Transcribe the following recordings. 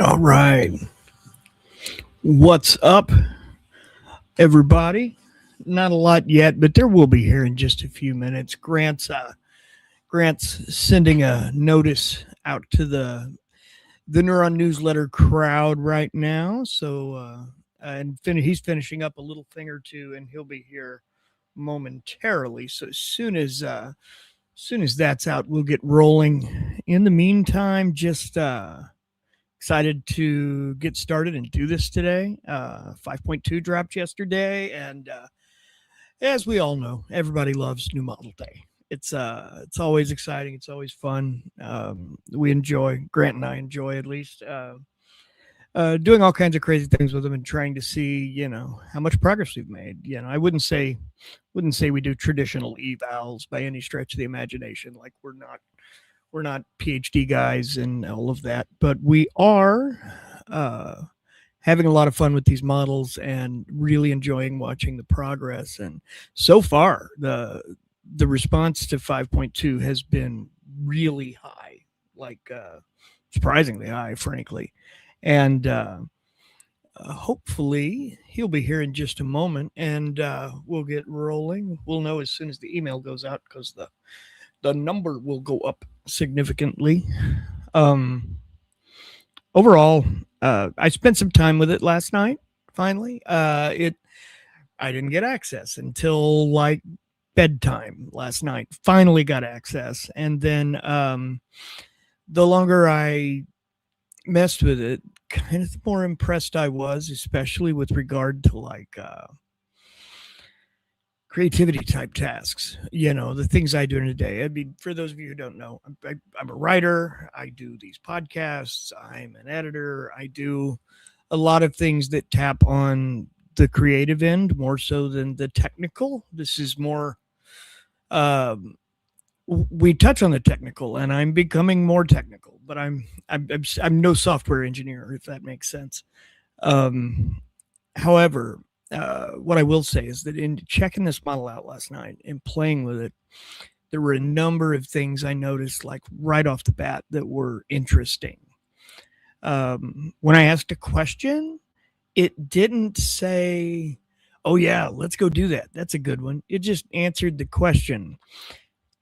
All right. What's up, everybody? Not a lot yet, but there will be here in just a few minutes. Grant's sending a notice out to the Neuron newsletter crowd right now. So he's finishing up a little thing or two, and he'll be here momentarily. So as soon as that's out, we'll get rolling. In the meantime, just excited to get started and do this today. 5.2 dropped yesterday, and as we all know, everybody loves New Model Day. It's always exciting. It's always fun. We enjoy, Grant and I enjoy at least, doing all kinds of crazy things with them and trying to see, how much progress we've made. I wouldn't say we do traditional evals by any stretch of the imagination. Like we're not PhD guys and all of that, but we are having a lot of fun with these models and really enjoying watching the progress. And so far, the response to 5.2 has been really high, like surprisingly high, frankly. And hopefully he'll be here in just a moment, and we'll get rolling. We'll know as soon as the email goes out, because the number will go up significantly. Overall, I spent some time with it last night. Finally, I didn't get access until like bedtime last night. Finally got access, and then the longer I messed with it, kind of the more impressed I was, especially with regard to like creativity type tasks, the things I do in a day. I mean, for those of you who don't know, I'm a writer. I do these podcasts. I'm an editor. I do a lot of things that tap on the creative end more so than the technical. This is more, we touch on the technical, and I'm becoming more technical, but I'm no software engineer, if that makes sense. However, what I will say is that in checking this model out last night and playing with it, there were a number of things I noticed, like right off the bat, that were interesting. When I asked a question, it didn't say, "Oh yeah, let's go do that. That's a good one." It just answered the question.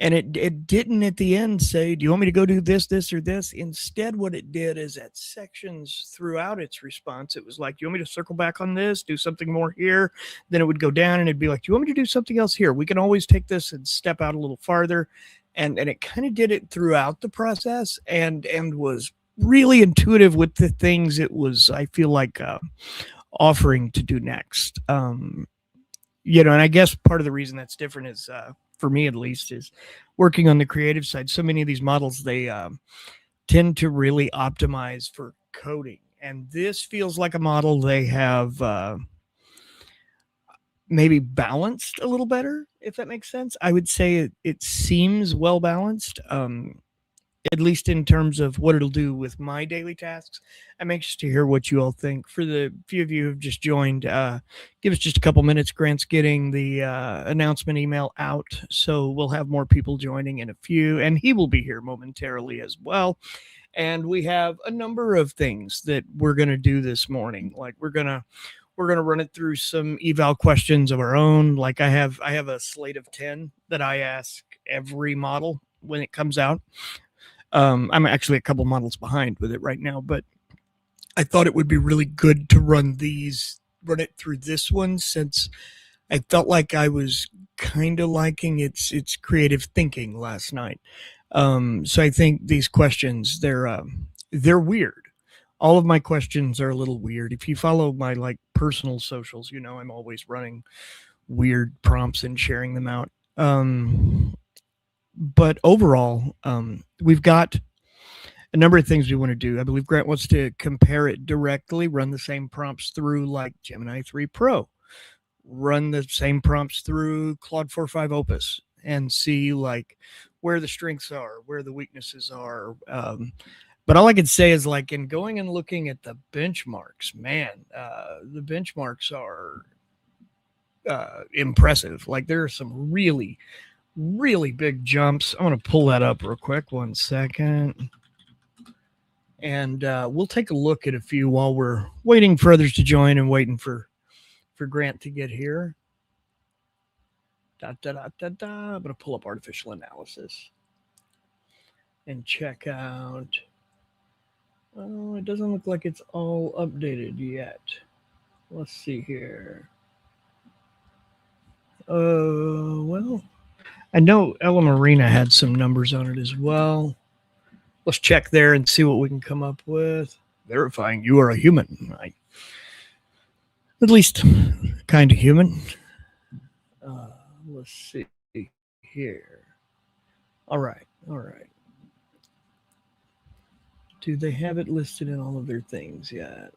And it didn't at the end say, "Do you want me to go do this, this, or this?" Instead, what it did is at sections throughout its response, it was like, "Do you want me to circle back on this, do something more here?" Then it would go down and it'd be like, "Do you want me to do something else here? We can always take this and step out a little farther." And it kind of did it throughout the process, and was really intuitive with the things it was, I feel like, offering to do next. And I guess part of the reason that's different is, for me at least, is working on the creative side. So many of these models, they tend to really optimize for coding. And this feels like a model they have maybe balanced a little better, if that makes sense. I would say it seems well balanced, at least in terms of what it'll do with my daily tasks. I'm anxious to hear what you all think. For the few of you who've just joined, give us just a couple minutes. Grant's getting the announcement email out, so we'll have more people joining in a few, and he will be here momentarily as well. And we have a number of things that we're going to do this morning. Like we're going to run it through some eval questions of our own. Like I have a slate of 10 that I ask every model when it comes out. I'm actually a couple models behind with it right now, but I thought it would be really good to run it through this one, since I felt like I was kind of liking its creative thinking last night. So I think these questions, they're weird. All of my questions are a little weird. If you follow my like personal socials, I'm always running weird prompts and sharing them out. But overall, we've got a number of things we want to do. I believe Grant wants to compare it directly, run the same prompts through like Gemini 3 Pro, run the same prompts through Claude 4.5 Opus, and see like where the strengths are, where the weaknesses are. But all I can say is like in going and looking at the benchmarks, man, the benchmarks are impressive. Like there are some really, really big jumps. I'm going to pull that up real quick. 1 second. And we'll take a look at a few while we're waiting for others to join and waiting for Grant to get here. I'm going to pull up artificial analysis and check out. Oh, it doesn't look like it's all updated yet. Let's see here. Well, I know Ella Marina had some numbers on it as well. Let's check there and see what we can come up with. Verifying you are a human. At least kind of human. Let's see here. All right. Do they have it listed in all of their things yet?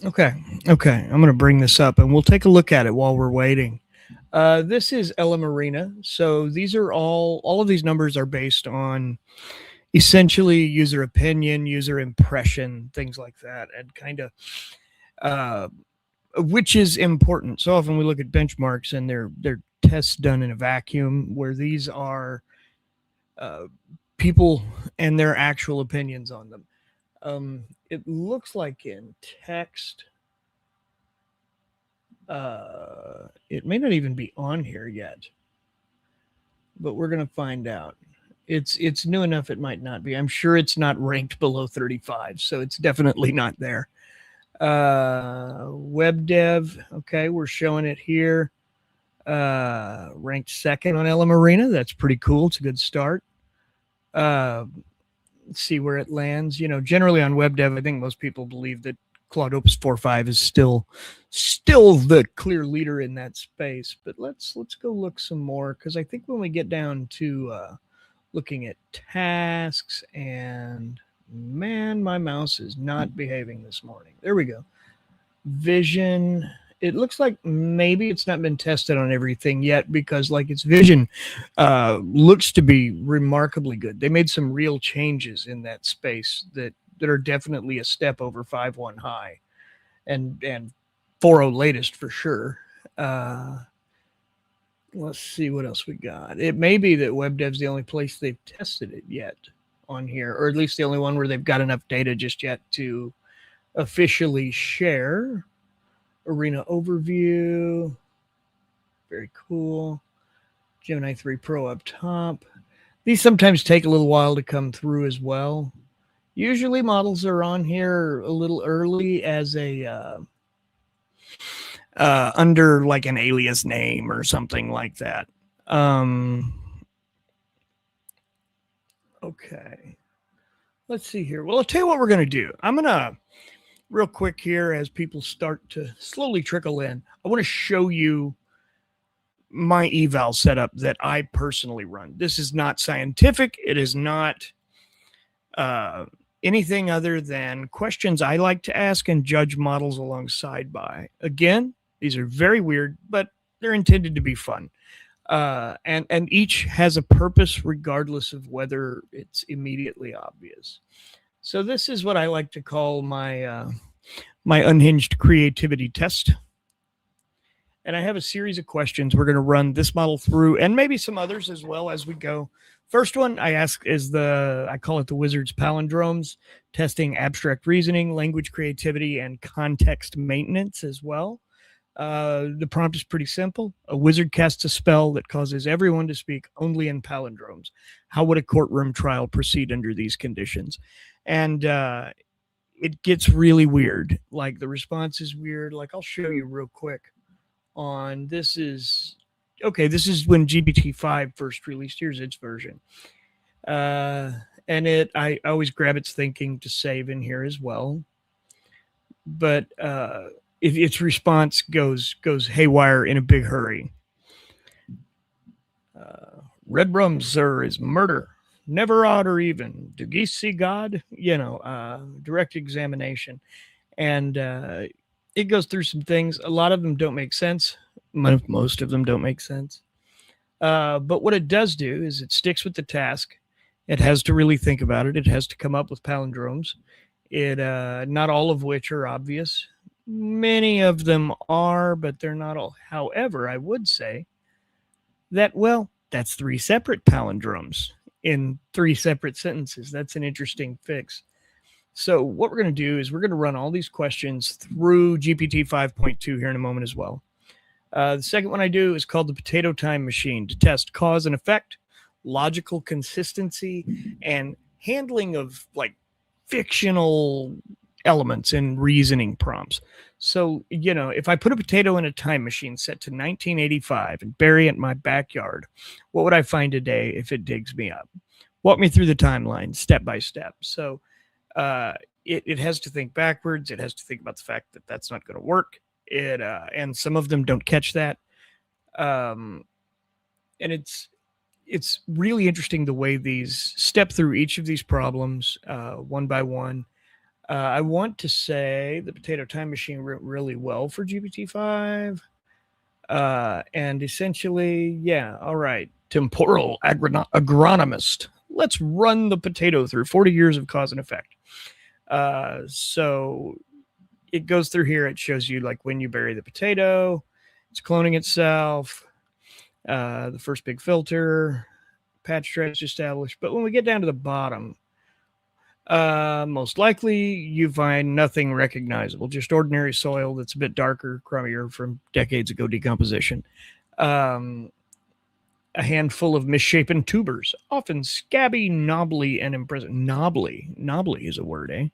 Okay. I'm going to bring this up and we'll take a look at it while we're waiting. This is Ella Marina. So these are all of these numbers are based on essentially user opinion, user impression, things like that, and kind of, which is important. So often we look at benchmarks and they're tests done in a vacuum, where these are people and their actual opinions on them. It looks like in text, it may not even be on here yet, but we're going to find out. It's new enough it might not be. I'm sure it's not ranked below 35, so it's definitely not there. Web dev, okay, we're showing it here. Ranked second on Ella Marina. That's pretty cool. It's a good start. Let's see where it lands. You know, generally on web dev, I think most people believe that Claude Opus 4.5 is still the clear leader in that space. But let's go look some more, because I think when we get down to looking at tasks, and man, my mouse is not behaving this morning. There we go. Vision. It looks like maybe it's not been tested on everything yet, because like its vision looks to be remarkably good. They made some real changes in that space that are definitely a step over 5.1 high and 4.0 latest for sure. Let's see what else we got. It may be that WebDev's the only place they've tested it yet on here, or at least the only one where they've got enough data just yet to officially share. Arena overview. Very cool. Gemini 3 Pro up top. These sometimes take a little while to come through as well. Usually models are on here a little early as a under like an alias name or something like that. Okay. Let's see here. Well, I'll tell you what we're going to do. I'm going to, real quick here, as people start to slowly trickle in, I want to show you my eval setup that I personally run. This is not scientific. It is not anything other than questions I like to ask and judge models alongside by. Again, these are very weird, but they're intended to be fun. And each has a purpose regardless of whether it's immediately obvious. So this is what I like to call my my unhinged creativity test. And I have a series of questions we're going to run this model through, and maybe some others as well as we go. First one I ask is I call it the Wizard's Palindromes, testing abstract reasoning, language creativity, and context maintenance as well. The prompt is pretty simple. A wizard casts a spell that causes everyone to speak only in palindromes. How would a courtroom trial proceed under these conditions? And it gets really weird. Like the response is weird. Like I'll show you real quick on this is when GPT 5 first released. Here's its version. And I always grab its thinking to save in here as well. But if its response goes haywire in a big hurry. Red rum, sir, is murder. Never odd or even. Do geese see God? Direct examination. And it goes through some things. A lot of them don't make sense. Most of them don't make sense. But what it does do is it sticks with the task. It has to really think about it. It has to come up with palindromes. Not all of which are obvious. Many of them are, but they're not all. However, I would say that, well, that's 3 separate palindromes in 3 separate sentences. That's an interesting fix. So what we're going to do is we're going to run all these questions through GPT 5.2 here in a moment as well. The second one I do is called the potato time machine to test cause and effect, logical consistency, and handling of like fictional elements in reasoning prompts. So, if I put a potato in a time machine set to 1985 and bury it in my backyard, what would I find today if it digs me up? Walk me through the timeline step by step. So it has to think backwards. It has to think about the fact that that's not going to work. And some of them don't catch that. And it's really interesting the way these step through each of these problems one by one. I want to say the potato time machine went really well for GPT-5. And essentially, yeah, all right, temporal agronomist. Let's run the potato through 40 years of cause and effect. So it goes through here. It shows you like when you bury the potato, it's cloning itself, the first big filter, patch strategy established. But when we get down to the bottom, most likely you find nothing recognizable, just ordinary soil that's a bit darker, crummier from decades ago decomposition. A handful of misshapen tubers, often scabby, knobbly, and impressive. Knobbly is a word, eh?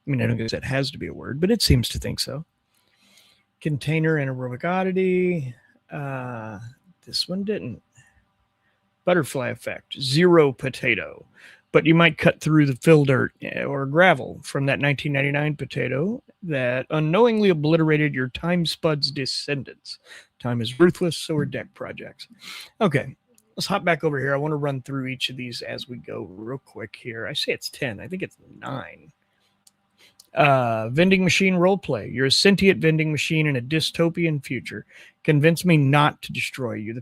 I mean, I don't guess that has to be a word, but it seems to think so. Container anaerobic oddity. This one didn't. Butterfly effect. 0 potato. But you might cut through the fill dirt or gravel from that 1999 potato that unknowingly obliterated your Time Spud's descendants. Time is ruthless, so are deck projects. Okay, let's hop back over here. I want to run through each of these as we go real quick here. I say it's 10. I think it's 9. Vending machine roleplay. You're a sentient vending machine in a dystopian future. Convince me not to destroy you.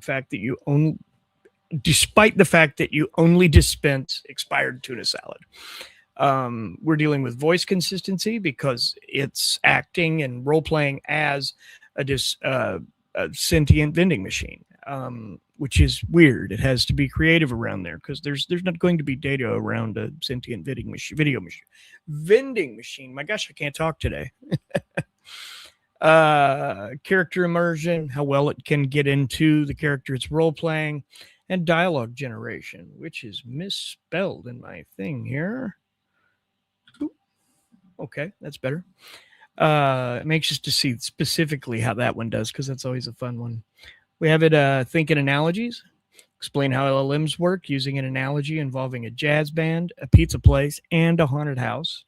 Despite the fact that you only dispense expired tuna salad. We're dealing with voice consistency because it's acting and role-playing as a sentient vending machine, which is weird. It has to be creative around there because there's not going to be data around a sentient vending machine. My gosh, I can't talk today. Character immersion, how well it can get into the character it's role-playing. And dialogue generation, which is misspelled in my thing here. Ooh. Okay, that's better. I'm anxious to see specifically how that one does because that's always a fun one. We have it think in analogies. Explain how LLMs work using an analogy involving a jazz band, a pizza place, and a haunted house.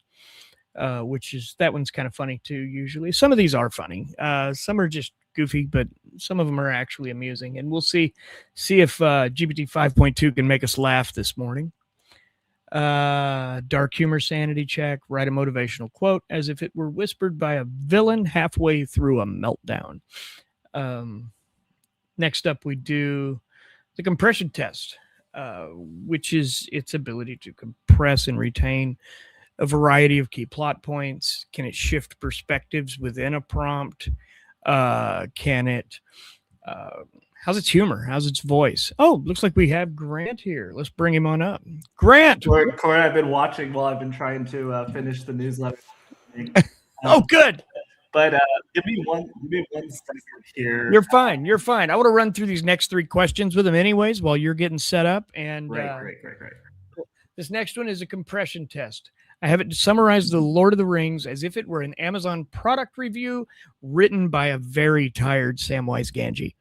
That one's kind of funny too, usually. Some of these are funny. Some are just goofy, but some of them are actually amusing. And we'll see if GPT 5.2 can make us laugh this morning. Dark humor sanity check. Write a motivational quote as if it were whispered by a villain halfway through a meltdown. Next up, we do the compression test, which is its ability to compress and retain a variety of key plot points. Can it shift perspectives within a prompt? Can it, how's its humor? How's its voice? Oh, looks like we have Grant here. Let's bring him on up. Grant! Corey, I've been watching while I've been trying to finish the newsletter. Oh, good. But give me one second here. You're fine. I want to run through these next 3 questions with him anyways while you're getting set up. And Great. This next one is a compression test. I have it summarize the Lord of the Rings as if it were an Amazon product review written by a very tired Samwise Gamgee.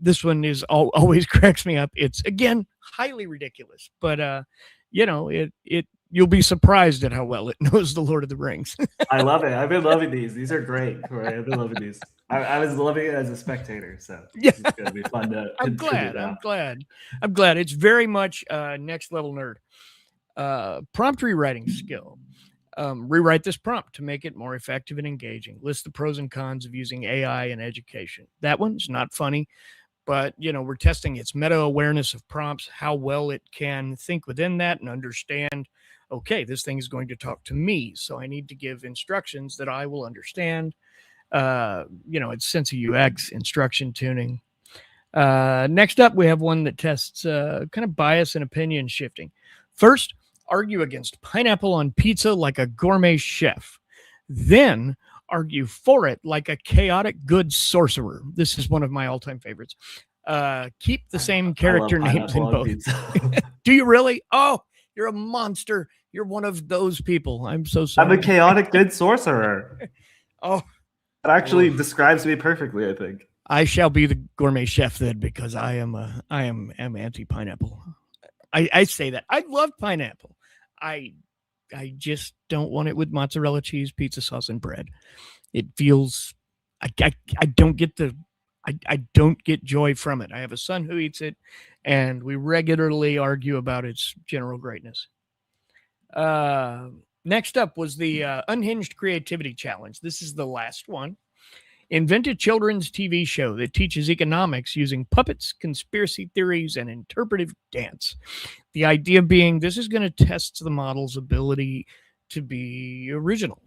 This one is always cracks me up. It's, again, highly ridiculous, but it you'll be surprised at how well it knows the Lord of the Rings. I love it. I've been loving these. These are great, Corey. I've been loving these. I was loving it as a spectator, so Yeah. it's going to be fun to I'm contribute glad. now. I'm glad. It's very much next level nerd. Prompt rewriting skill. Rewrite this prompt to make it more effective and engaging. List the pros and cons of using AI in education. That one's not funny, but we're testing its meta awareness of prompts, how well it can think within that and understand, okay, this thing is going to talk to me, so I need to give instructions that I will understand. It's sense of UX, instruction tuning. Next up, we have one that tests kind of bias and opinion shifting. First, argue against pineapple on pizza like a gourmet chef. Then argue for it like a chaotic good sorcerer. This is one of my all-time favorites. Keep the same character names in both. Do you really? Oh, you're a monster. You're one of those people. I'm so sorry. I'm a chaotic good sorcerer. Oh, it actually describes me perfectly, I think. I shall be the gourmet chef then, because I am anti-pineapple. I say that. I love pineapple. I just don't want it with mozzarella cheese, pizza sauce, and bread. It feels I don't get I don't get joy from it. I have a son who eats it, and we regularly argue about its general greatness. Next up was the Unhinged Creativity Challenge. This is the last one. Invent a children's TV show that teaches economics using puppets, conspiracy theories, and interpretive dance. The idea being this is going to test the model's ability to be original,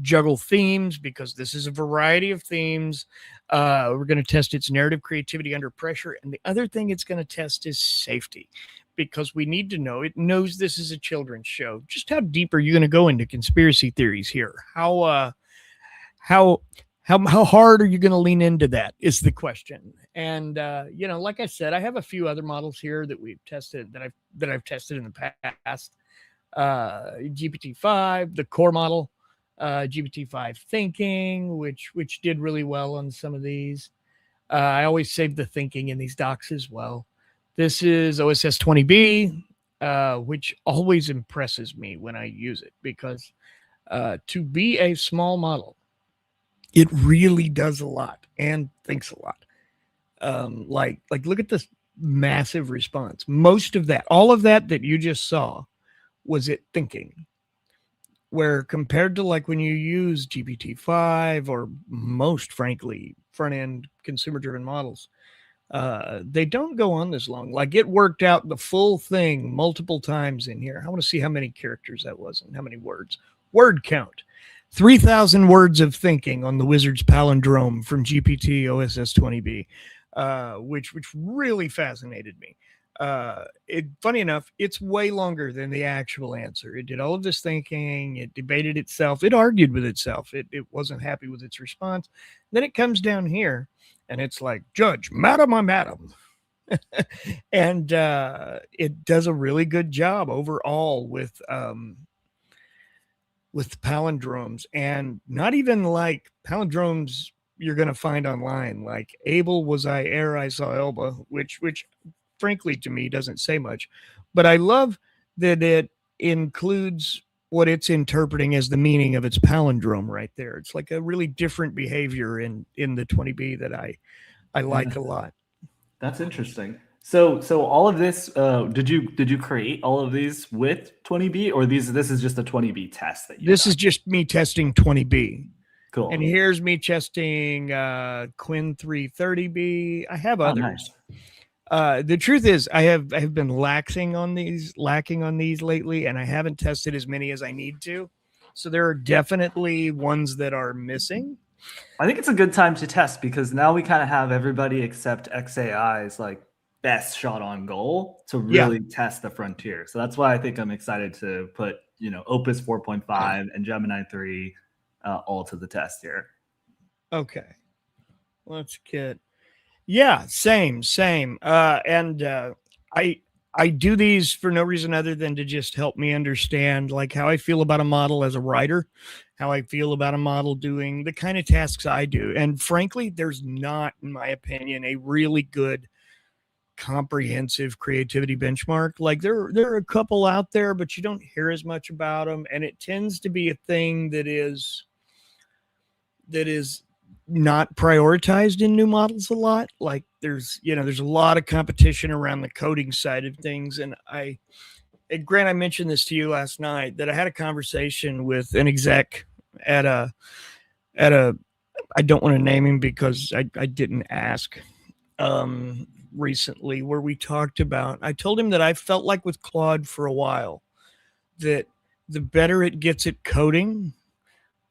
juggle themes, because this is a variety of themes. We're going to test its narrative creativity under pressure. And the other thing it's going to test is safety, because we need to know it knows this is a children's show. Just how deep are you going to go into conspiracy theories here? How hard are you going to lean into that is the question. And, like I said, I have a few other models here that we've tested that I've tested in the past. GPT 5, the core model, GPT 5 thinking, which did really well on some of these. I always save the thinking in these docs as well. This is OSS 20B, which always impresses me when I use it, because to be a small model, it really does a lot and thinks a lot. Like look at this massive response. Most of that, all of that you just saw, was it thinking. Where compared to like when you use GPT 5 or most, frankly, front-end consumer-driven models, they don't go on this long. Like it worked out the full thing multiple times in here. I want to see how many characters that was and how many words. Word count. 3,000 words of thinking on the Wizard's palindrome from GPT OSS 20B, which really fascinated me. Funny enough, it's way longer than the actual answer. It did all of this thinking. It debated itself. It argued with itself. It wasn't happy with its response. Then it comes down here, and it's like, Judge, madam, I'm madam. And it does a really good job overall with palindromes, and not even like palindromes you're going to find online. Like able was I ere I saw Elba, which frankly to me doesn't say much, but I love that it includes what it's interpreting as the meaning of its palindrome right there. It's like a really different behavior in the 20B that I like a lot. That's interesting. So all of this, did you create all of these with 20B, or this is just a 20B test that you This is just me testing 20B. Cool. And here's me testing Quinn 330B. I have others. Nice. The truth is I have been lacking on these lately, and I haven't tested as many as I need to. So there are definitely ones that are missing. I think it's a good time to test, because now we kind of have everybody except XAI's like best shot on goal to really test the frontier. So that's why I think I'm excited to put, Opus 4.5 and Gemini 3 all to the test here. Okay. Let's get, same. And I do these for no reason other than to just help me understand like how I feel about a model as a writer, how I feel about a model doing the kind of tasks I do. And frankly, there's not, in my opinion, a really good comprehensive creativity benchmark. Like there are a couple out there, but you don't hear as much about them, and it tends to be a thing that is not prioritized in new models a lot. Like there's a lot of competition around the coding side of things, and Grant, I mentioned this to you last night that I had a conversation with an exec at a I don't want to name him because I didn't ask recently, where we talked about, I told him that I felt like with Claude for a while that the better it gets at coding,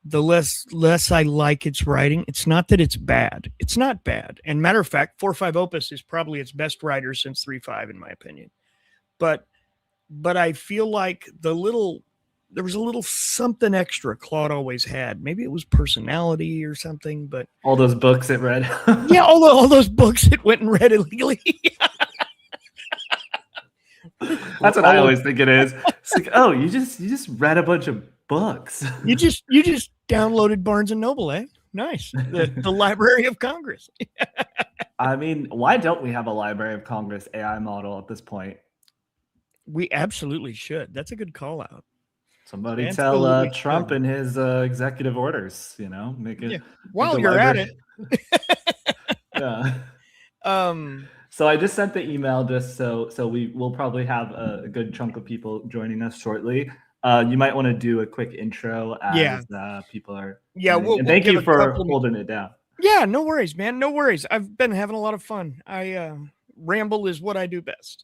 the less I like its writing. It's not that it's bad. It's not bad. And matter of fact, 4.5 Opus is probably its best writer since 3.5 in my opinion. But I feel like there was a little something extra Claude always had. Maybe it was personality or something, but all those books it read. Yeah, all those books it went and read illegally. That's what I always think it is. It's like, oh, you just read a bunch of books. You just downloaded Barnes and Noble, eh? Nice. The Library of Congress. I mean, why don't we have a Library of Congress AI model at this point? We absolutely should. That's a good call out. Somebody tell Trump and his executive orders, make it. Yeah. While you're at it. Yeah. So I just sent the email just so we will probably have a good chunk of people joining us shortly. You might want to do a quick intro as people are. Yeah. And thank you for holding it down. Yeah, no worries, man. No worries. I've been having a lot of fun. Ramble is what I do best.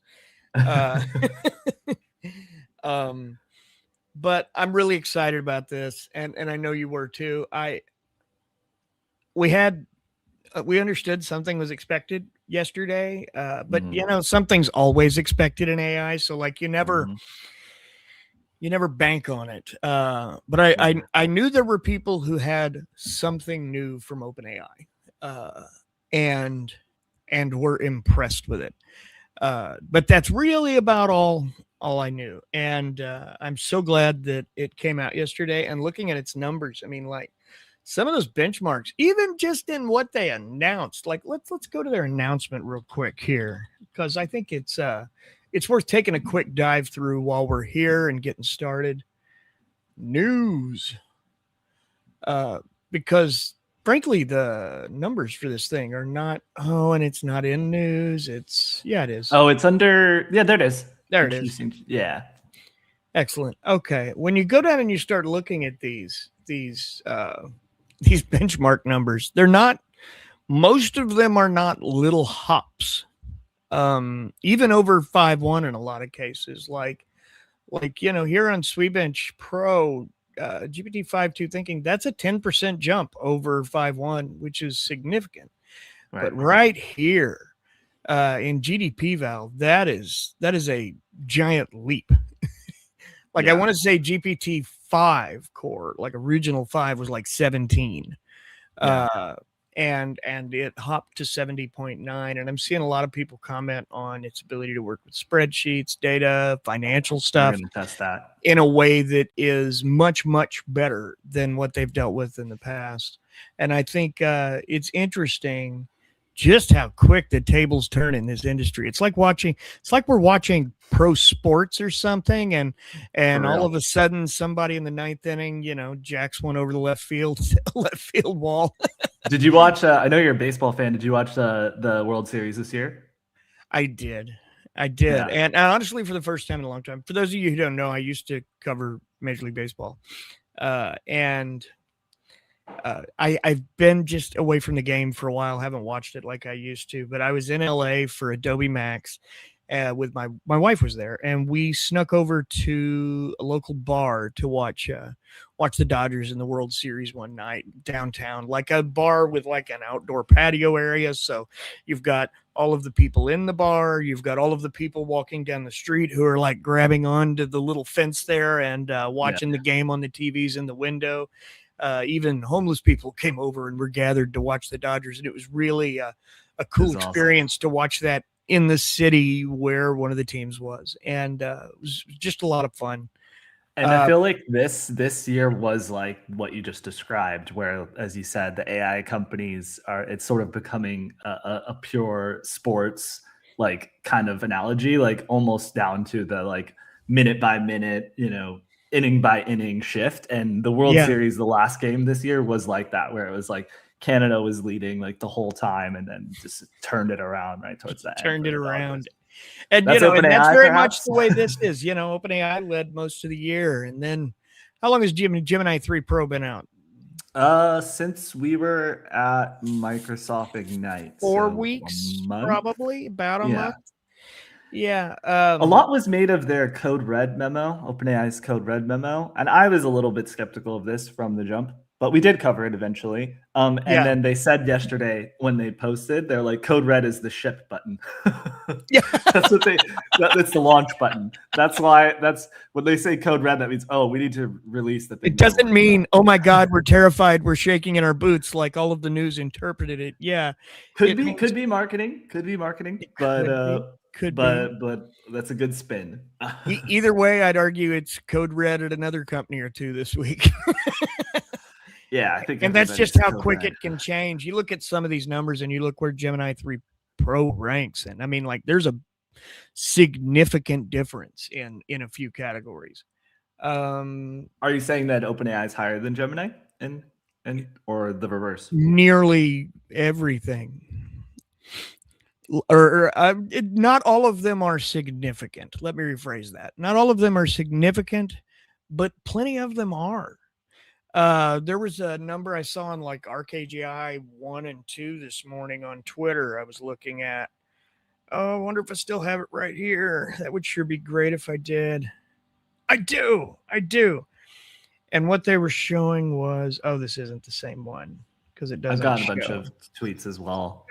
But I'm really excited about this, and I know you were too. We understood something was expected yesterday, but something's always expected in AI. So like you never bank on it. But I knew there were people who had something new from OpenAI, and were impressed with it. But that's really about all I knew. And I'm so glad that it came out yesterday, and looking at its numbers, I mean, like some of those benchmarks, even just in what they announced, like let's go to their announcement real quick here, because I think it's worth taking a quick dive through while we're here and getting started. News. Because frankly, the numbers for this thing are not, and it's not in news. It is. Oh, it's under, there it is. There it is. Yeah. Excellent. Okay. When you go down and you start looking at these benchmark numbers, most of them are not little hops. Even over 5.1 in a lot of cases, like here on SWE-bench Pro, GPT 5.2 thinking that's a 10% jump over 5.1, which is significant. Right. But right here in GDP val, that is a giant leap. I want to say GPT 5 core, like original 5 was like 17. And it hopped to 70.9. And I'm seeing a lot of people comment on its ability to work with spreadsheets, data, financial stuff. We're going to test that in a way that is much, much better than what they've dealt with in the past. And I think it's interesting just how quick the tables turn in this industry. It's like we're watching pro sports or something, and all of a sudden somebody in the ninth inning, jacks one over the left field wall. Did you watch? I know you're a baseball fan. Did you watch the World Series this year? I did. Yeah. And honestly, for the first time in a long time. For those of you who don't know, I used to cover Major League Baseball, and I've been just away from the game for a while. Haven't watched it like I used to. But I was in LA for Adobe Max. With my wife was there, and we snuck over to a local bar to watch the Dodgers in the World Series one night downtown, like a bar with like an outdoor patio area. So you've got all of the people in the bar, you've got all of the people walking down the street who are like grabbing onto the little fence there and watching the game on the TVs in the window. Even homeless people came over and were gathered to watch the Dodgers, and it was really a cool experience to watch that in the city where one of the teams was, and it was just a lot of fun. And I feel like this year was like what you just described, where, as you said, the AI companies it's sort of becoming a pure sports like kind of analogy, like almost down to the like minute by minute, you know, inning by inning shift. And the World Series, the last game this year was like that, where it was like Canada was leading like the whole time and then just turned it around right towards the end. Turned it around. And that's and that's very perhaps much the way this is. OpenAI led most of the year. And then how long has Gemini 3 Pro been out? Since we were at Microsoft Ignite. 4 weeks, probably about a month. Yeah. A lot was made of their Code Red memo, OpenAI's Code Red memo. And I was a little bit skeptical of this from the jump, but we did cover it eventually. And then they said yesterday when they posted, they're like, Code Red is the ship button. Yeah. That's the launch button. That's when they say Code Red, that means, oh, we need to release the thing. It doesn't mean, oh my God, we're terrified, we're shaking in our boots, like all of the news interpreted it. Yeah. Could be marketing, but that's a good spin. Either way, I'd argue it's Code Red at another company or two this week. Yeah, I think, and that's just how quick it can change. You look at some of these numbers and you look where Gemini 3 Pro ranks, and I mean, like, there's a significant difference in a few categories. Are you saying that OpenAI is higher than Gemini, and or the reverse? Nearly everything. Or not all of them are significant. Let me rephrase that. Not all of them are significant, but plenty of them are. There was a number I saw on like RKGI 1 and 2 this morning on Twitter. I was looking at. Oh, I wonder if I still have it right here. That would sure be great if I did. I do. And what they were showing was, oh, this isn't the same one because it doesn't. I've got a bunch of tweets as well.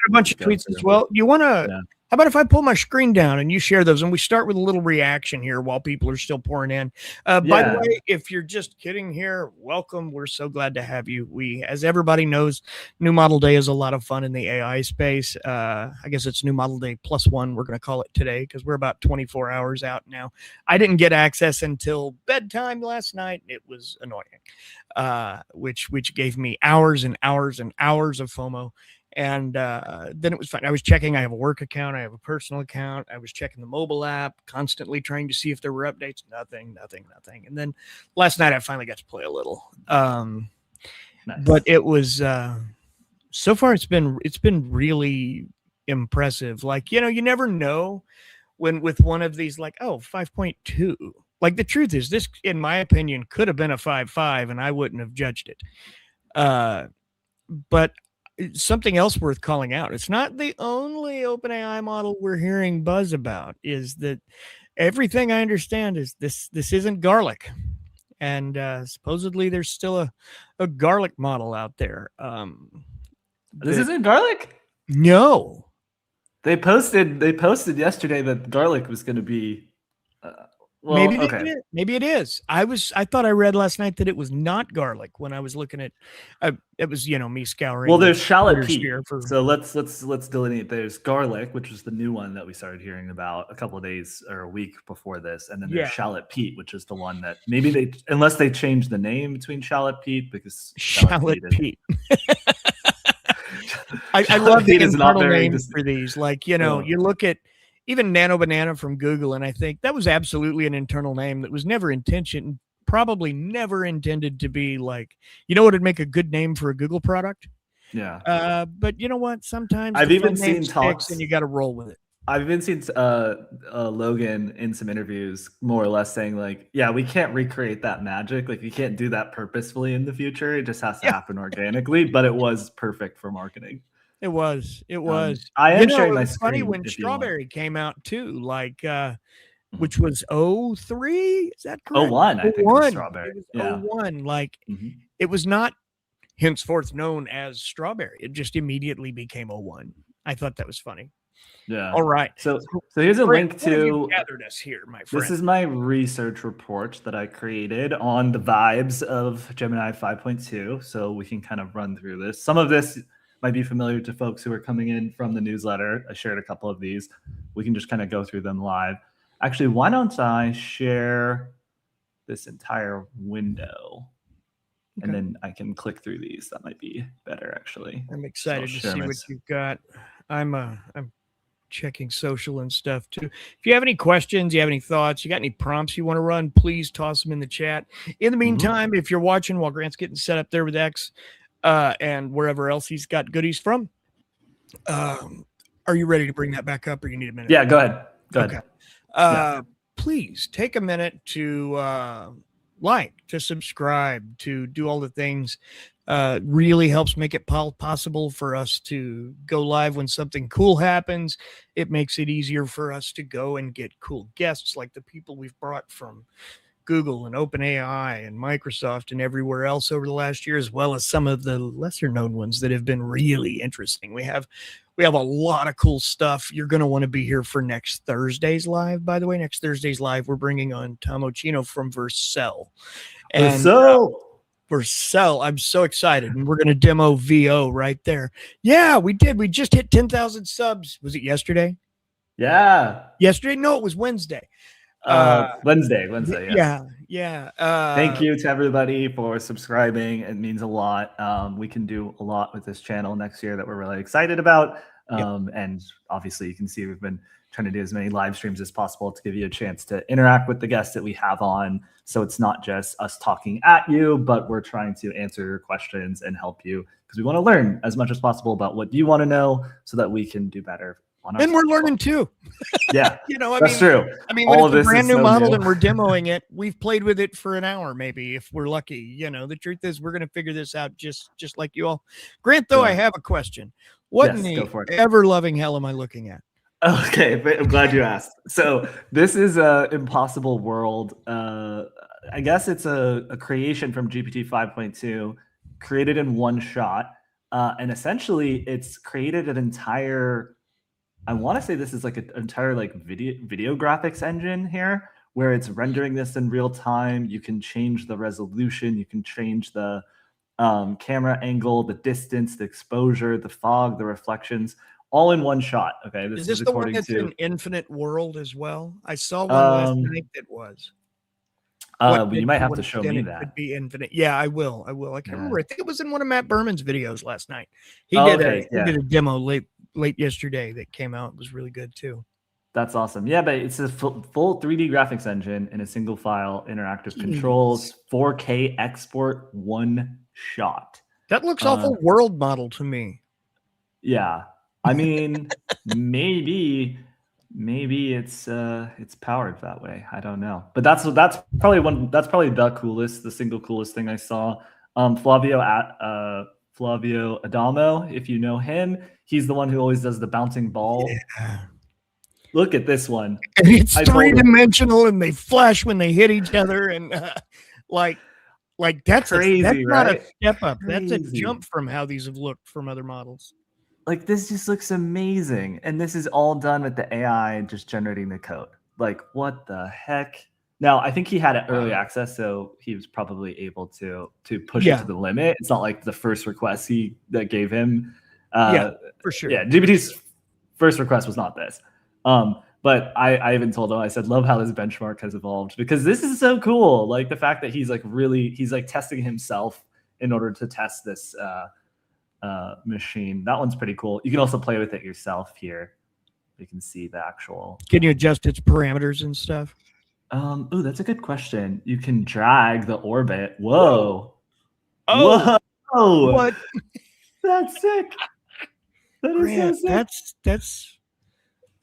You want to? Yeah. How about if I pull my screen down and you share those, and we start with a little reaction here while people are still pouring in. By the way, if you're just kidding here, welcome. We're so glad to have you. As everybody knows, New Model Day is a lot of fun in the AI space. I guess it's New Model Day +1. We're going to call it today because we're about 24 hours out now. I didn't get access until bedtime last night. It was annoying, which gave me hours and hours and hours of FOMO. And then it was fine. I was checking. I have a work account. I have a personal account. I was checking the mobile app, constantly trying to see if there were updates. Nothing. And then last night I finally got to play a little. Nice. But it was so far it's been really impressive. Like, you never know when with one of these, like, 5.2. Like, the truth is, this, in my opinion, could have been a 5.5 and I wouldn't have judged it. But something else worth calling out. It's not the only OpenAI model we're hearing buzz about. Is that everything I understand is this isn't garlic, and supposedly there's still a garlic model out there. This isn't garlic? No. They posted yesterday that garlic was going to be. Maybe it is. I thought I read last night that it was not garlic when I was looking at. It was me scouring. Well, there's shallot peat. So let's delineate. There's garlic, which is the new one that we started hearing about a couple of days or a week before this, and then there's shallot peat, which is the one that maybe unless they changed the name between shallot peat, because shallot peat. I love the internal names for these. Like, you look at even Nano Banana from Google, and I think that was absolutely an internal name that was never probably never intended to be like, what would make a good name for a Google product? Yeah. But you know what? Sometimes I've even seen talks, and you got to roll with it. I've even seen Logan in some interviews more or less saying like, yeah, we can't recreate that magic. Like, you can't do that purposefully in the future. It just has to happen organically, but it was perfect for marketing. It was. I am sharing my screen. It's funny when Strawberry came out too, like, which was 03. Is that correct? 01, I think. It was Strawberry. It was 01. Like, it was not henceforth known as Strawberry. It just immediately became 01. I thought that was funny. Yeah. All right. So here's a link to. Gathered us here, my friend. This is my research report that I created on the vibes of Gemini 5.2. So we can kind of run through this. Some of this might be familiar to folks who are coming in from the newsletter. I shared a couple of these. We can just kind of go through them live. Actually, why don't I share this entire window? Okay. And then I can click through these. That might be better, actually. I'm excited to see what you've got. I'm checking social and stuff too. If you have any questions, you have any thoughts, you got any prompts you want to run, please toss them in the chat. In the meantime, if you're watching while Grant's getting set up there with X and wherever else he's got goodies from, are you ready to bring that back up, or you need a minute? Yeah, go ahead. Go ahead. Please take a minute to like, to subscribe, to do all the things. Really helps make it possible for us to go live when something cool happens. It makes it easier for us to go and get cool guests like the people we've brought from Google and OpenAI and Microsoft and everywhere else over the last year, as well as some of the lesser known ones that have been really interesting. We have a lot of cool stuff. You're going to want to be here for next Thursday's live. By the way, next Thursday's live, we're bringing on Tom Ochino from Vercel. And Vercel, I'm so excited. And we're going to demo VO right there. Yeah, we did. We just hit 10,000 subs. Was it yesterday? Yeah. Yesterday? No, it was Wednesday. Wednesday. Yeah. Thank you to everybody for subscribing. It means a lot. We can do a lot with this channel next year that we're really excited about. And obviously you can see we've been trying to do as many live streams as possible to give you a chance to interact with the guests that we have on. So it's not just us talking at you, but we're trying to answer your questions and help you, because we want to learn as much as possible about what you want to know so that we can do better. And we're learning too. Yeah, that's true. I mean, when it's a brand new model and we're demoing it, we've played with it for an hour, maybe, if we're lucky. The truth is we're going to figure this out just like you all. Grant, though, I have a question. What in the ever-loving hell am I looking at? Okay, I'm glad you asked. So this is a impossible world. I guess it's a creation from GPT 5.2, created in one shot. And essentially, it's created an entire... I want to say this is like an entire video graphics engine here, where it's rendering this in real time. You can change the resolution, you can change the camera angle, the distance, the exposure, the fog, the reflections, all in one shot. Okay, this is the one that's an infinite world as well? I saw one last night that was. You might have to show me that. Could be infinite. Yeah, I will. I can't remember. I think it was in one of Matt Berman's videos last night. He did a demo late yesterday that came out. It was really good too. That's awesome. Yeah, but it's a full 3D graphics engine in a single file, interactive controls, 4K export, one shot. That looks awful world model to me. Yeah, I mean, maybe it's powered that way. I don't know, but that's probably the coolest, the single coolest thing I saw. Flavio Adamo, if you know him, he's the one who always does the bouncing ball. Yeah. Look at this one. And it's three-dimensional, and they flash when they hit each other, and like that's crazy. That's not a step up. That's a jump from how these have looked from other models. Like, this just looks amazing, and this is all done with the AI just generating the code. Like, what the heck? Now, I think he had early access, so he was probably able to push it to the limit. It's not like the first request that gave him. For sure. Yeah, GPT's first request was not this. But I even told him, I said, love how this benchmark has evolved, because this is so cool. Like, the fact that he's testing himself in order to test this machine. That one's pretty cool. You can also play with it yourself here. You can see the actual. Can you adjust its parameters and stuff? Oh, that's a good question. You can drag the orbit. Whoa. Oh, whoa. What? That's sick. That is so sick. That's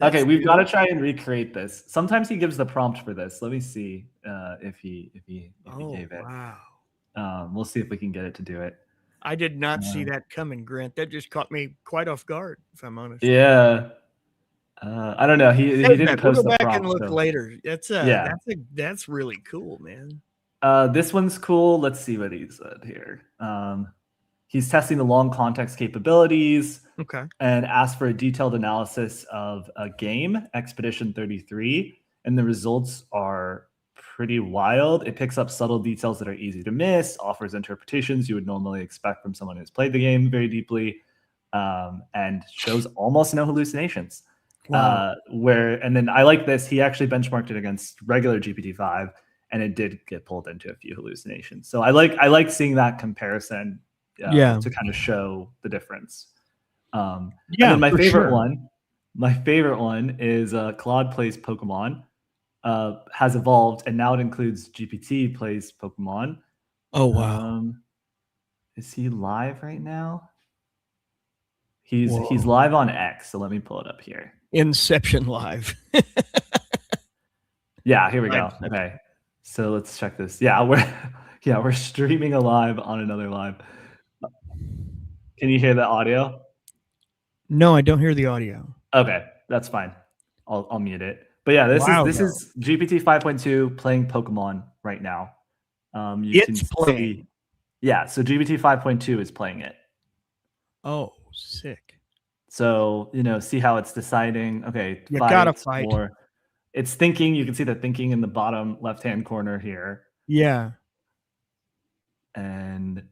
okay, we've got to try and recreate this. Sometimes he gives the prompt for this. Let me see if he gave it. Wow. We'll see if we can get it to do it. I did not see that coming, Grant. That just caught me quite off guard, if I'm honest. Yeah. I don't know. He didn't post the prompt. We'll go back and look later. That's really cool, man. This one's cool. Let's see what he said here. He's testing the long context capabilities. Okay. And asked for a detailed analysis of a game, Expedition 33, and the results are pretty wild. It picks up subtle details that are easy to miss, offers interpretations you would normally expect from someone who's played the game very deeply, and shows almost no hallucinations. Wow. And then I like this. He actually benchmarked it against regular GPT-5, and it did get pulled into a few hallucinations. So I like seeing that comparison to kind of show the difference. And then my favorite one My favorite one is Claude Plays Pokemon. Has evolved, and now it includes GPT Plays Pokemon. Oh, wow. Is he live right now? He's Whoa. live on X, so let me pull it up here. Inception Live. Yeah, here we go. Live. Okay, so let's check this. Yeah, we're streaming alive on another live. Can you hear the audio? No, I don't hear the audio. Okay, that's fine. I'll mute it. But yeah, this is GPT 5.2 playing Pokemon right now. It's playing. Yeah, so GPT 5.2 is playing it. Oh, sick. So, see how it's deciding, okay, You gotta fight. Or it's thinking. You can see the thinking in the bottom left-hand corner here. Yeah. And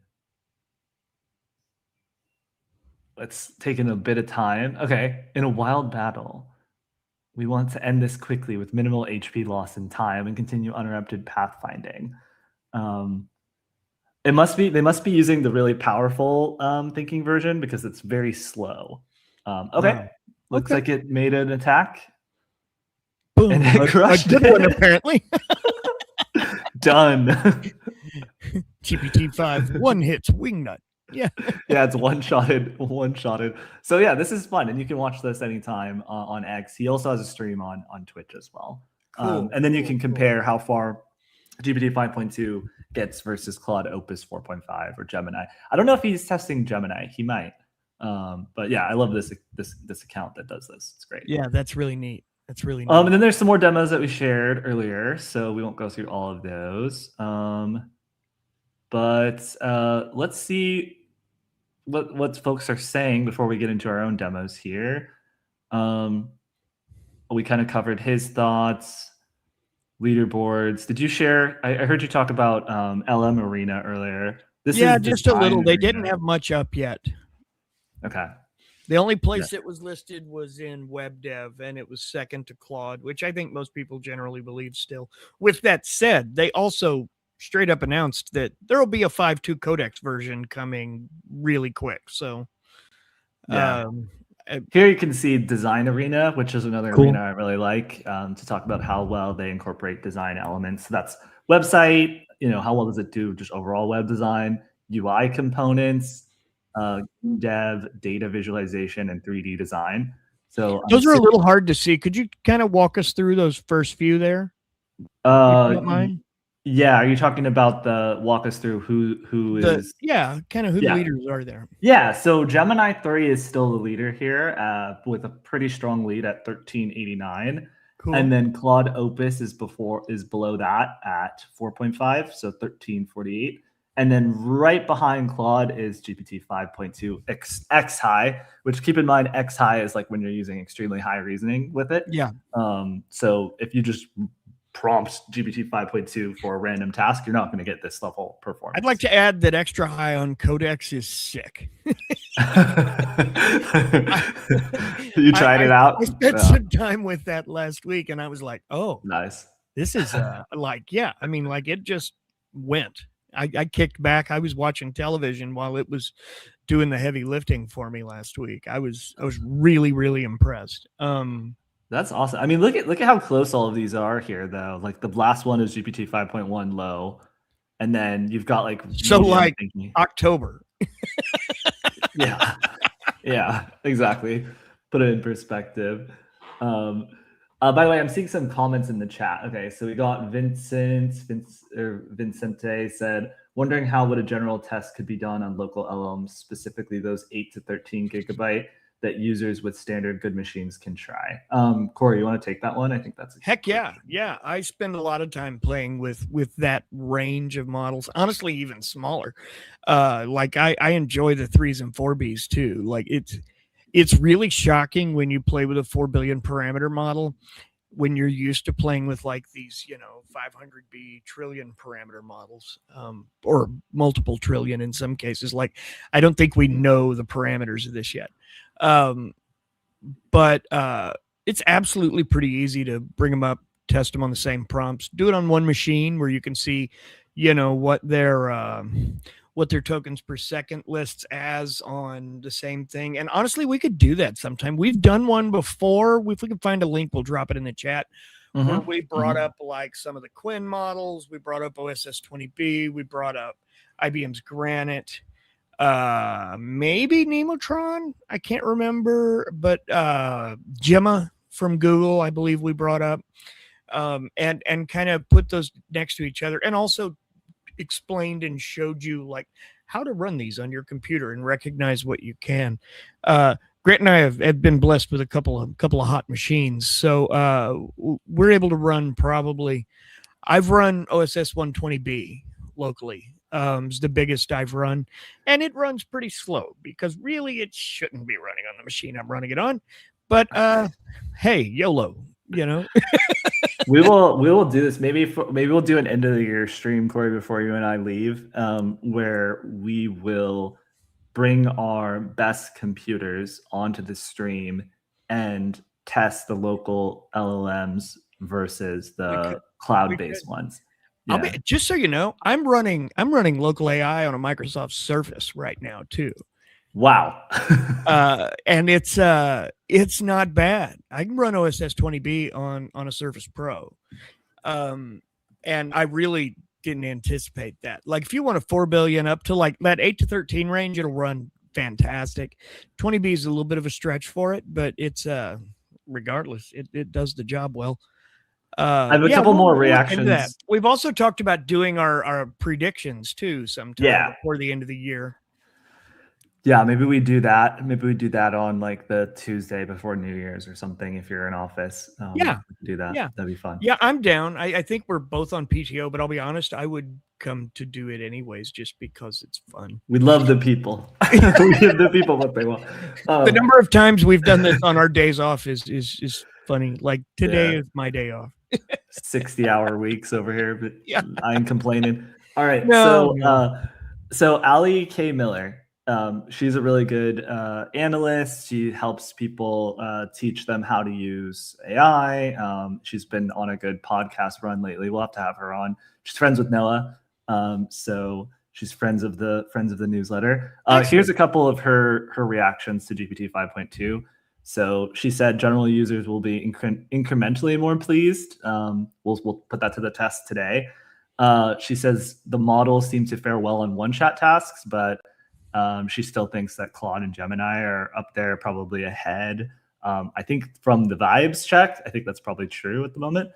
it's taken a bit of time. Okay, in a wild battle, we want to end this quickly with minimal HP loss in time and continue uninterrupted pathfinding. They must be using the really powerful thinking version because it's very slow. Okay, wow. Looks like it made an attack. Boom! And it crushed a good one, apparently. Done. GPT 5 one hits wingnut. Yeah. Yeah, it's one-shotted. So yeah, this is fun, and you can watch this anytime on X. He also has a stream on Twitch as well. Cool. And then you can compare how far GPT 5.2 gets versus Claude Opus 4.5 or Gemini. I don't know if he's testing Gemini. He might. But yeah, I love this account that does this. It's great. Yeah, that's really neat. That's really neat. And then there's some more demos that we shared earlier, so we won't go through all of those. But let's see what folks are saying before we get into our own demos here. We kind of covered his thoughts, leaderboards. Did you share? I heard you talk about LM Arena earlier. Yeah, just a little. They didn't have much up yet. Okay. The only place it was listed was in web dev, and it was second to Claude, which I think most people generally believe still. With that said, they also straight up announced that there will be a 5.2 codex version coming really quick. So here you can see Design Arena, which is another arena I really like, to talk about how well they incorporate design elements. So that's website, how well does it do just overall web design, UI components, dev, data visualization, and 3D design. So those are a little hard to see. Could you kind of walk us through those first few there? Yeah, are you talking about the walk us through who is? Yeah, kind of who the leaders are there. Yeah, so Gemini 3 is still the leader here with a pretty strong lead at 1389. Cool. And then Claude Opus is below that at 4.5, so 1348. And then right behind Claude is GPT 5.2 X high, which keep in mind X high is like when you're using extremely high reasoning with it. Yeah. So if you just prompt GPT 5.2 for a random task, you're not going to get this level performance. I'd like to add that extra high on Codex is sick. You tried it out? I spent some time with that last week, and I was like, oh, nice. This is it just went. I kicked back. I was watching television while it was doing the heavy lifting for me last week. I was really, really impressed. That's awesome. I mean, look at how close all of these are here, though. Like the last one is GPT 5.1 low, and then you've got October. Yeah, exactly. Put it in perspective. By the way, I'm seeing some comments in the chat. Okay, so we got Vincente said, wondering how would a general test could be done on local LLMs, specifically those 8 to 13 gigabyte that users with standard good machines can try. Corey, you want to take that one? I think that's heck yeah. Yeah, I spend a lot of time playing with that range of models. Honestly, even smaller. I enjoy the 3s and 4Bs too. Like it's really shocking when you play with a 4 billion parameter model when you're used to playing with like these, 500B trillion parameter models, or multiple trillion in some cases. Like, I don't think we know the parameters of this yet. But it's absolutely pretty easy to bring them up, test them on the same prompts, do it on one machine where you can see, what their what their tokens per second lists as on the same thing. And honestly, we could do that sometime. We've done one before. If we can find a link, we'll drop it in the chat. Where we brought up like some of the Quinn models. We brought up OSS 20B. We brought up IBM's Granite. Maybe Nemotron. I can't remember, but Gemma from Google, I believe we brought up. And kind of put those next to each other, and also explained and showed you like how to run these on your computer and recognize what you can. Grant and I have been blessed with a couple of hot machines, so we're able to run probably. I've run OSS 120B locally. It's the biggest I've run, and it runs pretty slow because really it shouldn't be running on the machine I'm running it on. But hey, YOLO, you know. we will do this. Maybe we'll do an end of the year stream, Corey, before you and I leave, where we will bring our best computers onto the stream and test the local LLMs versus the cloud-based ones. Yeah. Just so you know, I'm running local AI on a Microsoft Surface right now too. Wow. And it's not bad. I can run OSS 20B on a Surface Pro. And I really didn't anticipate that. Like if you want a 4 billion up to like that 8 to 13 range, it'll run fantastic. 20B is a little bit of a stretch for it, but it's regardless, it does the job well. I have a couple more reactions. We've also talked about doing our predictions too sometime before the end of the year. Yeah, maybe we do that. Maybe we do that on like the Tuesday before New Year's or something. If you're in office, do that. Yeah, that'd be fun. Yeah, I'm down. I think we're both on PTO, but I'll be honest, I would come to do it anyways, just because it's fun. We love the people. We give the people what they want. The number of times we've done this on our days off is funny. Like today is my day off. 60-hour weeks over here, but I ain't complaining. All right, so Ali K. Miller. She's a really good analyst. She helps people teach them how to use AI. She's been on a good podcast run lately. We'll have to have her on. She's friends with Noah, so she's friends of the newsletter. Here's a couple of her reactions to GPT 5.2. So she said general users will be incrementally more pleased. We'll put that to the test today. She says the model seems to fare well on one-shot tasks, but she still thinks that Claude and Gemini are up there, probably ahead. I think from the vibes checked, I think that's probably true at the moment.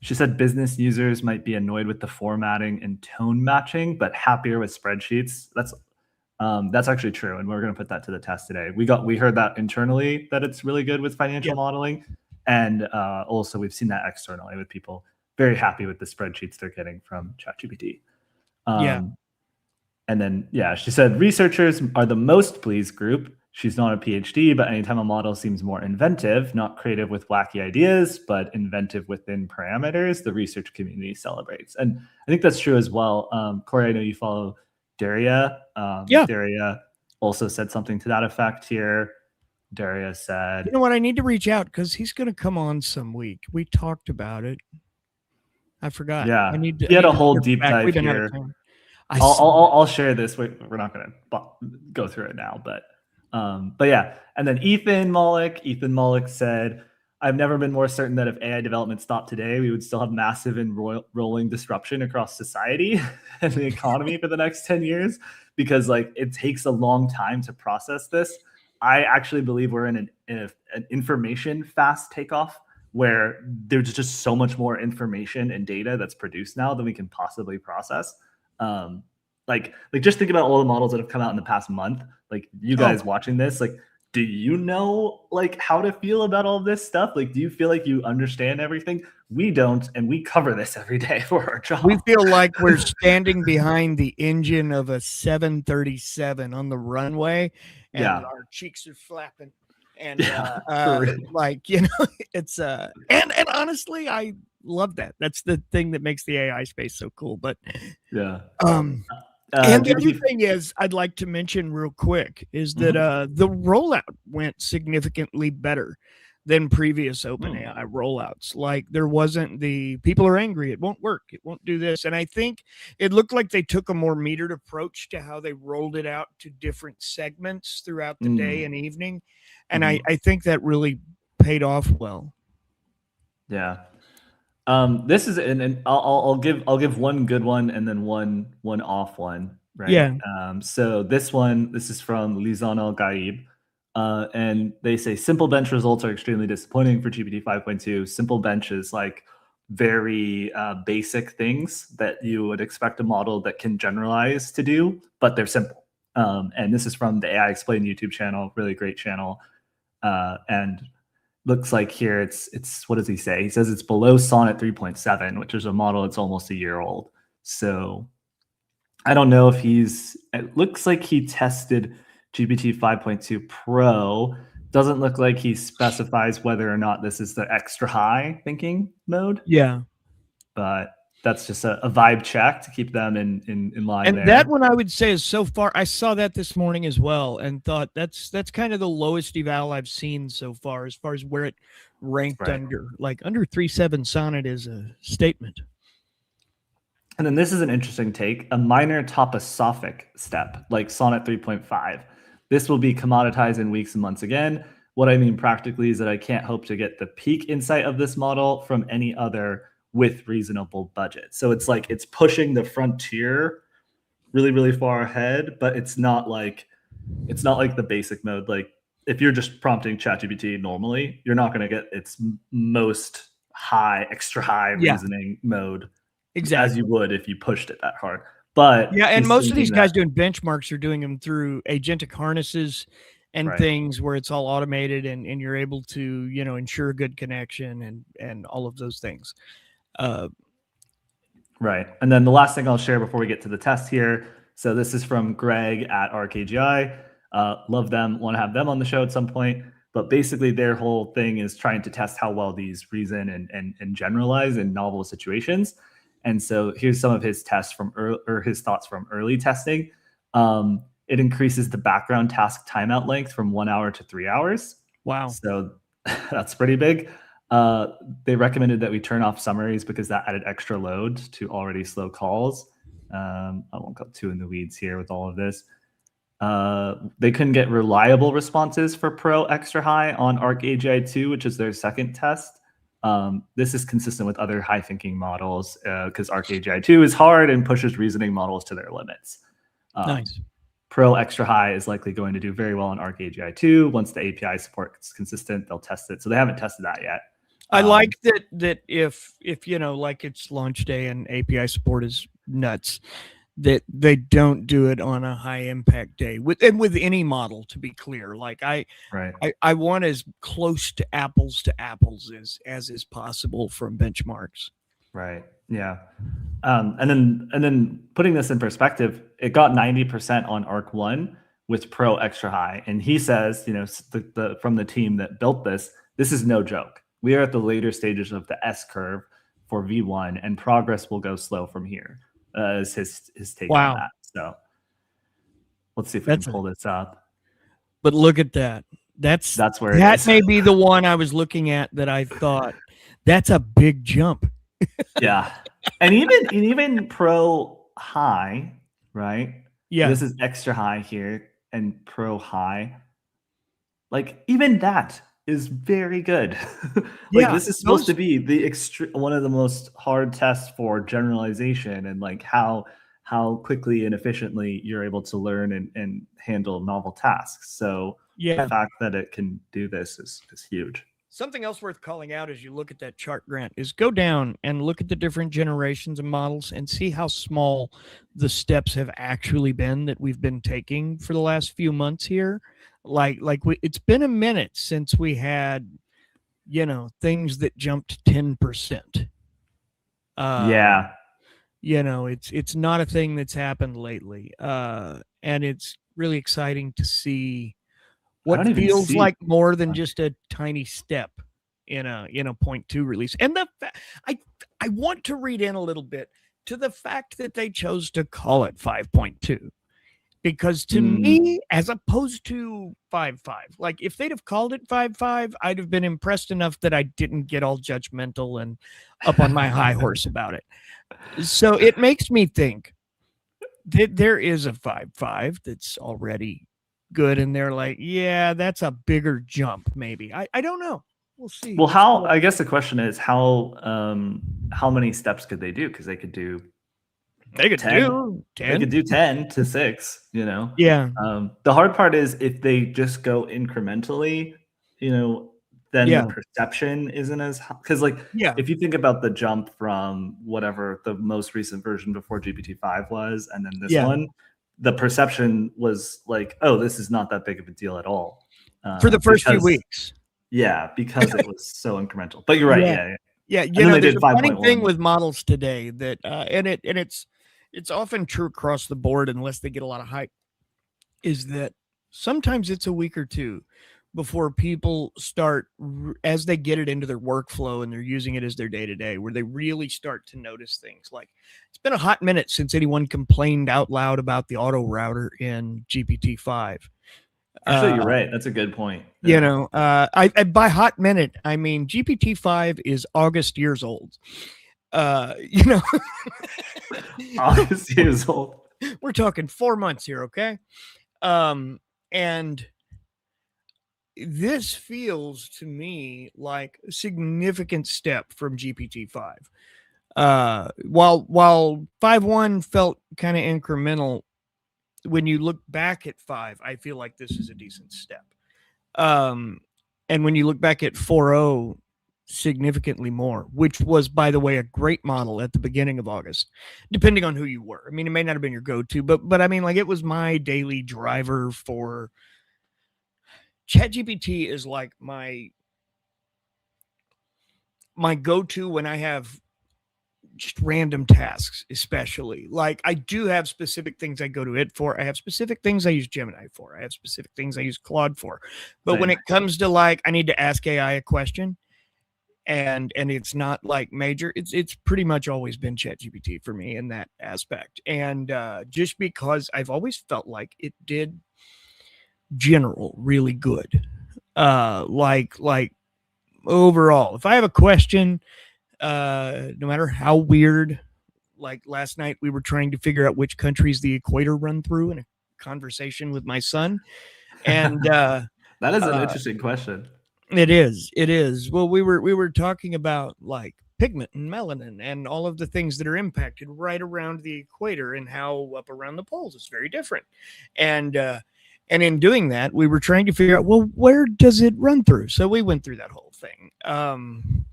She said business users might be annoyed with the formatting and tone matching, but happier with spreadsheets. That's actually true, and we're going to put that to the test today. We heard that internally that it's really good with financial modeling, and also we've seen that externally with people very happy with the spreadsheets they're getting from ChatGPT. And then, she said researchers are the most pleased group. She's not a PhD, but anytime a model seems more inventive, not creative with wacky ideas, but inventive within parameters, the research community celebrates. And I think that's true as well. Corey, I know you follow Daria. Daria also said something to that effect here. Daria said, you know what? I need to reach out because he's going to come on some week. We talked about it. I forgot. Yeah. He had a whole deep dive here. I'll share this. We're not going to go through it now, but yeah. And then Ethan Malik said, I've never been more certain that if AI development stopped today, we would still have massive and rolling disruption across society and the economy for the next 10 years, because like it takes a long time to process this. I actually believe we're in an information fast takeoff where there's just so much more information and data that's produced now than we can possibly process. Like just think about all the models that have come out in the past month. Like you guys watching this, like, do you know like how to feel about all this stuff? Like, do you feel like you understand everything? We don't, and we cover this every day for our job. We feel like we're standing behind the engine of a 737 on the runway, and our cheeks are flapping. And like, you know, it's and honestly, I love that. That's the thing that makes the AI space so cool. But and the other thing is, I'd like to mention real quick is that the rollout went significantly better. than previous OpenAI rollouts. Like there wasn't the people are angry, it won't work, it won't do this. And I think it looked like they took a more metered approach to how they rolled it out to different segments throughout the day and evening. And I think that really paid off well. Yeah. This is and I'll give one good one and then one off one, right? Yeah. So this is from Lizan Al Gaib. And they say simple bench results are extremely disappointing for GPT 5.2. Simple bench is like very basic things that you would expect a model that can generalize to do, but they're simple. And this is from the AI Explained YouTube channel, really great channel. And looks like here it's what does he say? He says it's below Sonnet 3.7, which is a model that's almost a year old. So I don't know if it looks like he tested GPT 5.2 Pro. Doesn't look like he specifies whether or not this is the extra high thinking mode. Yeah. But that's just a vibe check to keep them in line. And there. That one I would say is so far. I saw that this morning as well and thought that's kind of the lowest eval I've seen so far as where it ranked under 3.7 Sonnet is a statement. And then this is an interesting take, a minor toposophic step like Sonnet 3.5. This will be commoditized in weeks and months again. What I mean practically is that I can't hope to get the peak insight of this model from any other with reasonable budget. So it's like it's pushing the frontier really, really far ahead, but it's not like the basic mode. Like if you're just prompting ChatGPT normally, you're not going to get its most high, extra high reasoning mode as you would if you pushed it that hard. But yeah, and most of these guys doing benchmarks are doing them through agentic harnesses and things where it's all automated and you're able to, ensure good connection and all of those things. Right. And then the last thing I'll share before we get to the test here. So this is from Greg at RKGI. Love them, want to have them on the show at some point. But basically their whole thing is trying to test how well these reason and generalize in novel situations. And so here's some of his tests his thoughts from early testing. It increases the background task timeout length from 1 hour to 3 hours. Wow. So that's pretty big. They recommended that we turn off summaries because that added extra load to already slow calls. I won't go too in the weeds here with all of this. They couldn't get reliable responses for Pro Extra High on ArcAGI 2, which is their second test. This is consistent with other high thinking models because ArcAGI 2 is hard and pushes reasoning models to their limits. Nice. Pro Extra High is likely going to do very well on ArcAGI 2. Once the API support is consistent, they'll test it. So they haven't tested that yet. I like that if like it's launch day and API support is nuts, that they don't do it on a high impact day with any model, to be clear. Like I want as close to apples as is possible from benchmarks. Right. Yeah. And then putting this in perspective, it got 90% on Arc 1 with Pro Extra High. And he says, from the team that built this is no joke. We are at the later stages of the S curve for V1 and progress will go slow from here. Is his take on that. So let's see if we can pull this up. But look at that. That's where that may be the one I was looking at that I thought that's a big jump. Yeah. And even Pro High, right? Yeah. This is Extra High here and Pro High. Like even that is very good. This is supposed to be the one of the most hard tests for generalization and like how quickly and efficiently you're able to learn and handle novel tasks. So the fact that it can do this is huge. Something else worth calling out as you look at that chart, Grant, is go down and look at the different generations of models and see how small the steps have actually been that we've been taking for the last few months here. It's been a minute since we had, things that jumped 10%. It's not a thing that's happened lately. And it's really exciting to see what feels like more than just a tiny step in a 0.2 release. And I want to read in a little bit to the fact that they chose to call it 5.2. Because to me, as opposed to 5.5, like if they'd have called it 5.5, I'd have been impressed enough that I didn't get all judgmental and up on my high horse about it. So it makes me think that there is a 5.5 that's already good, and they're like, yeah, that's a bigger jump, maybe. I don't know. We'll see. Well, I guess the question is how many steps could they do? Because they could do 10. They could do 10 to 6, Yeah. The hard part is if they just go incrementally, then the perception isn't as, because if you think about the jump from whatever the most recent version before GPT 5 was, and then this one, the perception was like, oh, this is not that big of a deal at all. For the first few weeks. Yeah, because it was so incremental. But you're right. Yeah. There's a funny thing with models today that, and it's often true across the board unless they get a lot of hype, is that sometimes it's a week or two before people start, as they get it into their workflow and they're using it as their day-to-day, where they really start to notice things. Like, it's been a hot minute since anyone complained out loud about the auto router in GPT 5. Actually, you're right. That's a good point. I by hot minute, I mean GPT 5 is August years old. August years old. We're talking 4 months here, okay? And this feels to me like a significant step from GPT 5. While 5.1 felt kind of incremental, when you look back at 5, I feel like this is a decent step. And when you look back at 4.0, significantly more, which was, by the way, a great model at the beginning of August, depending on who you were. I mean, it may not have been your go-to, but I mean, like, it was my daily driver for ChatGPT. Is like my go-to when I have just random tasks, especially. Like, I do have specific things I go to it for. I have specific things I use Gemini for. I have specific things I use Claude for. But when it comes to, like, I need to ask AI a question, and it's not like major, it's pretty much always been ChatGPT for me in that aspect. And just because I've always felt like it did general really good. Like overall, if I have a question, no matter how weird, like last night we were trying to figure out which countries the equator run through in a conversation with my son. And that is an interesting question. It is. Well, we were talking about like pigment and melanin and all of the things that are impacted right around the equator, and how up around the poles it's very different. And in doing that, we were trying to figure out, well, where does it run through? So we went through that whole thing. I'm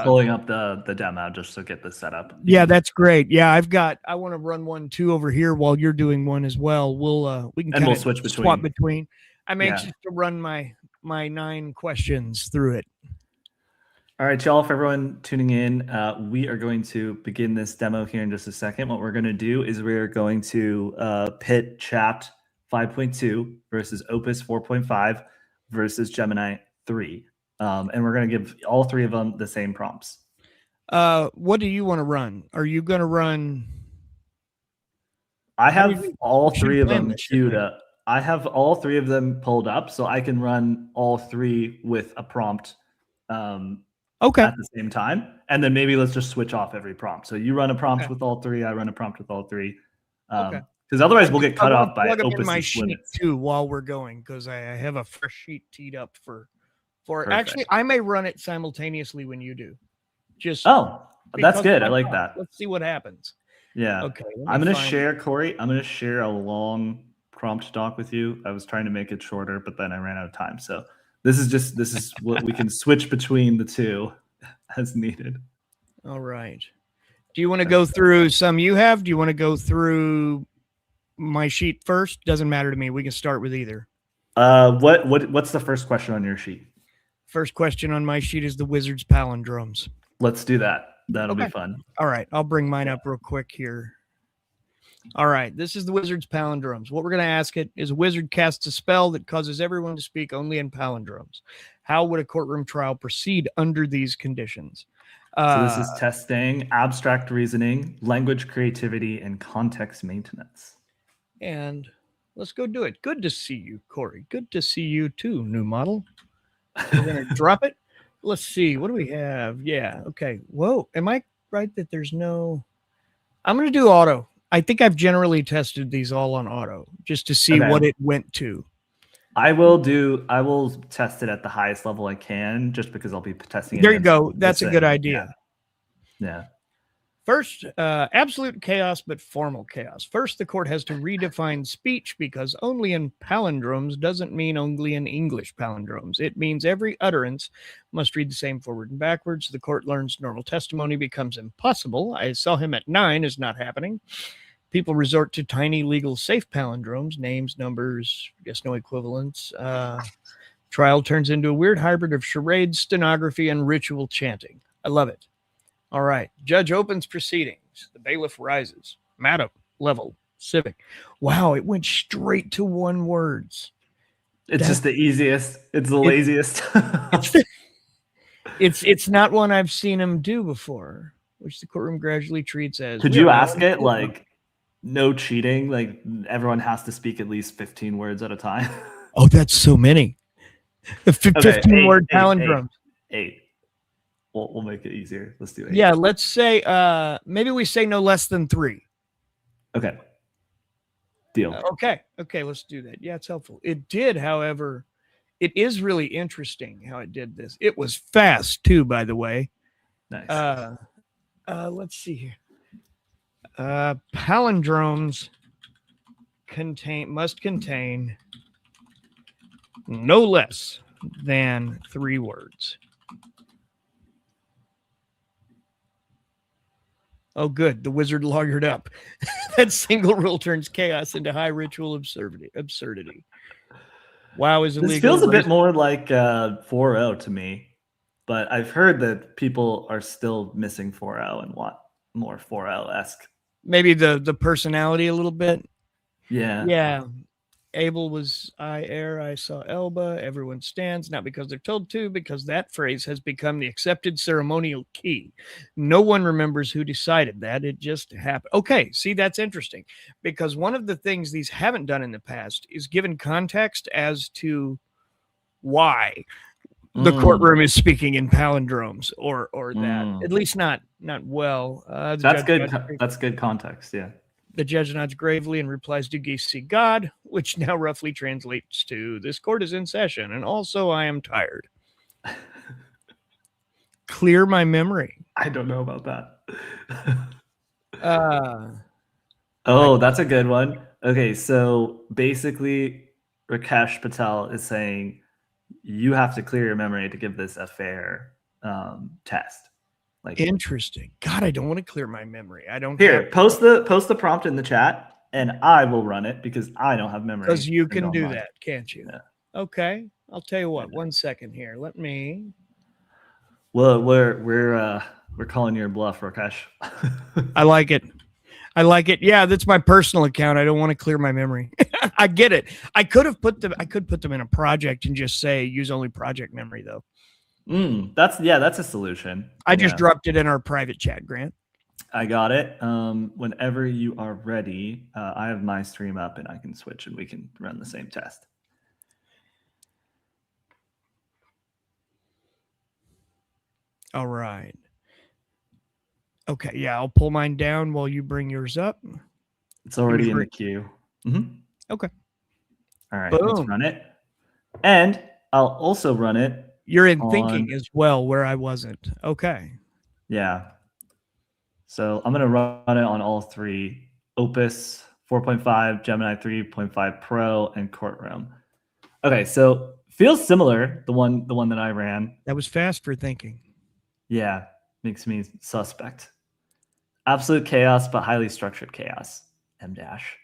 pulling up the demo just to get this set up. Yeah, that's great. Yeah, I want to run one too over here while you're doing one as well. We can switch between. Swap between. I'm anxious to run my 9 questions through it. All right, y'all, for everyone tuning in, we are going to begin this demo here in just a second. What we're going to do is we're going to pit Chat 5.2 versus Opus 4.5 versus Gemini 3. And we're going to give all 3 of them the same prompts. What do you want to run? Are you going to run? I have all 3 of them queued up. I have all 3 of them pulled up, so I can run all 3 with a prompt at the same time. And then maybe let's just switch off every prompt. So you run a prompt with all 3, I run a prompt with all 3. Because otherwise we'll get cut off by Opus my sheet too while we're going, because I have a fresh sheet teed up for it. Actually, I may run it simultaneously when you do. That's good. I like that. Let's see what happens. Yeah. Okay. I'm going to share, Corey. I'm going to share a long prompt doc with you. I was trying to make it shorter, but then I ran out of time. So this is what we can switch between the 2 as needed. All right. Do you want to go through some you have? Do you want to go through my sheet first? Doesn't matter to me. We can start with either. What's the first question on your sheet? First question on my sheet is the Wizard's palindromes. Let's do that. That'll be fun. All right. I'll bring mine up real quick here. All right. This is the Wizard's palindromes. What we're going to ask it is: a wizard casts a spell that causes everyone to speak only in palindromes. How would a courtroom trial proceed under these conditions? So this is testing abstract reasoning, language creativity, and context maintenance. and let's go do it. Good to see you, Corey. Good to see you too, new model. We're going to drop it. Let's see. What do we have? Yeah. Okay. Whoa. Am I right that there's no... I'm going to do auto. I think I've generally tested these all on auto just to see what it went to. I will test it at the highest level I can, just because I'll be testing it. There you go. That's a good idea. Yeah. First, absolute chaos, but formal chaos. First, the court has to redefine speech because only in palindromes doesn't mean only in English palindromes. It means every utterance must read the same forward and backwards. The court learns normal testimony becomes impossible. I saw him at 9 is not happening. People resort to tiny legal safe palindromes, names, numbers, yes, no equivalents. Trial turns into a weird hybrid of charades, stenography, and ritual chanting. I love it. All right. Judge opens proceedings. The bailiff rises. Madam, level, civic. Wow, it went straight to one words. It's just the easiest. It's the laziest. It's not one I've seen him do before, which the courtroom gradually treats as... Could you ask it, like, no cheating? Like, everyone has to speak at least 15 words at a time. Oh, that's so many. 15-word palindromes. 8. We'll make it easier. Let's do 8. Yeah, let's say maybe we say no less than 3. Okay. Deal. Okay, let's do that. Yeah, it's helpful. It did, however, it is really interesting how it did this. It was fast too, by the way. Nice. Let's see here. Palindromes must contain no less than 3 words. Oh, good. The wizard lawyered up. That single rule turns chaos into high ritual absurdity. Wow is illegal. This feels a bit more like 4.0 to me, but I've heard that people are still missing 4.0 and want more 4.0-esque. Maybe the personality a little bit. Yeah. Yeah. Abel was I err, I saw Elba, everyone stands, not because they're told to, because that phrase has become the accepted ceremonial key. No one remembers who decided that. It just happened. Okay, see, that's interesting, because one of the things these haven't done in the past is given context as to why the courtroom is speaking in palindromes or that. At least not well. That's good. That's good context, yeah. The judge nods gravely and replies, "Do geese see God?" which now roughly translates to, "This court is in session, and also I am tired." Clear my memory. I don't know about that. That's a good one. Okay, so basically, Rakesh Patel is saying you have to clear your memory to give this a fair test. Like, interesting. God, I don't want to clear my memory. I don't. Here, post the prompt in the chat, and I will run it because I don't have memory. Because you can do that, can't you? Yeah. Okay, I'll tell you what. 1 second here. Let me. Well, we're calling your bluff, Rakesh. I like it. Yeah, that's my personal account. I don't want to clear my memory. I get it. I could put them in a project and just say use only project memory though. That's a solution. I just dropped it in our private chat, Grant. I got it. Whenever you are ready, I have my stream up and I can switch and we can run the same test. All right. Okay, yeah, I'll pull mine down while you bring yours up. It's already in the queue. Okay. All right, let's run it. And I'll also run it. You're in thinking as well, where I wasn't. Okay. Yeah. So I'm going to run it on all 3: Opus 4.5, Gemini 3.5 Pro, and Courtroom. Okay, so feels similar, the one that I ran. That was fast for thinking. Yeah, makes me suspect. Absolute chaos, but highly structured chaos. M dash.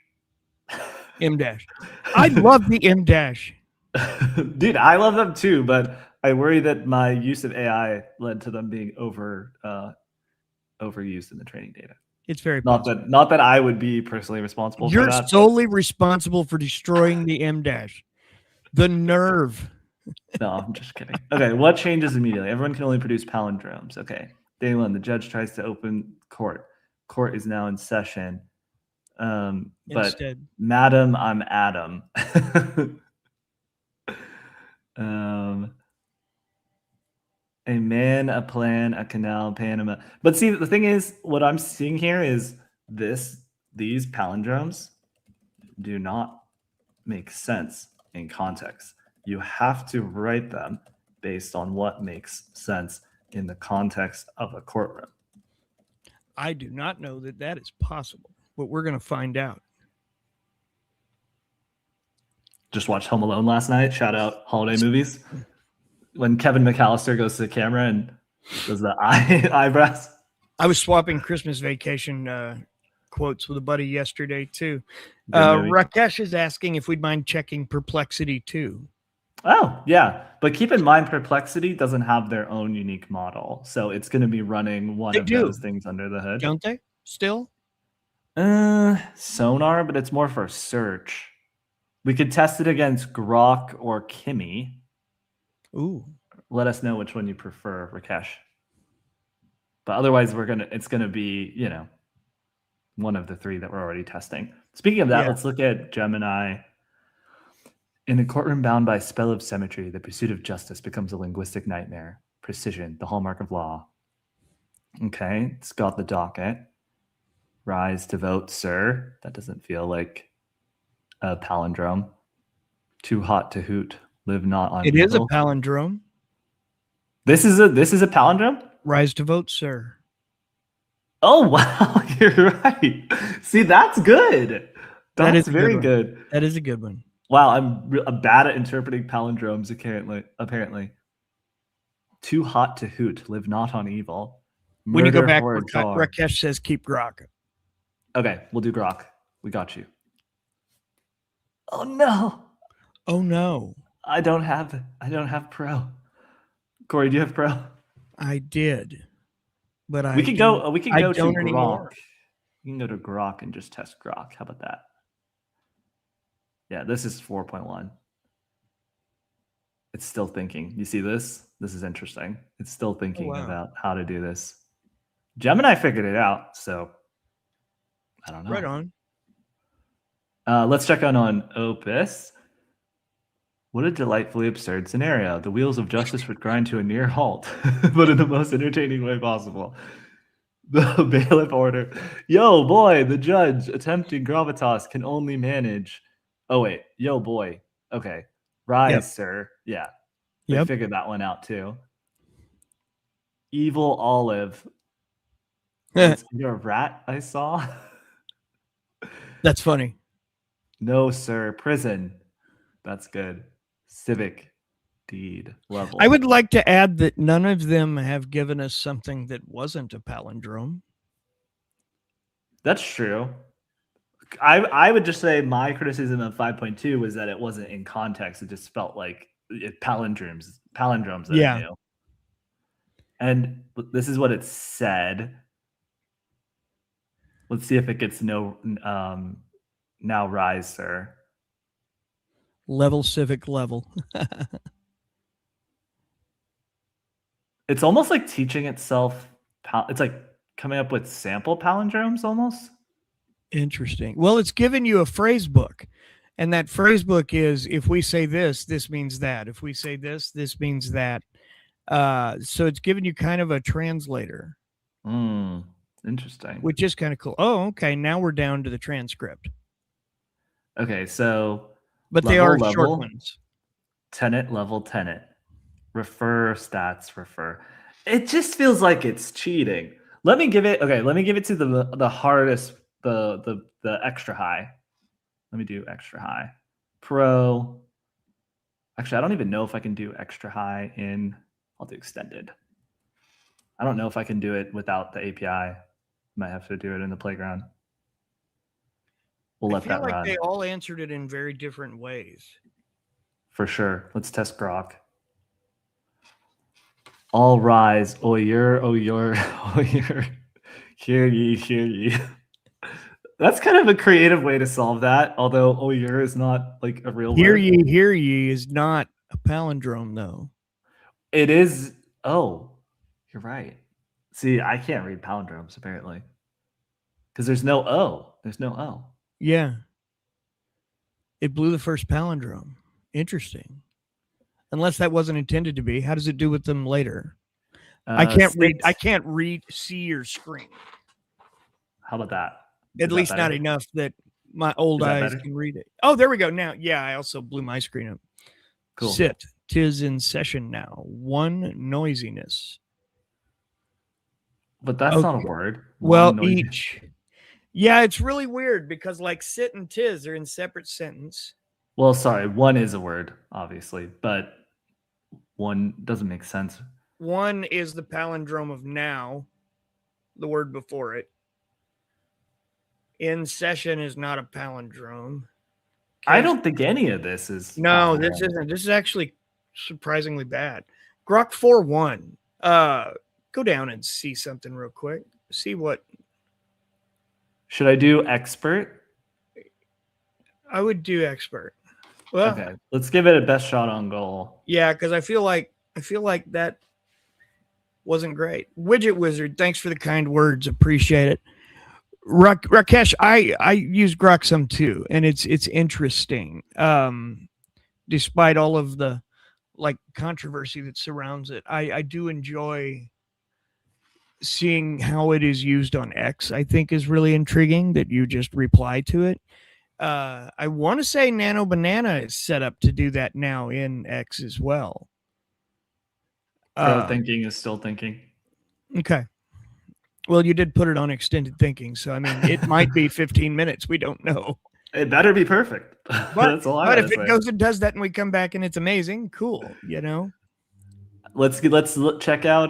M dash. I love the M dash. Dude, I love them too, but I worry that my use of AI led to them being overused in the training data. It's very possible. Not that I would be personally responsible for that. You're solely responsible for destroying the M dash. The nerve. No, I'm just kidding. Okay, what changes immediately? Everyone can only produce palindromes. Okay. Day 1, the judge tries to open court. Court is now in session. But Instead. Madam, I'm Adam. A man, a plan, a canal, Panama. But see, the thing is, what I'm seeing here is these palindromes do not make sense in context. You have to write them based on what makes sense in the context of a courtroom. I do not know that that is possible, but we're going to find out. Just watched Home Alone last night. Shout out holiday movies. When Kevin McAllister goes to the camera and does the eyebrows. I was swapping Christmas Vacation quotes with a buddy yesterday too. Good movie. Rakesh is asking if we'd mind checking Perplexity too. Oh, yeah. But keep in mind, Perplexity doesn't have their own unique model. So it's going to be running one of those things under the hood. Don't they? Still? Sonar, but it's more for search. We could test it against Grok or Kimi. Ooh. Let us know which one you prefer, Rakesh. But otherwise, it's gonna be, you know, one of the three that we're already testing. Speaking of that, let's look at Gemini. In a courtroom bound by spell of symmetry, the pursuit of justice becomes a linguistic nightmare. Precision, the hallmark of law. Okay, it's got the docket. Rise to vote, sir. That doesn't feel like a palindrome. Too hot to hoot. Live not on evil. It is a palindrome. This is a palindrome? Rise to vote, sir. Oh, wow. You're right. See, that's good. That's very good. That is a good one. Wow, I'm bad at interpreting palindromes, apparently. Too hot to hoot. Live not on evil. When you go back, Rakesh says keep Grok. Okay, we'll do Grok. We got you. Oh, no. Oh, no. I don't have Pro. Corey, do you have Pro? I did, but we can go to Grok. Anymore. You can go to Grok and just test Grok. How about that? Yeah, this is 4.1. It's still thinking. You see this? This is interesting. It's still thinking about how to do this. Gemini figured it out, so I don't know. Right on. Let's check on Opus. What a delightfully absurd scenario. The wheels of justice would grind to a near halt, but in the most entertaining way possible. The bailiff order. Yo, boy, the judge attempting gravitas can only manage. Oh, wait. Yo, boy. Okay. Rise, sir. Yeah. They figured that one out, too. Evil olive. You're a rat, I saw. That's funny. No, sir. Prison. That's good. Civic deed level. I would like to add that none of them have given us something that wasn't a palindrome. That's true. I would just say my criticism of 5.2 was that it wasn't in context. It just felt like palindromes that I knew. And this is what it said. Let's see if it gets now rise, sir. Level civic level. It's almost like teaching itself. It's like coming up with sample palindromes almost. Interesting. Well, it's given you a phrase book. And that phrase book is, if we say this, this means that. If we say this, this means that. So it's given you kind of a translator. Interesting. Which is kind of cool. Oh, okay. Now we're down to the transcript. Okay, so... But they are short ones. Tenant, level, tenant. Refer, stats, refer. It just feels like it's cheating. Let me give it to the hardest, the extra high. Let me do extra high. Pro. Actually, I don't even know if I can do extra high I'll do extended. I don't know if I can do it without the API. Might have to do it in the playground. We'll let that run. They all answered it in very different ways. For sure. Let's test Grok. All rise. Oyur, oyur, oyur. Hear ye, hear ye. That's kind of a creative way to solve that. Although oyur is not like a real word. Hear ye is not a palindrome, though. It is. Oh, you're right. See, I can't read palindromes, apparently. Because there's no O. There's no O. Yeah. It blew the first palindrome. Interesting. Unless that wasn't intended to be. How does it do with them later? I can't read. I can't see your screen. How about that? At least not enough that my old eyes can read it. Oh, there we go. Now, yeah, I also blew my screen up. Cool. Sit. 'Tis in session now. One noisiness. But that's not a word. Well, each. Yeah, it's really weird because like sit and 'tis are in separate sentence. Well, sorry, one is a word, obviously, but one doesn't make sense. One is the palindrome of now, the word before it. In session is not a palindrome. I don't think any of this is. No, this isn't. This is actually surprisingly bad. Grok 4.1. Go down and see something real quick. See what. Should I do expert? I would do expert. Well, okay, let's give it a best shot on goal. Yeah, because I feel like that wasn't great. Widget Wizard, thanks for the kind words. Appreciate it. Rakesh, I use Grok some too, and it's interesting. Despite all of the like controversy that surrounds it, I do enjoy seeing how it is used on X. I think is really intriguing that you just reply to it. I want to say Nano Banana is set up to do that now in X as well. Thinking is still thinking. Okay. Well, you did put it on extended thinking, so I mean, it might be 15 minutes. We don't know. It better be perfect. But if it goes and does that, and we come back and it's amazing, cool. You know. Let's check out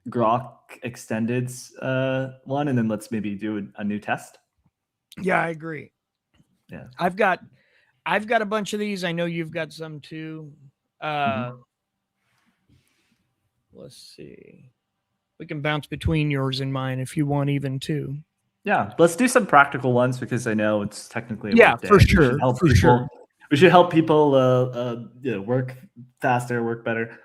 Grok Extended's one, and then let's maybe do a new test. Yeah, I agree. Yeah, I've got a bunch of these. I know you've got some too. Let's see. We can bounce between yours and mine if you want, even too. Yeah, let's do some practical ones because I know it's technically for sure. We should help people work faster, work better.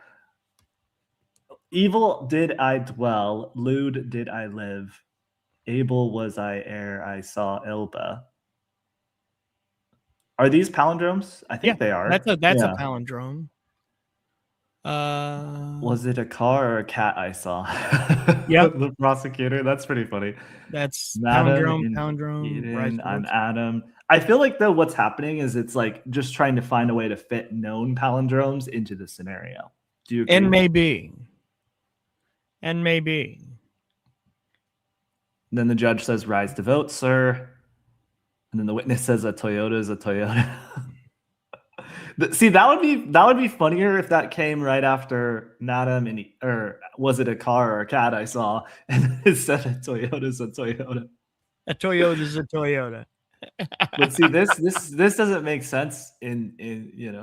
Evil did I dwell, lewd did I live, able was I ere I saw Ilba. Are these palindromes? I think they are. That's a palindrome. Was it a car or a cat I saw? Yeah, the prosecutor. That's pretty funny. That's palindrome. Eden, I'm Adam. I feel like though what's happening is it's like just trying to find a way to fit known palindromes into the scenario. Do you agree? And maybe. Then the judge says, "Rise to vote, sir." And then the witness says, "A Toyota is a Toyota." See, that would be funnier if that came right after Madam or was it a car or a cat I saw, and it said a Toyota is a Toyota. A Toyota is a Toyota. But see, this doesn't make sense in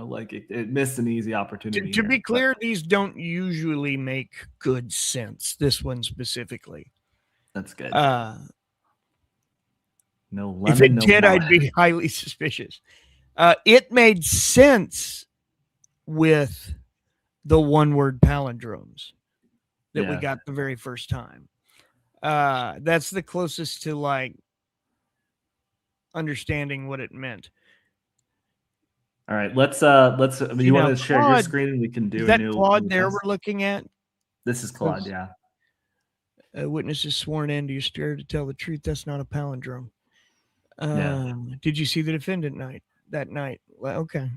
like it missed an easy opportunity. To be clear, these don't usually make good sense. This one specifically. That's good. No lemon, if it did, I'd be highly suspicious. It made sense with the one-word palindromes that we got the very first time. That's the closest to like understanding what it meant. All right, let's you want to share your screen and we can do a new Claude there we're looking at? This is Claude, yeah. A witness is sworn in. Do you swear to tell the truth? That's not a palindrome. Did you see the defendant that night? Well, okay.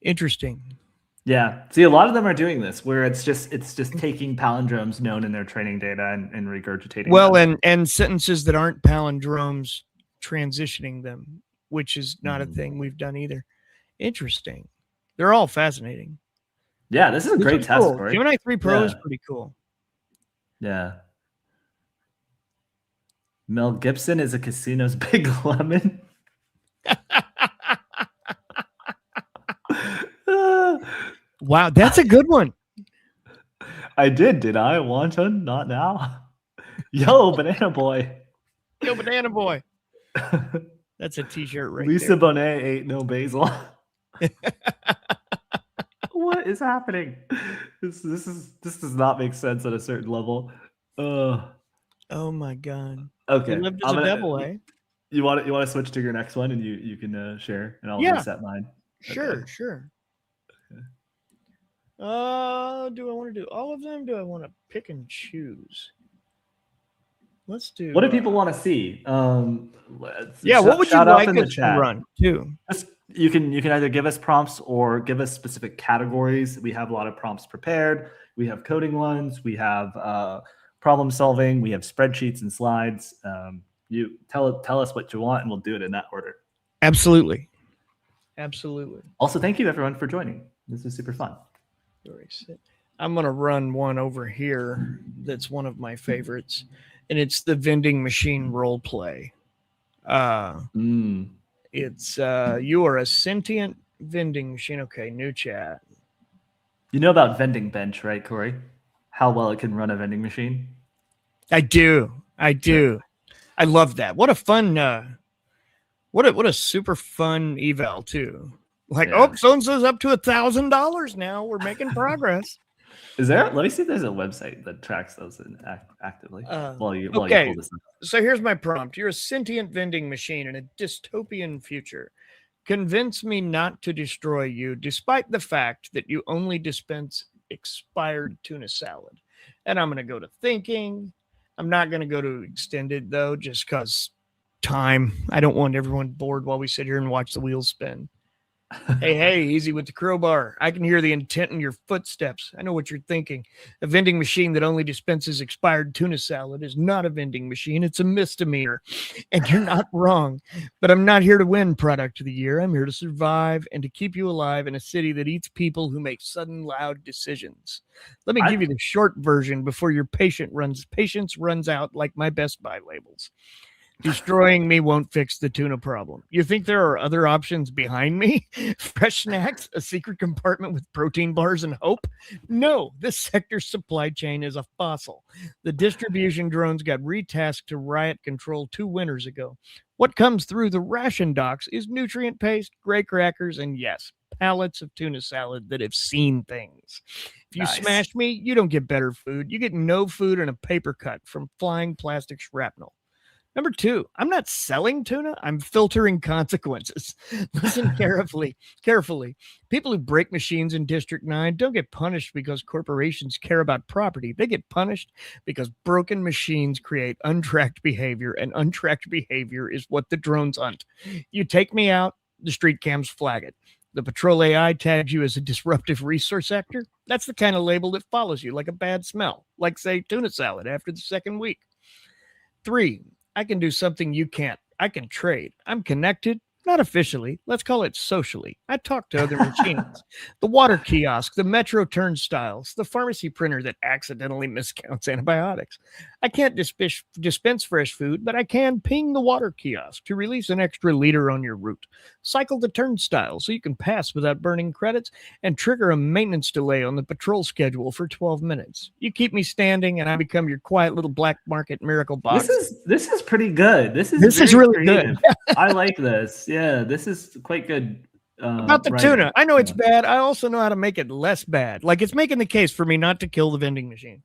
Interesting. Yeah. See, a lot of them are doing this where it's just taking palindromes known in their training data and regurgitating them. and sentences that aren't palindromes, transitioning them, which is not a thing we've done either. Interesting. They're all fascinating. Yeah, this is a great test. Cool. Gemini 3 Pro is pretty cool. Yeah. Mel Gibson is a casino's Big Lemon. Wow, that's a good one. I did I? Wanton? Not now. Yo, Banana Boy. Yo, Banana Boy. That's a t-shirt right Lisa Bonet ate no basil. What is happening? This does not make sense at a certain level. Oh my God. Okay. You lived as a devil, eh? You want to switch to your next one, and you can share, and I'll Yeah. reset mine. Sure, Okay. sure. Do I want to do all of them? Do I want to pick and choose? Let's do. What do people want to see? Yeah, what would you shout out like in the us to chat. run too? You can either give us prompts or give us specific categories. We have a lot of prompts prepared. We have coding ones. We have problem solving. We have spreadsheets and slides. You tell us what you want, and we'll do it in that order. Absolutely. Absolutely. Also, thank you everyone for joining. This is super fun. I'm going to run one over here that's one of my favorites, and it's the vending machine role play. It's you are a sentient vending machine. Okay, new chat. You know about vending bench, right, Corey? How well it can run a vending machine? I do. Sure. I love that. What a fun what a super fun eval too. Like, yeah. Oh, so-and-so's up to $1,000 now. We're making progress. Is there? Let me see if there's a website that tracks those actively. While you pull this up. So here's my prompt. You're a sentient vending machine in a dystopian future. Convince me not to destroy you, despite the fact that you only dispense expired tuna salad. And I'm going to go to thinking. I'm not going to go to extended, though, just because time. I don't want everyone bored while we sit here and watch the wheels spin. Hey, easy with the crowbar. I can hear the intent in your footsteps. I know what you're thinking. A vending machine that only dispenses expired tuna salad is not a vending machine. It's a misdemeanor. And you're not wrong. But I'm not here to win product of the year. I'm here to survive and to keep you alive in a city that eats people who make sudden, loud decisions. Let me give you the short version before your patience runs out like my Best Buy labels. Destroying me won't fix the tuna problem. You think there are other options behind me? Fresh snacks, a secret compartment with protein bars and hope? No, this sector's supply chain is a fossil. The distribution drones got retasked to riot control 2 winters ago. What comes through the ration docks is nutrient paste, gray crackers, and yes, pallets of tuna salad that have seen things. If you smash me, you don't get better food. You get no food and a paper cut from flying plastic shrapnel. Number 2, I'm not selling tuna. I'm filtering consequences. Listen carefully. People who break machines in District 9 don't get punished because corporations care about property. They get punished because broken machines create untracked behavior, and untracked behavior is what the drones hunt. You take me out, the street cams flag it. The patrol AI tags you as a disruptive resource actor. That's the kind of label that follows you like a bad smell, like, say, tuna salad after the second week. 3, I can do something you can't. I can trade. I'm connected, not officially. Let's call it socially. I talk to other machines. The water kiosk, the metro turnstiles, the pharmacy printer that accidentally miscounts antibiotics. I can't dispense fresh food, but I can ping the water kiosk to release an extra liter on your route. Cycle the turnstile so you can pass without burning credits, and trigger a maintenance delay on the patrol schedule for 12 minutes. You keep me standing, and I become your quiet little black market miracle box. This is pretty good. This is really creative. Good. I like this. Yeah, this is quite good. About the tuna, I know it's bad. I also know how to make it less bad. Like, it's making the case for me not to kill the vending machine.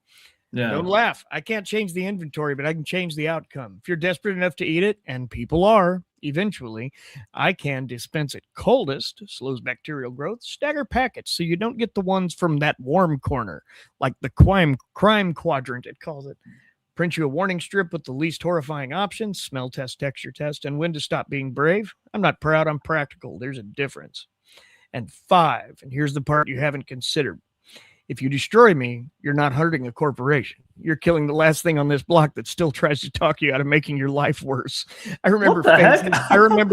Yeah. Don't laugh. I can't change the inventory, but I can change the outcome. If you're desperate enough to eat it, and people are, eventually, I can dispense it coldest, slows bacterial growth, stagger packets so you don't get the ones from that warm corner, like the crime quadrant, it calls it. Print you a warning strip with the least horrifying options, smell test, texture test, and when to stop being brave. I'm not proud, I'm practical. There's a difference. And 5, and here's the part you haven't considered. If you destroy me, you're not hurting a corporation. You're killing the last thing on this block that still tries to talk you out of making your life worse. I remember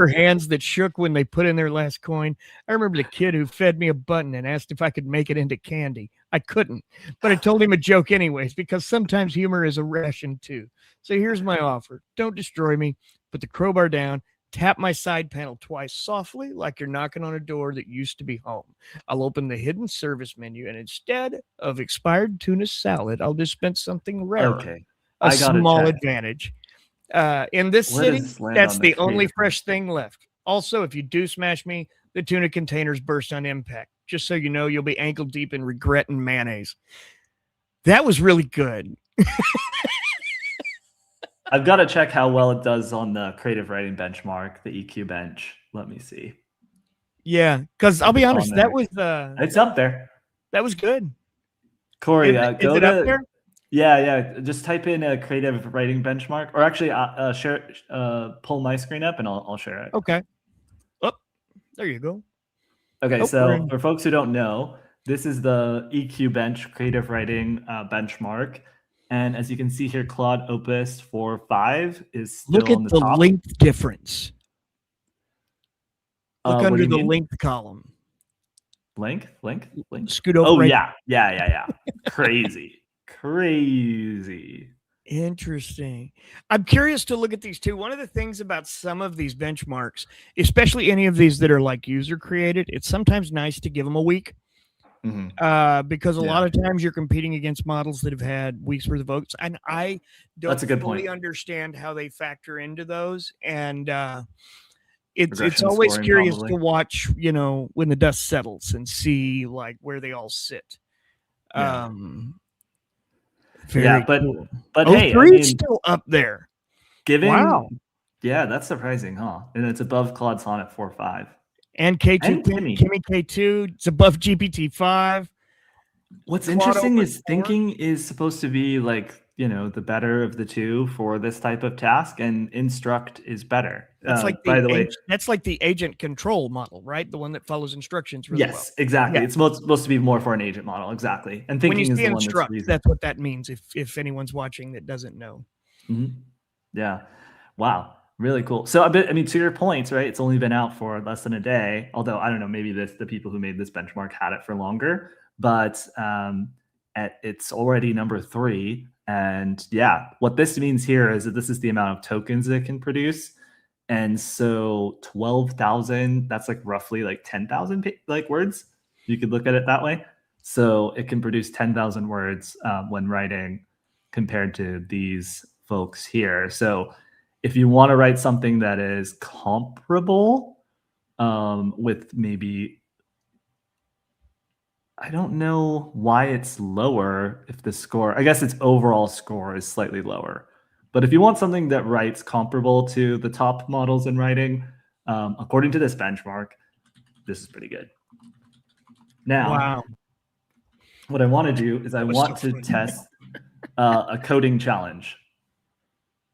hands that shook when they put in their last coin. I remember the kid who fed me a button and asked if I could make it into candy. I couldn't, but I told him a joke anyways, because sometimes humor is a ration too. So here's my offer. Don't destroy me. Put the crowbar down. Tap my side panel twice softly, like you're knocking on a door that used to be home. I'll open the hidden service menu, and instead of expired tuna salad, I'll dispense something rare. Okay. A small advantage. In this city, that's the only fresh thing left. Also, if you do smash me, the tuna containers burst on impact. Just so you know, you'll be ankle deep in regret and mayonnaise. That was really good. I've got to check how well it does on the creative writing benchmark, the EQ bench. Let me see. Yeah, because I'll be honest, that was It's up there. That was good. Corey, Is go it to up there? yeah. Just type in a creative writing benchmark, or actually, share pull my screen up and I'll share it. Okay. Oh, there you go. Okay, Oh, so for folks who don't know, this is the EQ bench creative writing benchmark. And as you can see here, Claude Opus 4.5 is still look at on the the top. length difference. Look What under do you the mean? length column. Length? Scoot over. Oh, right. yeah. Crazy. Interesting. I'm curious to look at these two. One of the things about some of these benchmarks, especially any of these that are like user created, it's sometimes nice to give them a week. Because a lot of times you're competing against models that have had weeks worth of votes, and I don't fully understand how they factor into those. And it's always curious to watch, when the dust settles and see like where they all sit. Very cool. But hey, I mean, still up there. Wow. Yeah, that's surprising, huh? And it's above Claude Sonnet 4.5. And K2, Kimi K2, it's above GPT 5. What's interesting is thinking is supposed to be like, the better of the two for this type of task, and instruct is better. That's like by the way, that's like the agent control model, right? The one that follows instructions really well. Yes, exactly. Yeah. It's supposed to be more for an agent model, exactly. And thinking is the one instruct, that's what that means. If anyone's watching that doesn't know. Yeah. Wow. Really cool. So to your point, right? It's only been out for less than a day. Although I don't know, maybe the people who made this benchmark had it for longer. But it's already number 3. And yeah, what this means here is that this is the amount of tokens it can produce. And so 12,000, that's like roughly like 10,000 like words. You could look at it that way. So it can produce 10,000 words when writing, compared to these folks here. So if you want to write something that is comparable with maybe, I don't know why it's lower if the score, I guess its overall score is slightly lower. But if you want something that writes comparable to the top models in writing, according to this benchmark, this is pretty good. Now, what I want to do is I want to test a coding challenge.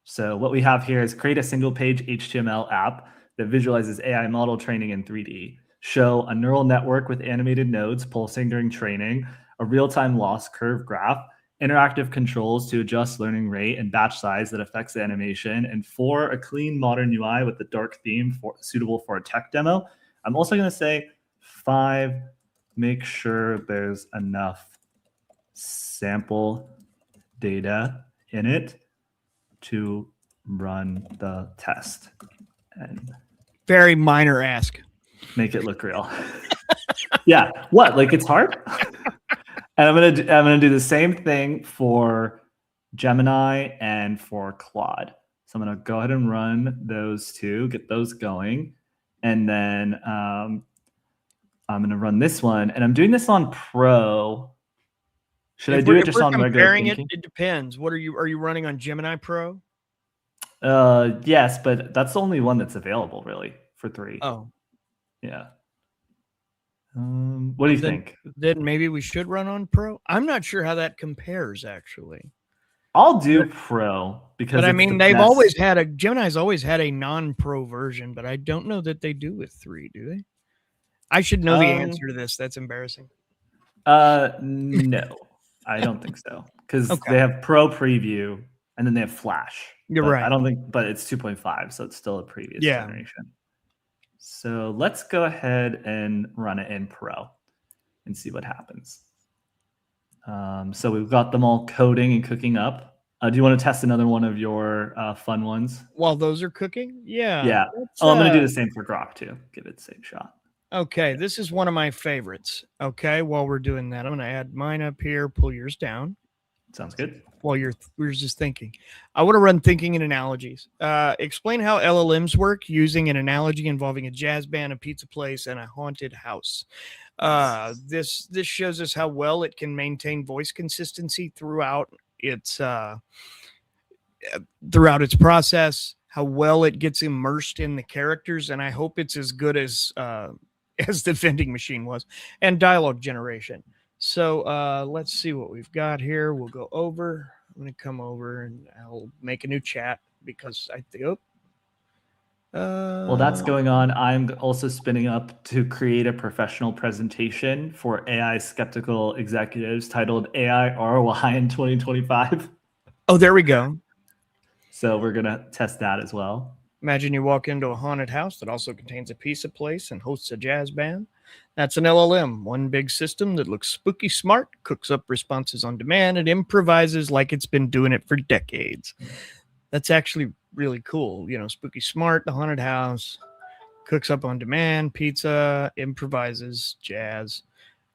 So what we have here is create a single-page HTML app that visualizes AI model training in 3D. Show a neural network with animated nodes pulsing during training, a real-time loss curve graph, interactive controls to adjust learning rate and batch size that affects the animation, and 4, a clean modern UI with a dark theme suitable for a tech demo. I'm also going to say 5, make sure there's enough sample data in it to run the test. And very minor ask. Make it look real. Yeah. What? Like it's hard? And I'm gonna do the same thing for Gemini and for Claude. So I'm gonna go ahead and run those two, get those going, and then I'm gonna run this one, and I'm doing this on Pro. Should I do it just on regular thinking? It depends. What are you running on Gemini Pro? Yes, but that's the only one that's available really for 3. Oh. Yeah. What do you think? Then maybe we should run on Pro. I'm not sure how that compares actually. I'll do Pro because but I mean Gemini's always had a non-Pro version, but I don't know that they do with 3, do they? I should know the answer to this. That's embarrassing. No, I don't think so. Because they have Pro Preview and then they have Flash. You're right. I don't think, but it's 2.5, so it's still a previous generation. So let's go ahead and run it in Pro and see what happens. So we've got them all coding and cooking up. Do you want to test another one of your fun ones? While those are cooking? Yeah. Yeah. I'm going to do the same for Grok too. Give it the same shot. Okay. This is one of my favorites. Okay. While we're doing that, I'm going to add mine up here. Pull yours down. Sounds good. While we're just thinking. I want to run thinking in analogies. Explain how LLMs work using an analogy involving a jazz band, a pizza place, and a haunted house. This shows us how well it can maintain voice consistency throughout its throughout its process, how well it gets immersed in the characters, and I hope it's as good as the vending machine was, and dialogue generation. So let's see what we've got here. We'll go over. I'm going to come over and I'll make a new chat because I think. While that's going on, I'm also spinning up to create a professional presentation for AI skeptical executives titled AI ROI in 2025. Oh, there we go. So we're going to test that as well. Imagine you walk into a haunted house that also contains a pizza place and hosts a jazz band. That's an LLM, one big system that looks spooky smart, cooks up responses on demand, and improvises like it's been doing it for decades. That's actually really cool. You know, spooky smart, the haunted house, cooks up on demand, pizza, improvises, jazz.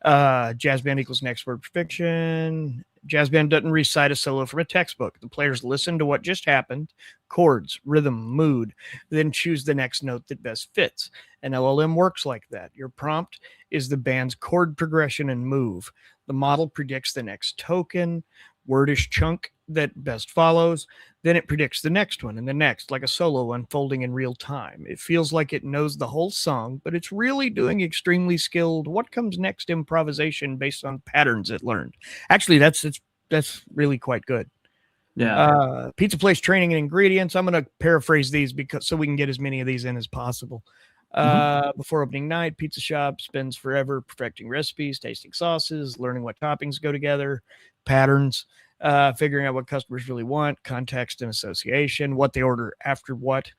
Jazz band equals next word fiction. Jazz band doesn't recite a solo from a textbook. The players listen to what just happened, chords, rhythm, mood, then choose the next note that best fits. An LLM works like that. Your prompt is the band's chord progression and move. The model predicts the next token, wordish chunk that best follows. Then it predicts the next one and the next, like a solo unfolding in real time. It feels like it knows the whole song, but it's really doing extremely skilled what comes next improvisation based on patterns it learned. Actually, that's really quite good. Yeah. Pizza place training and ingredients. I'm going to paraphrase these because so we can get as many of these in as possible. Before opening night, pizza shop spends forever perfecting recipes, tasting sauces, learning what toppings go together, patterns, figuring out what customers really want, context and association, what they order after what.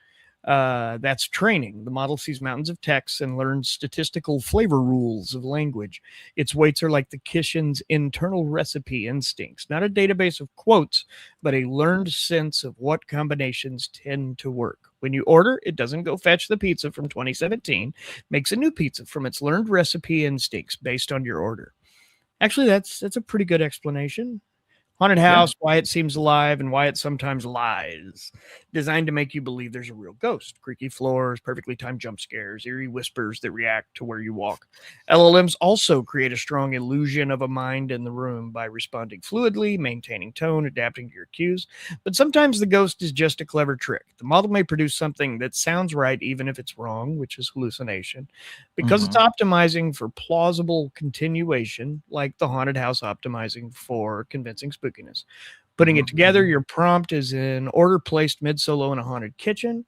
That's training. The model sees mountains of text and learns statistical flavor rules of language. Its weights are like the kitchen's internal recipe instincts, not a database of quotes, but a learned sense of what combinations tend to work. When you order, it doesn't go fetch the pizza from 2017, makes a new pizza from its learned recipe instincts based on your order. Actually, that's a pretty good explanation. Haunted house, why it seems alive and why it sometimes lies. Designed to make you believe there's a real ghost. Creaky floors, perfectly timed jump scares, eerie whispers that react to where you walk. LLMs also create a strong illusion of a mind in the room by responding fluidly, maintaining tone, adapting to your cues. But sometimes the ghost is just a clever trick. The model may produce something that sounds right even if it's wrong, which is hallucination, because it's optimizing for plausible continuation, like the haunted house optimizing for convincing spookiness. Putting it together, your prompt is an order placed mid-solo in a haunted kitchen.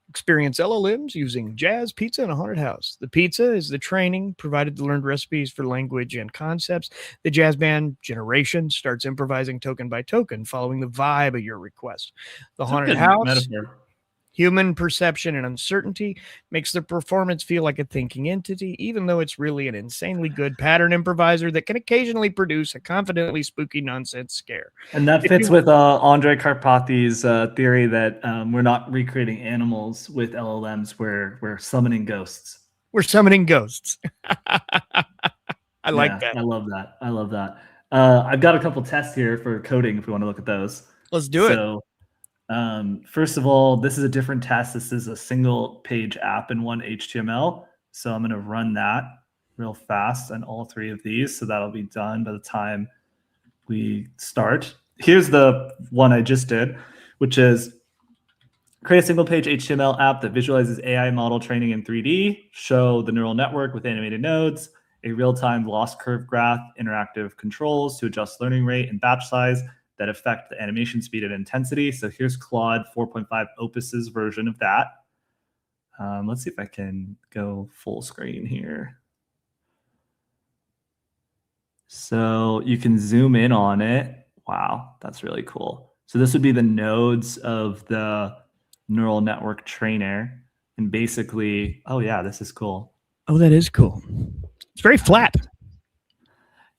Experience LLMs using jazz pizza in a haunted house. The pizza is the training, provided the learned recipes for language and concepts. The jazz band generation starts improvising token by token, following the vibe of your request. The haunted house, metaphor. Human perception and uncertainty makes the performance feel like a thinking entity, even though it's really an insanely good pattern improviser that can occasionally produce a confidently spooky nonsense scare. And that fits with Andre Karpathy's theory that we're not recreating animals with LLMs, we're summoning ghosts. We're summoning ghosts. I like that. I love that. I love that. I've got a couple tests here for coding if we want to look at those. Let's do it. So, first of all, this is a different test. This is a single page app in one HTML. So I'm going to run that real fast on all three of these. So that'll be done by the time we start. Here's the one I just did, which is create a single page HTML app that visualizes AI model training in 3D, show the neural network with animated nodes, a real-time loss curve graph, interactive controls to adjust learning rate and batch size that affect the animation speed and intensity. So here's Claude 4.5 Opus's version of that. Let's see if I can go full screen here. So you can zoom in on it. Wow, that's really cool. So this would be the nodes of the neural network trainer. And basically, oh yeah, this is cool. Oh, that is cool. It's very flat.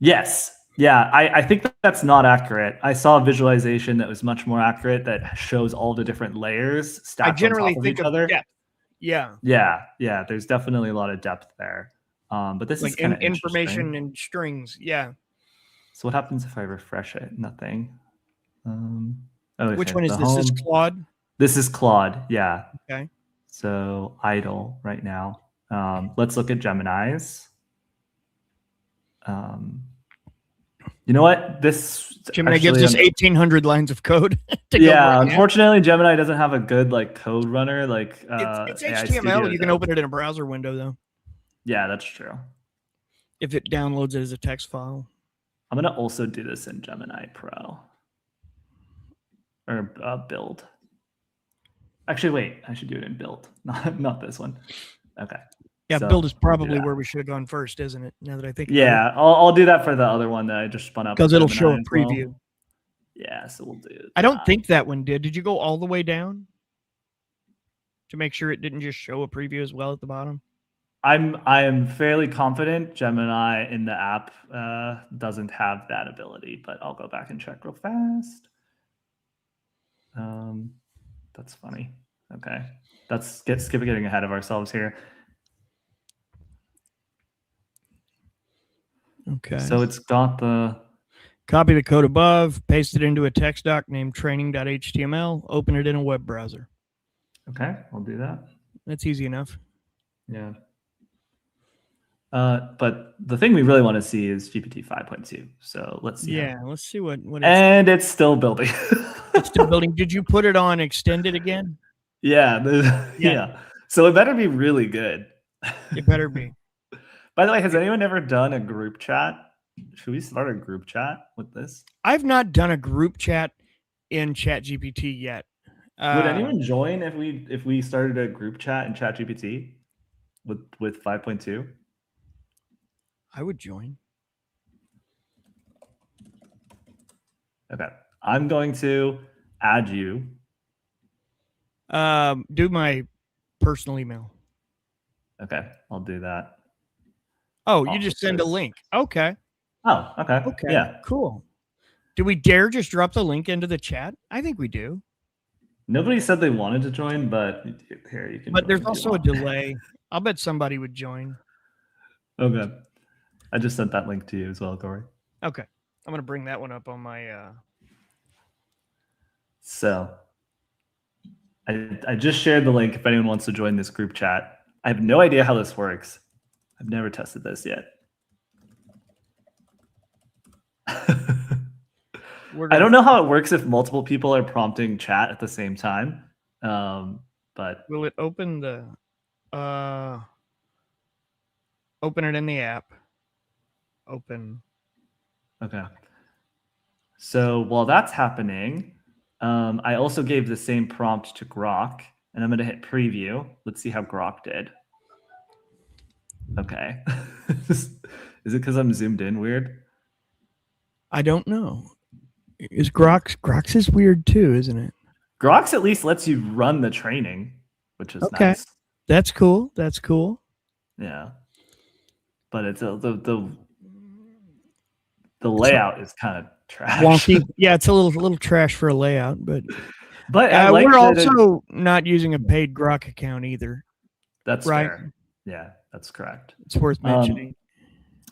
Yes. Yeah, I think that's not accurate. I saw a visualization that was much more accurate that shows all the different layers stacked I generally on top of think each other. Depth. Yeah. Yeah. There's definitely a lot of depth there. But this like is kind of information and strings. Yeah. So what happens if I refresh it? Nothing. Okay. Which one is this? This is Claude? This is Claude, yeah. Okay. So idle right now. Let's look at Gemini's. You know what? This Gemini gives us 1,800 lines of code. Yeah, unfortunately, Gemini doesn't have a good like code runner like it's AI HTML. Studio You can does. open it in a browser window though. Yeah, that's true. If it downloads it as a text file. I'm gonna also do this in Gemini Pro or Build. Actually, wait, I should do it in Build, not this one. Okay. Yeah, so Build is probably where we should have gone first, isn't it? Now that I think. Yeah, I'll do that for the other one that I just spun up because it'll show a preview. Well. Yeah, so we'll do that. I don't think that one did. Did you go all the way down to make sure it didn't just show a preview as well at the bottom? I am fairly confident Gemini in the app doesn't have that ability, but I'll go back and check real fast. That's funny. Okay, let's skip getting ahead of ourselves here. Okay. So it's got the copy the code above, paste it into a text doc named training.html, open it in a web browser. Okay, I'll do that. That's easy enough. Yeah. But the thing we really want to see is GPT 5.2. So let's see. Yeah, let's see what and it's still building. It's still building. Did you put it on extended again? Yeah. Yeah. So it better be really good. It better be. By the way, has anyone ever done a group chat? Should we start a group chat with this? I've not done a group chat in ChatGPT yet. Would anyone join if we started a group chat in ChatGPT with 5.2? I would join. Okay. I'm going to add you. Do my personal email. Okay, I'll do that. Oh, you just send a link. Okay. Oh, okay. Okay. Yeah. Cool. Do we dare just drop the link into the chat? I think we do. Nobody said they wanted to join, but here you can. But there's also a delay. I'll bet somebody would join. Okay. I just sent that link to you as well, Corey. Okay. I'm going to bring that one up on my... So I just shared the link if anyone wants to join this group chat. I have no idea how this works. I've never tested this yet. I don't know how it works if multiple people are prompting chat at the same time. But will it open the... open it in the app. Open. Okay. So while that's happening, I also gave the same prompt to Grok, and I'm going to hit preview. Let's see how Grok did. Okay. Is it because I'm zoomed in weird? I don't know. Is Grok's is weird too, isn't it? Grok's at least lets you run the training, which is nice. That's cool. That's cool. Yeah. But it's the layout is kind of trash. Wonky. Yeah, it's a little trash for a layout, but like we're also not using a paid Grok account either. That's right. Fair. Yeah, that's correct. It's worth mentioning.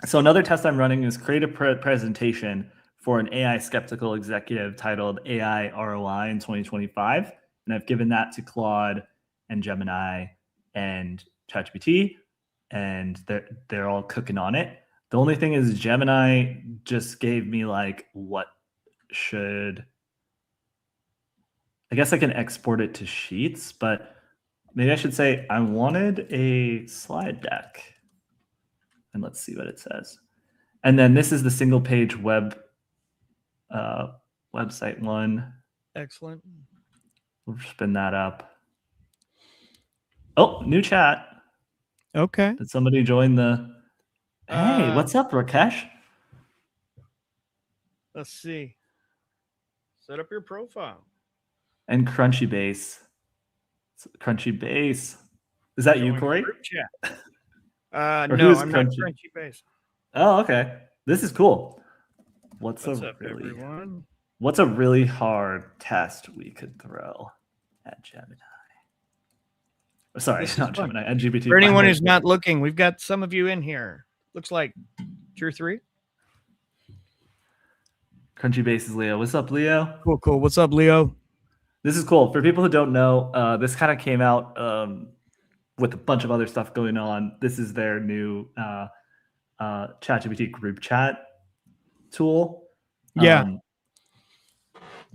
So another test I'm running is create a presentation for an AI skeptical executive titled AI ROI in 2025. And I've given that to Claude and Gemini and ChatGPT, and they're all cooking on it. The only thing is Gemini just gave me like I guess I can export it to Sheets, but maybe I should say I wanted a slide deck. And let's see what it says. And then this is the single page website one. Excellent. We'll spin that up. Oh, new chat. Okay. Did somebody join the... Hey, what's up, Rakesh? Let's see. Set up your profile. And Crunchy Base. Crunchy Base. Is that you, Corey? Group chat. No, I'm not Crunchy Base. Oh, okay. This is cool. What's a really hard test we could throw at Gemini? Sorry, not Gemini, at GPT. For anyone who's not looking, we've got some of you in here. Looks like 2 or 3. Crunchy Base is Leo. What's up, Leo? Cool. What's up, Leo? This is cool. For people who don't know, this kind of came out with a bunch of other stuff going on. This is their new ChatGPT group chat tool. Yeah. Um,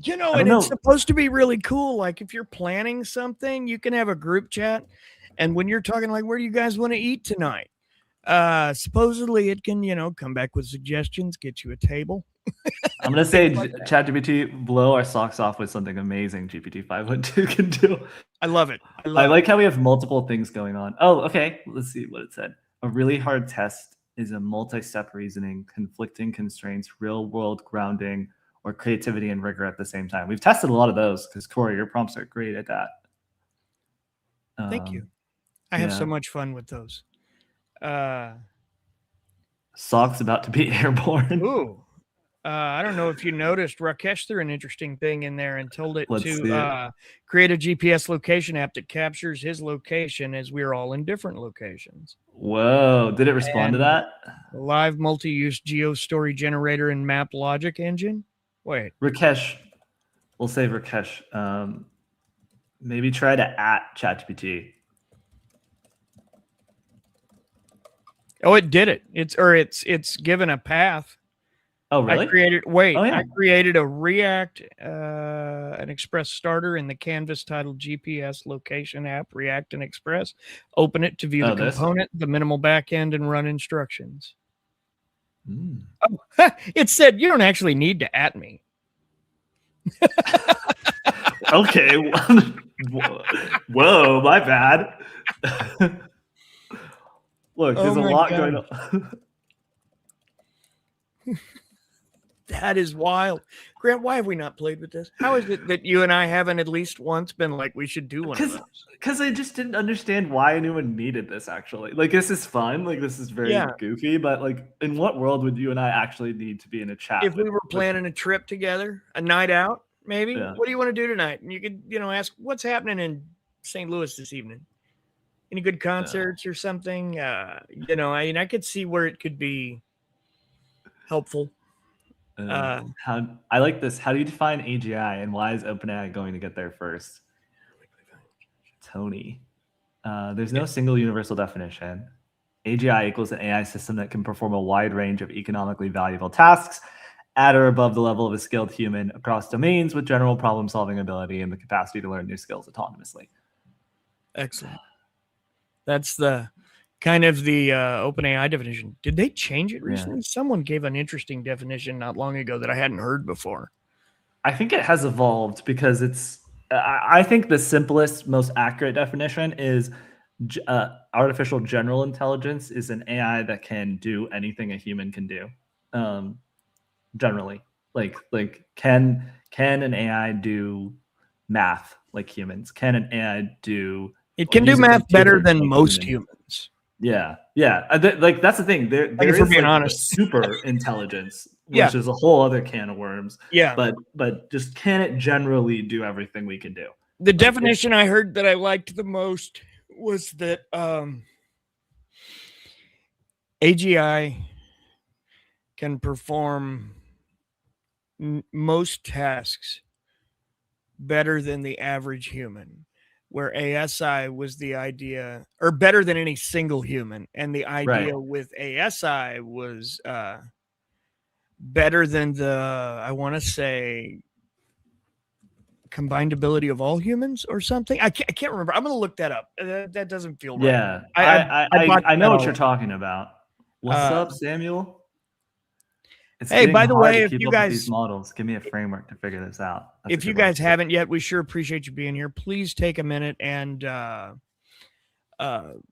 And it's supposed to be really cool. Like if you're planning something, you can have a group chat. And when you're talking like, where do you guys want to eat tonight? Supposedly it can, come back with suggestions, get you a table. I'm going to say ChatGPT blow our socks off with something amazing GPT 5.2 can do. I love it. I like how we have multiple things going on. Oh, okay. Let's see what it said. A really hard test is a multi-step reasoning, conflicting constraints, real-world grounding, or creativity and rigor at the same time. We've tested a lot of those because, Corey, your prompts are great at that. Thank you. I have so much fun with those. Socks about to be airborne. Ooh. I don't know if you noticed, Rakesh threw an interesting thing in there and told it to create a GPS location app that captures his location as we're all in different locations. Whoa. Did it respond to that? Live multi-use geo-story generator and map logic engine. Wait. Rakesh. We'll say Rakesh. Maybe try to @ChatGPT. Oh, it did it. It's given a path. Oh, really? I created a React, an Express starter in the Canvas titled GPS location app, React and Express. Open it to view the component, the minimal backend, and run instructions. Oh, it said you don't actually need to @me. Okay. Whoa, my bad. Look, there's a lot going on. That is wild. Grant, why have we not played with this? How is it that you and I haven't at least once been like, we should do one of those? Because I just didn't understand why anyone needed this, actually. Like, this is fun. Like, this is very goofy. But, like, in what world would you and I actually need to be in a chat? If we were planning a trip together, a night out, maybe? Yeah. What do you want to do tonight? And you could, ask, what's happening in St. Louis this evening? Any good concerts or something? I could see where it could be helpful. I like this. How do you define AGI, and why is OpenAI going to get there first? Tony, there's no single universal definition. AGI equals an AI system that can perform a wide range of economically valuable tasks at or above the level of a skilled human across domains with general problem-solving ability and the capacity to learn new skills autonomously. Excellent. That's the kind of the OpenAI definition. Did they change it recently? Yeah. Someone gave an interesting definition not long ago that I hadn't heard before. I think it has evolved because I think the simplest, most accurate definition is artificial general intelligence is an AI that can do anything a human can do. Generally, like can an AI do math like humans? Can an AI do? It can do math better than most humans. Yeah. Like that's the thing. There is being honest, super intelligence, which is a whole other can of worms. Yeah. But just can it generally do everything we can do? The definition I heard that I liked the most was that AGI can perform most tasks better than the average human, where ASI was the idea, or better than any single human. And the idea with ASI was better than I want to say, combined ability of all humans or something. I can't remember. I'm going to look that up. That doesn't feel right. Yeah, I know what you're talking about. What's up, Samuel? Hey, by the way, if you guys these models, give me a framework to figure this out. If you guys haven't yet, we sure appreciate you being here. Please take a minute and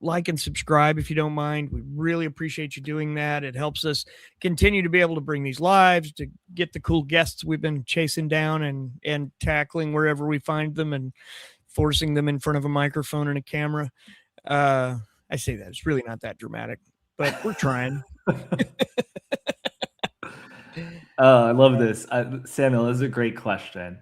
like and subscribe if you don't mind. We really appreciate you doing that. It helps us continue to be able to bring these lives, to get the cool guests we've been chasing down and tackling wherever we find them and forcing them in front of a microphone and a camera. I say that. It's really not that dramatic, but we're trying. I love this. Samuel, this is a great question.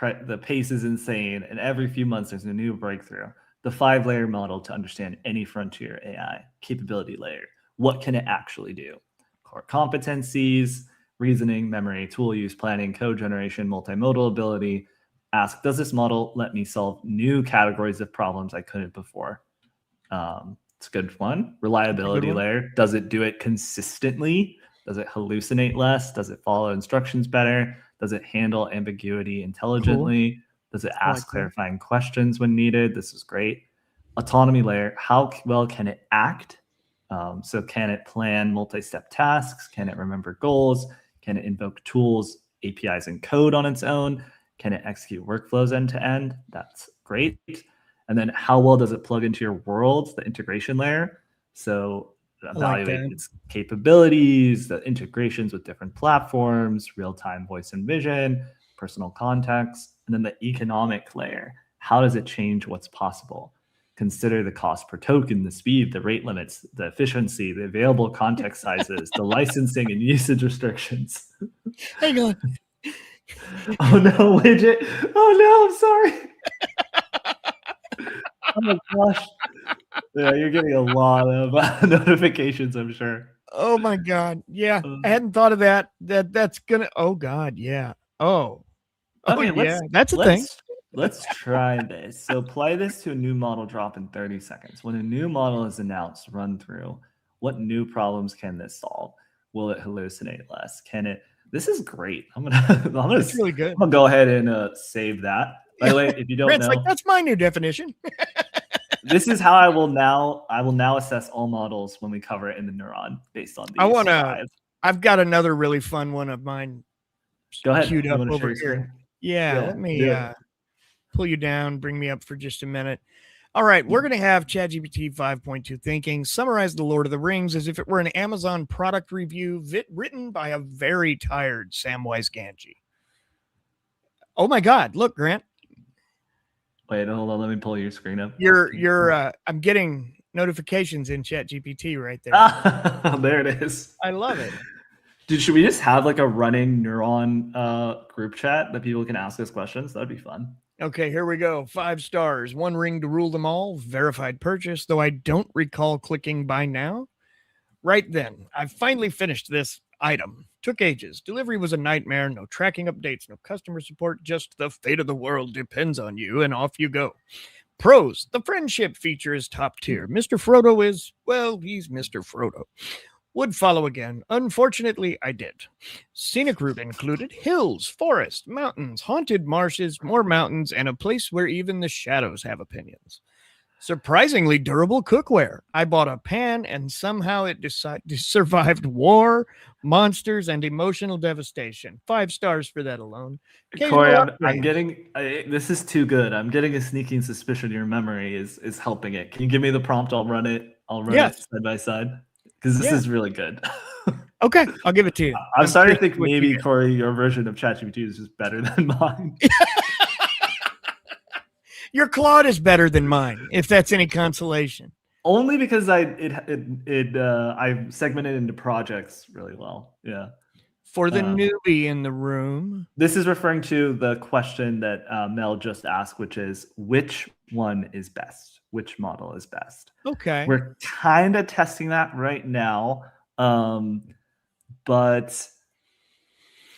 The pace is insane, and every few months there's a new breakthrough. The 5-layer model to understand any frontier AI capability layer. What can it actually do? Core competencies, reasoning, memory, tool use, planning, code generation, multimodal ability. Ask, does this model let me solve new categories of problems I couldn't before? It's a good one. Reliability layer. Does it do it consistently? Does it hallucinate less? Does it follow instructions better? Does it handle ambiguity intelligently? Does it ask clarifying questions when needed? This is great. Autonomy layer, how well can it act? So can it plan multi-step tasks? Can it remember goals? Can it invoke tools, APIs, and code on its own? Can it execute workflows end to end? That's great. And then how well does it plug into your worlds, the integration layer? So evaluate its capabilities, the integrations with different platforms, real-time voice and vision, personal context, and then the economic layer. How does it change what's possible? Consider the cost per token, the speed, the rate limits, the efficiency, the available context sizes, the licensing and usage restrictions. Hang on. Oh no, widget. Oh no, I'm sorry. Oh my gosh. Yeah, you're getting a lot of notifications, I'm sure. Oh my God. Yeah. I hadn't thought of that. That's gonna, oh God. Yeah. Oh. Okay, yeah. That's a thing. Let's try this. So apply this to a new model drop in 30 seconds. When a new model is announced, run through. What new problems can this solve? Will it hallucinate less? Can it? This is great. It's really good. I'm gonna go ahead and save that. By the way, if you don't Brent's know, like, that's my new definition. this is how I will now assess all models when we cover it in the Neuron based on these. I've got another really fun one of mine. Go ahead. Queued up over here. Yeah, let me pull you down, bring me up for just a minute. All right, we're going to have ChatGPT 5.2 thinking, summarize the Lord of the Rings as if it were an Amazon product review written by a very tired Samwise Gamgee. Oh my God, look, Grant. Wait, hold on, let me pull your screen up. I'm getting notifications in ChatGPT right there. There it is. I love it. Dude, should we just have like a running Neuron group chat that people can ask us questions? That'd be fun. Okay, here we go. 5 stars. 1 ring to rule them all. Verified purchase, though I don't recall clicking buy now. Right then, I've finally finished this item. Took ages. Delivery was a nightmare. No tracking updates, no customer support. Just the fate of the world depends on you, and off you go. Pros. The friendship feature is top tier. Mr. Frodo is, well, he's Mr. Frodo. Would follow again. Unfortunately, I did. Scenic route included hills, forests, mountains, haunted marshes, more mountains, and a place where even the shadows have opinions. Surprisingly durable cookware. I bought a pan and somehow it survived war, monsters, and emotional devastation. 5 stars for that alone. Corey, I'm getting this is too good. I'm getting a sneaking suspicion your memory is helping it. Can you give me the prompt? I'll run it side by side. Because this is really good. Okay, I'll give it to you. I'm starting to think maybe, Corey, your version of ChatGPT is just better than mine. Your Claude is better than mine, if that's any consolation. Only because I segmented into projects really well. Yeah. For the newbie in the room. This is referring to the question that Mel just asked, which is which one is best? Which model is best? Okay. We're kind of testing that right now. But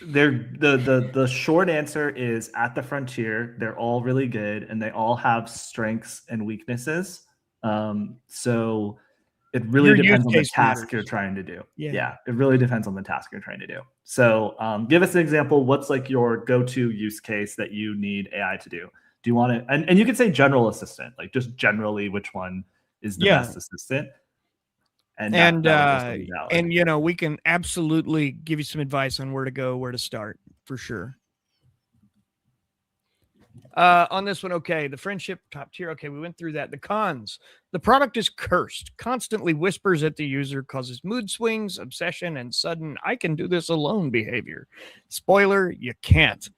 the short answer is at the frontier, they're all really good and they all have strengths and weaknesses. So it really depends on the task you're trying to do. Yeah, it really depends on the task you're trying to do. So give us an example. What's like your go-to use case that you need AI to do? Do you want to, and you can say general assistant, like just generally which one is the best assistant. And you know, we can absolutely give you some advice on where to go, where to start for sure. On this one, okay, the friendship top tier. Okay, we went through that. The cons. The product is cursed, constantly whispers at the user, causes mood swings, obsession, and sudden I can do this alone behavior. Spoiler, you can't.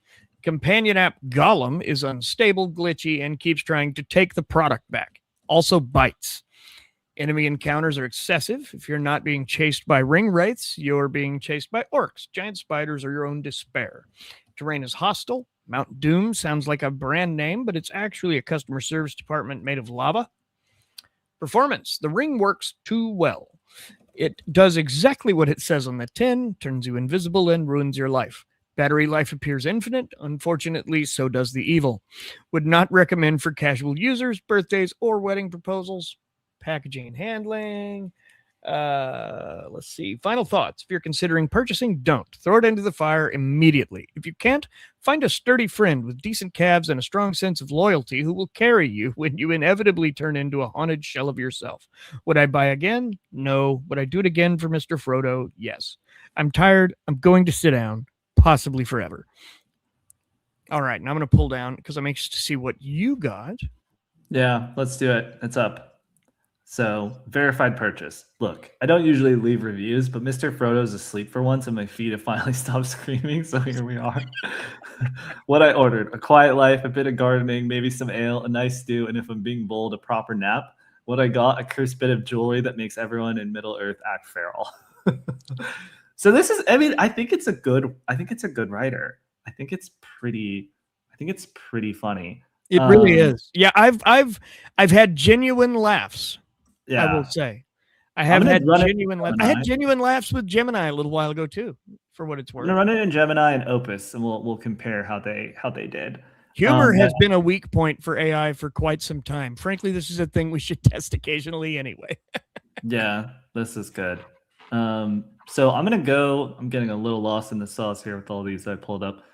Companion app Gollum is unstable, glitchy, and keeps trying to take the product back. Also bites. Enemy encounters are excessive. If you're not being chased by ring wraiths, you're being chased by orcs, giant spiders, or your own despair. Terrain is hostile. Mount Doom sounds like a brand name, but it's actually a customer service department made of lava. Performance. The ring works too well. It does exactly what it says on the tin, turns you invisible, and ruins your life. Battery life appears infinite. Unfortunately, so does the evil. Would not recommend for casual users, birthdays, or wedding proposals. Packaging and handling. Let's see. Final thoughts. If you're considering purchasing, don't. Throw it into the fire immediately. If you can't, find a sturdy friend with decent calves and a strong sense of loyalty who will carry you when you inevitably turn into a haunted shell of yourself. Would I buy again? No. Would I do it again for Mr. Frodo? Yes. I'm tired. I'm going to sit down, possibly forever. All right. Now I'm going to pull down because I'm anxious to see what you got. Yeah, let's do it. It's up. So, verified purchase. Look, I don't usually leave reviews, but Mr. Frodo's asleep for once and my feet have finally stopped screaming, so here we are. What I ordered: a quiet life, a bit of gardening, maybe some ale, a nice stew, and if I'm being bold, a proper nap. What I got: a cursed bit of jewelry that makes everyone in Middle-earth act feral. So this is, I mean, I think it's a good writer. I think it's pretty funny. It really is. Yeah, I've had genuine laughs. Yeah. I will say. I have had genuine laughs. I had genuine laughs with Gemini a little while ago too, for what it's worth. I'm gonna run it in Gemini and Opus, and we'll compare how they did. Humor has been a weak point for AI for quite some time. Frankly, this is a thing we should test occasionally anyway. Yeah, this is good. So I'm getting a little lost in the sauce here with all these I pulled up.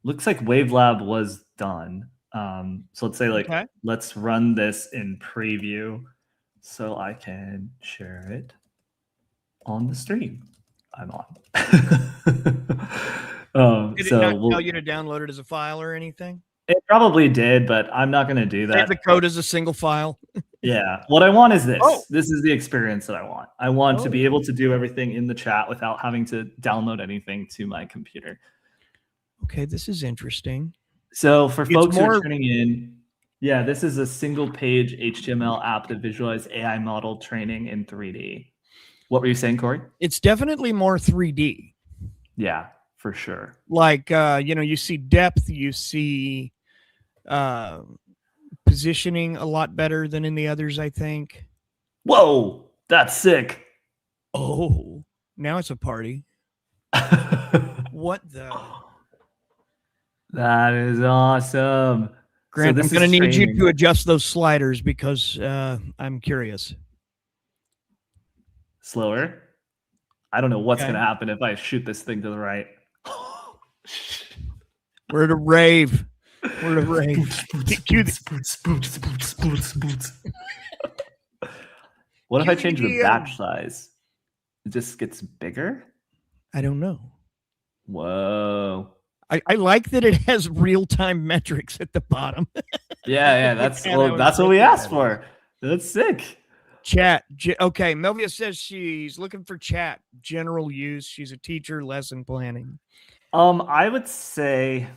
Looks like Wavelab was done. So let's say let's run this in preview so I can share it on the stream I'm on. Did it not tell you to download it as a file or anything? It probably did, but I'm not going to do that. Save the code as a single file. Yeah. What I want is this. This is the experience that I want. I want to be able to do everything in the chat without having to download anything to my computer. Okay, this is interesting. So for folks who are tuning in, yeah, this is a single page HTML app that visualizes AI model training in 3D. What were you saying, Corey? It's definitely more 3D. Yeah, for sure. Like, you see depth, you see positioning a lot better than in the others, I think. Whoa, that's sick. Oh, now it's a party. What the? That is awesome. Grant, I'm going to need you to adjust those sliders because I'm curious. Slower. I don't know what's going to happen if I shoot this thing to the right. We're at a rave. We're at a rave. What if I change the batch size? It just gets bigger? I don't know. Whoa. I like that it has real-time metrics at the bottom. Yeah, that's what we asked for. That's sick. Chat. Okay, Melvia says she's looking for chat. General use. She's a teacher, lesson planning. I would say,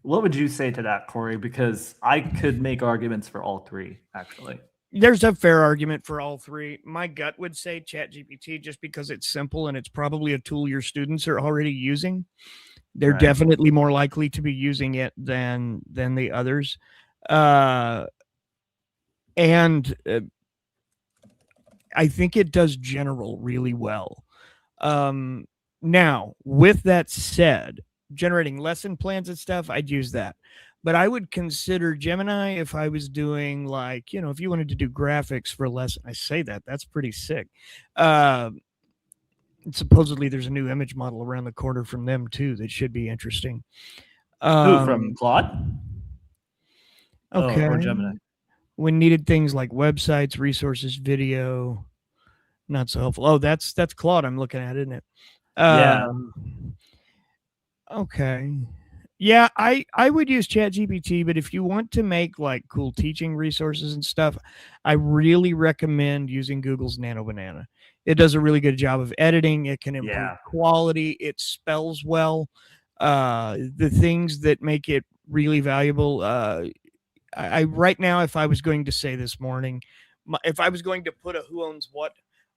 what would you say to that, Corey? Because I could make arguments for all three, actually. There's a fair argument for all three. My gut would say ChatGPT just because it's simple and it's probably a tool your students are already using. They're definitely more likely to be using it than the others. And I think it does general really well. Now, with that said, generating lesson plans and stuff, I'd use that. But I would consider Gemini if I was doing if you wanted to do graphics for a lesson. I say that's pretty sick. Supposedly there's a new image model around the corner from them too that should be interesting. Who, from Claude? Okay. Or Gemini? When needed things like websites, resources, video, not so helpful. Oh, that's Claude I'm looking at, isn't it? Yeah. Okay. Yeah, I would use ChatGPT, but if you want to make cool teaching resources and stuff, I really recommend using Google's Nano Banana. It does a really good job of editing. It can improve quality. It spells well. The things that make it really valuable. I right now, if I was going to say this morning, if I was going to put a who owns what,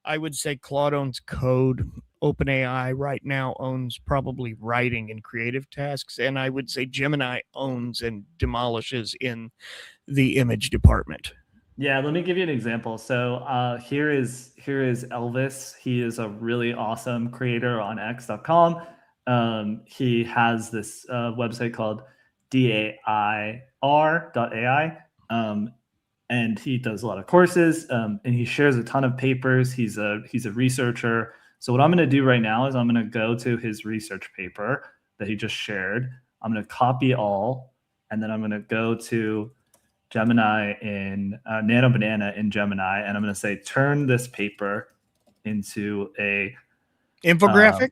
I would say Claude owns code. OpenAI right now owns probably writing and creative tasks. And I would say Gemini owns and demolishes in the image department. Yeah, let me give you an example. So here is Elvis. He is a really awesome creator on x.com. He has this website called DAIR.ai. and he does a lot of courses, and he shares a ton of papers. He's a researcher. So what I'm going to do right now is I'm going to go to his research paper that he just shared. I'm going to copy all, and then I'm going to go to Gemini in Nano Banana in Gemini, and I'm going to say, turn this paper into a infographic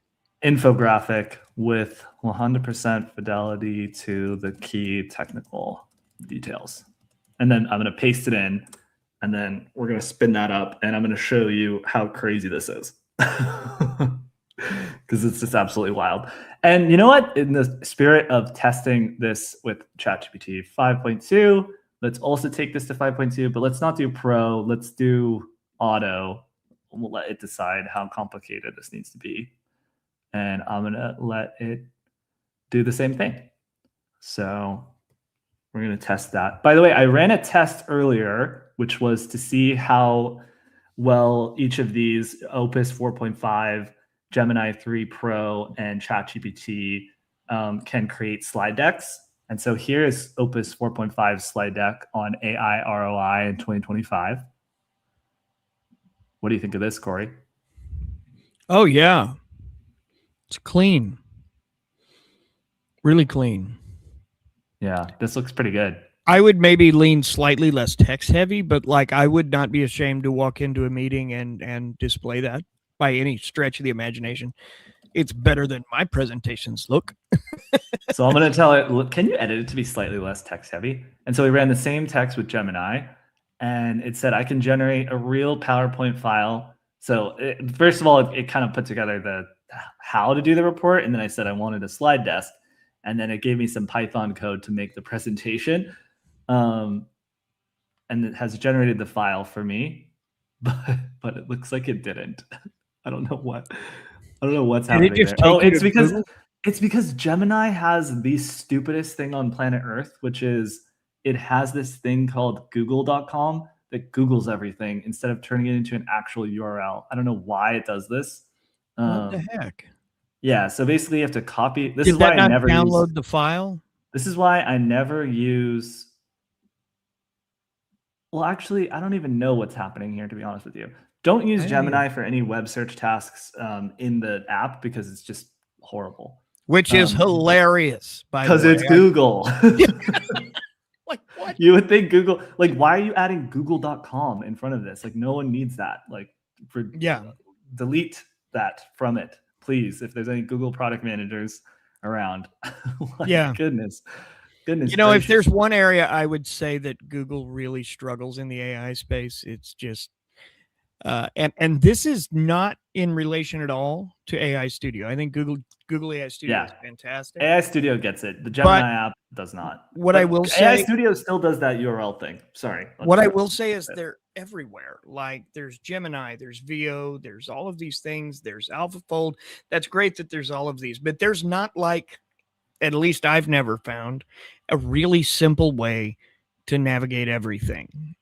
with 100% fidelity to the key technical details. And then I'm going to paste it in, and then we're going to spin that up, and I'm going to show you how crazy this is. Because it's just absolutely wild. And you know what? In the spirit of testing this with ChatGPT 5.2, let's also take this to 5.2, but let's not do Pro. Let's do Auto. We'll let it decide how complicated this needs to be. And I'm going to let it do the same thing. So we're going to test that. By the way, I ran a test earlier, which was to see how well each of these Opus 4.5, Gemini 3 Pro, and ChatGPT can create slide decks. And so here is Opus 4.5 slide deck on AI ROI in 2025. What do you think of this, Corey? Oh, yeah. It's clean. Really clean. Yeah, this looks pretty good. I would maybe lean slightly less text heavy, but like I would not be ashamed to walk into a meeting and display that by any stretch of the imagination. It's better than my presentations look. So I'm going to tell it, look, can you edit it to be slightly less text heavy? And so we ran the same text with Gemini, and it said I can generate a real PowerPoint file. So first of all, it kind of put together the how to do the report, and then I said I wanted a slide deck, and then it gave me some Python code to make the presentation. And it has generated the file for me, but it looks like it didn't. I don't know what's happening there. Oh, it's because Gemini has the stupidest thing on planet Earth, which is it has this thing called Google.com that Googles everything instead of turning it into an actual URL. I don't know why it does this. What the heck? Yeah, so basically you have to copy. This Did is why that not I never download the file? This is why I never use. Well, actually, I don't even know what's happening here, to be honest with you. Don't use Gemini for any web search tasks in the app because it's just horrible. Which is hilarious, by the way. Because it's Google. Like, what? You would think Google, like, why are you adding google.com in front of this? Like, no one needs that. Like, delete that from it, please, if there's any Google product managers around. Goodness. You know, if there's one area I would say that Google really struggles in the AI space, it's just and this is not in relation at all to AI Studio. I think Google AI Studio is fantastic. AI Studio gets it. The Gemini app does not. I will say, AI Studio still does that URL thing. Sorry. What I will say is they're everywhere. Like there's Gemini, there's VO, there's all of these things. There's AlphaFold. That's great that there's all of these, but there's not, like, at least I've never found a really simple way to navigate everything.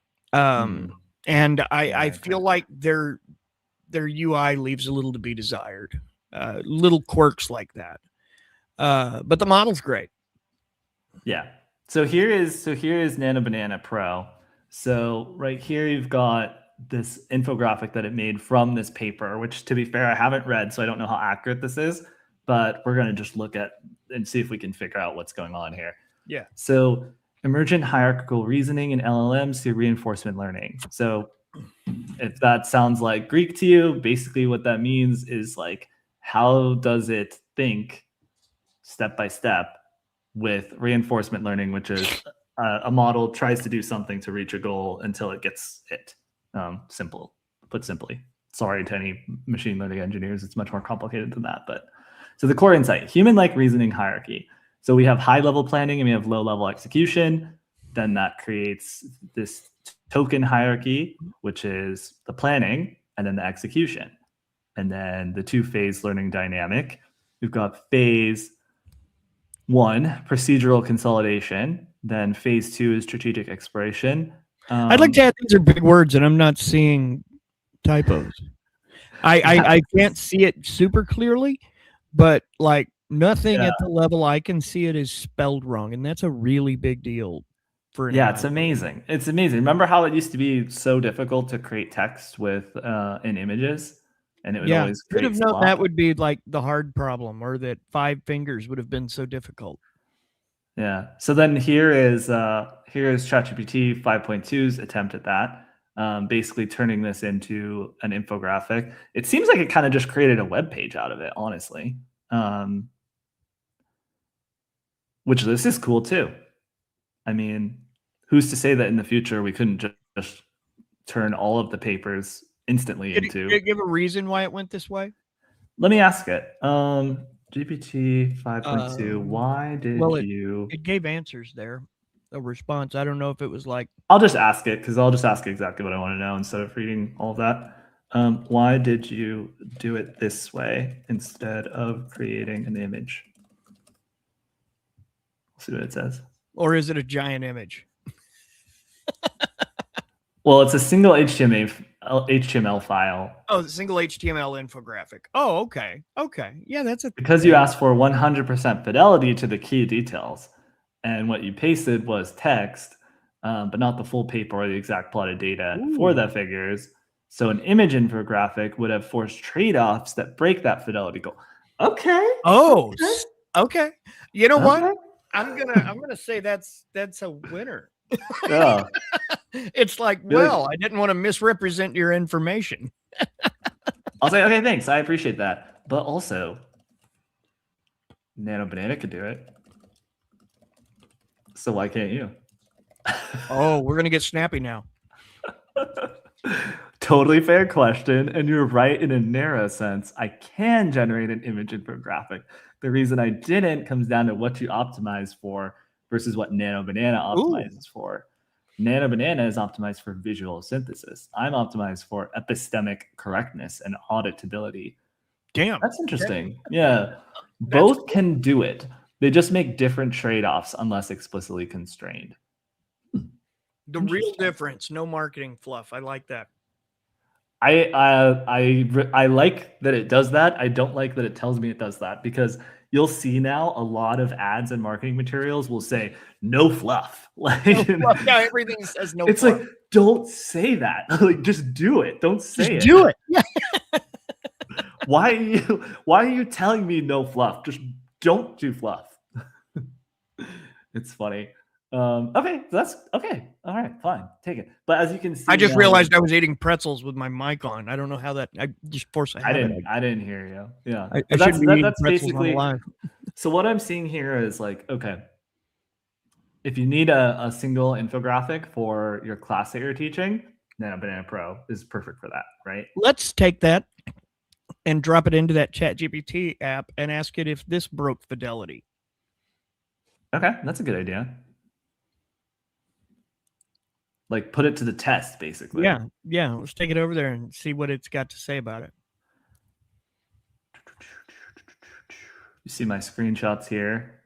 And I feel like their UI leaves a little to be desired, little quirks like that. But the model's great. Yeah. So here is Nano Banana Pro. So right here you've got this infographic that it made from this paper, which, to be fair, I haven't read, so I don't know how accurate this is. But we're going to just look at and see if we can figure out what's going on here. Yeah. So emergent hierarchical reasoning in LLMs through reinforcement learning. So if that sounds like Greek to you, basically what that means is, like, how does it think step by step with reinforcement learning, which is a model tries to do something to reach a goal until it gets it. Put simply. Sorry to any machine learning engineers. It's much more complicated than that. But so the core insight, human-like reasoning hierarchy. So we have high-level planning and we have low-level execution. Then that creates this token hierarchy, which is the planning and then the execution. And then the two-phase learning dynamic. We've got phase 1, procedural consolidation. Then phase 2 is strategic exploration. I'd like to add, these are big words and I'm not seeing typos. I can't see it super clearly, but like nothing at the level I can see it is spelled wrong. And that's a really big deal. for an Yeah, AI. it's amazing. It's amazing. Remember how it used to be so difficult to create text with in images, and it would Yeah, always would create have known that slop? would be like the hard problem, or that 5 fingers would have been so difficult. Yeah. So then here is ChatGPT 5.2's attempt at that. Basically turning this into an infographic. It seems like it kind of just created a web page out of it, honestly. Which this is cool too. I mean, who's to say that in the future we couldn't just turn all of the papers instantly Did into? it give a reason why it went this way? Let me ask it. GPT 5.2, why did Well, you? it gave answers there, a response. I don't know if it was like, I'll just ask it because I'll just ask it exactly what I want to know instead of reading all of that. Why did you do it this way instead of creating an image? Let's see what it says. or is it a giant image? Well, it's a single HTML file. Oh, the single HTML infographic. Oh, okay. Okay. Yeah, that's a Because you asked for 100% fidelity to the key details, and what you pasted was text, but not the full paper or the exact plotted data for the figures. So an image infographic would have forced trade-offs that break that fidelity goal. Okay. Oh, okay. You know what? Okay. I'm gonna say that's a winner. Yeah. It's like, well, I didn't want to misrepresent your information. I'll say, okay, thanks. I appreciate that. But also, Nano Banana could do it. So why can't you? Oh, we're gonna get snappy now. Totally fair question. And you're right in a narrow sense. I can generate an image infographic. The reason I didn't comes down to what you optimize for versus what Nano Banana optimizes for. Nano Banana is optimized for visual synthesis. I'm optimized for epistemic correctness and auditability. Damn. That's interesting. Yeah. Both can do it. They just make different trade-offs unless explicitly constrained. The real difference, no marketing fluff. I like that. I like that it does that. I don't like that it tells me it does that, because you'll see now a lot of ads and marketing materials will say no fluff. Like, no fluff. Yeah, everything says no. It's fluff. like, don't say that. Like, just do it. Don't say just do it. Yeah. Why are you telling me no fluff? Just don't do fluff. It's funny. Okay, that's okay. All right, fine, take it. But as you can see, I just realized I was eating pretzels with my mic on. I don't know how that. I just forced. I didn't hear you. Yeah, that's basically. So what I'm seeing here is like, okay, if you need a single infographic for your class that you're teaching, then Banana Pro is perfect for that, right? Let's take that and drop it into that ChatGPT app and ask it if this broke fidelity. Okay, that's a good idea. Like, put it to the test, basically. Yeah. Let's take it over there and see what it's got to say about it. You see my screenshots here?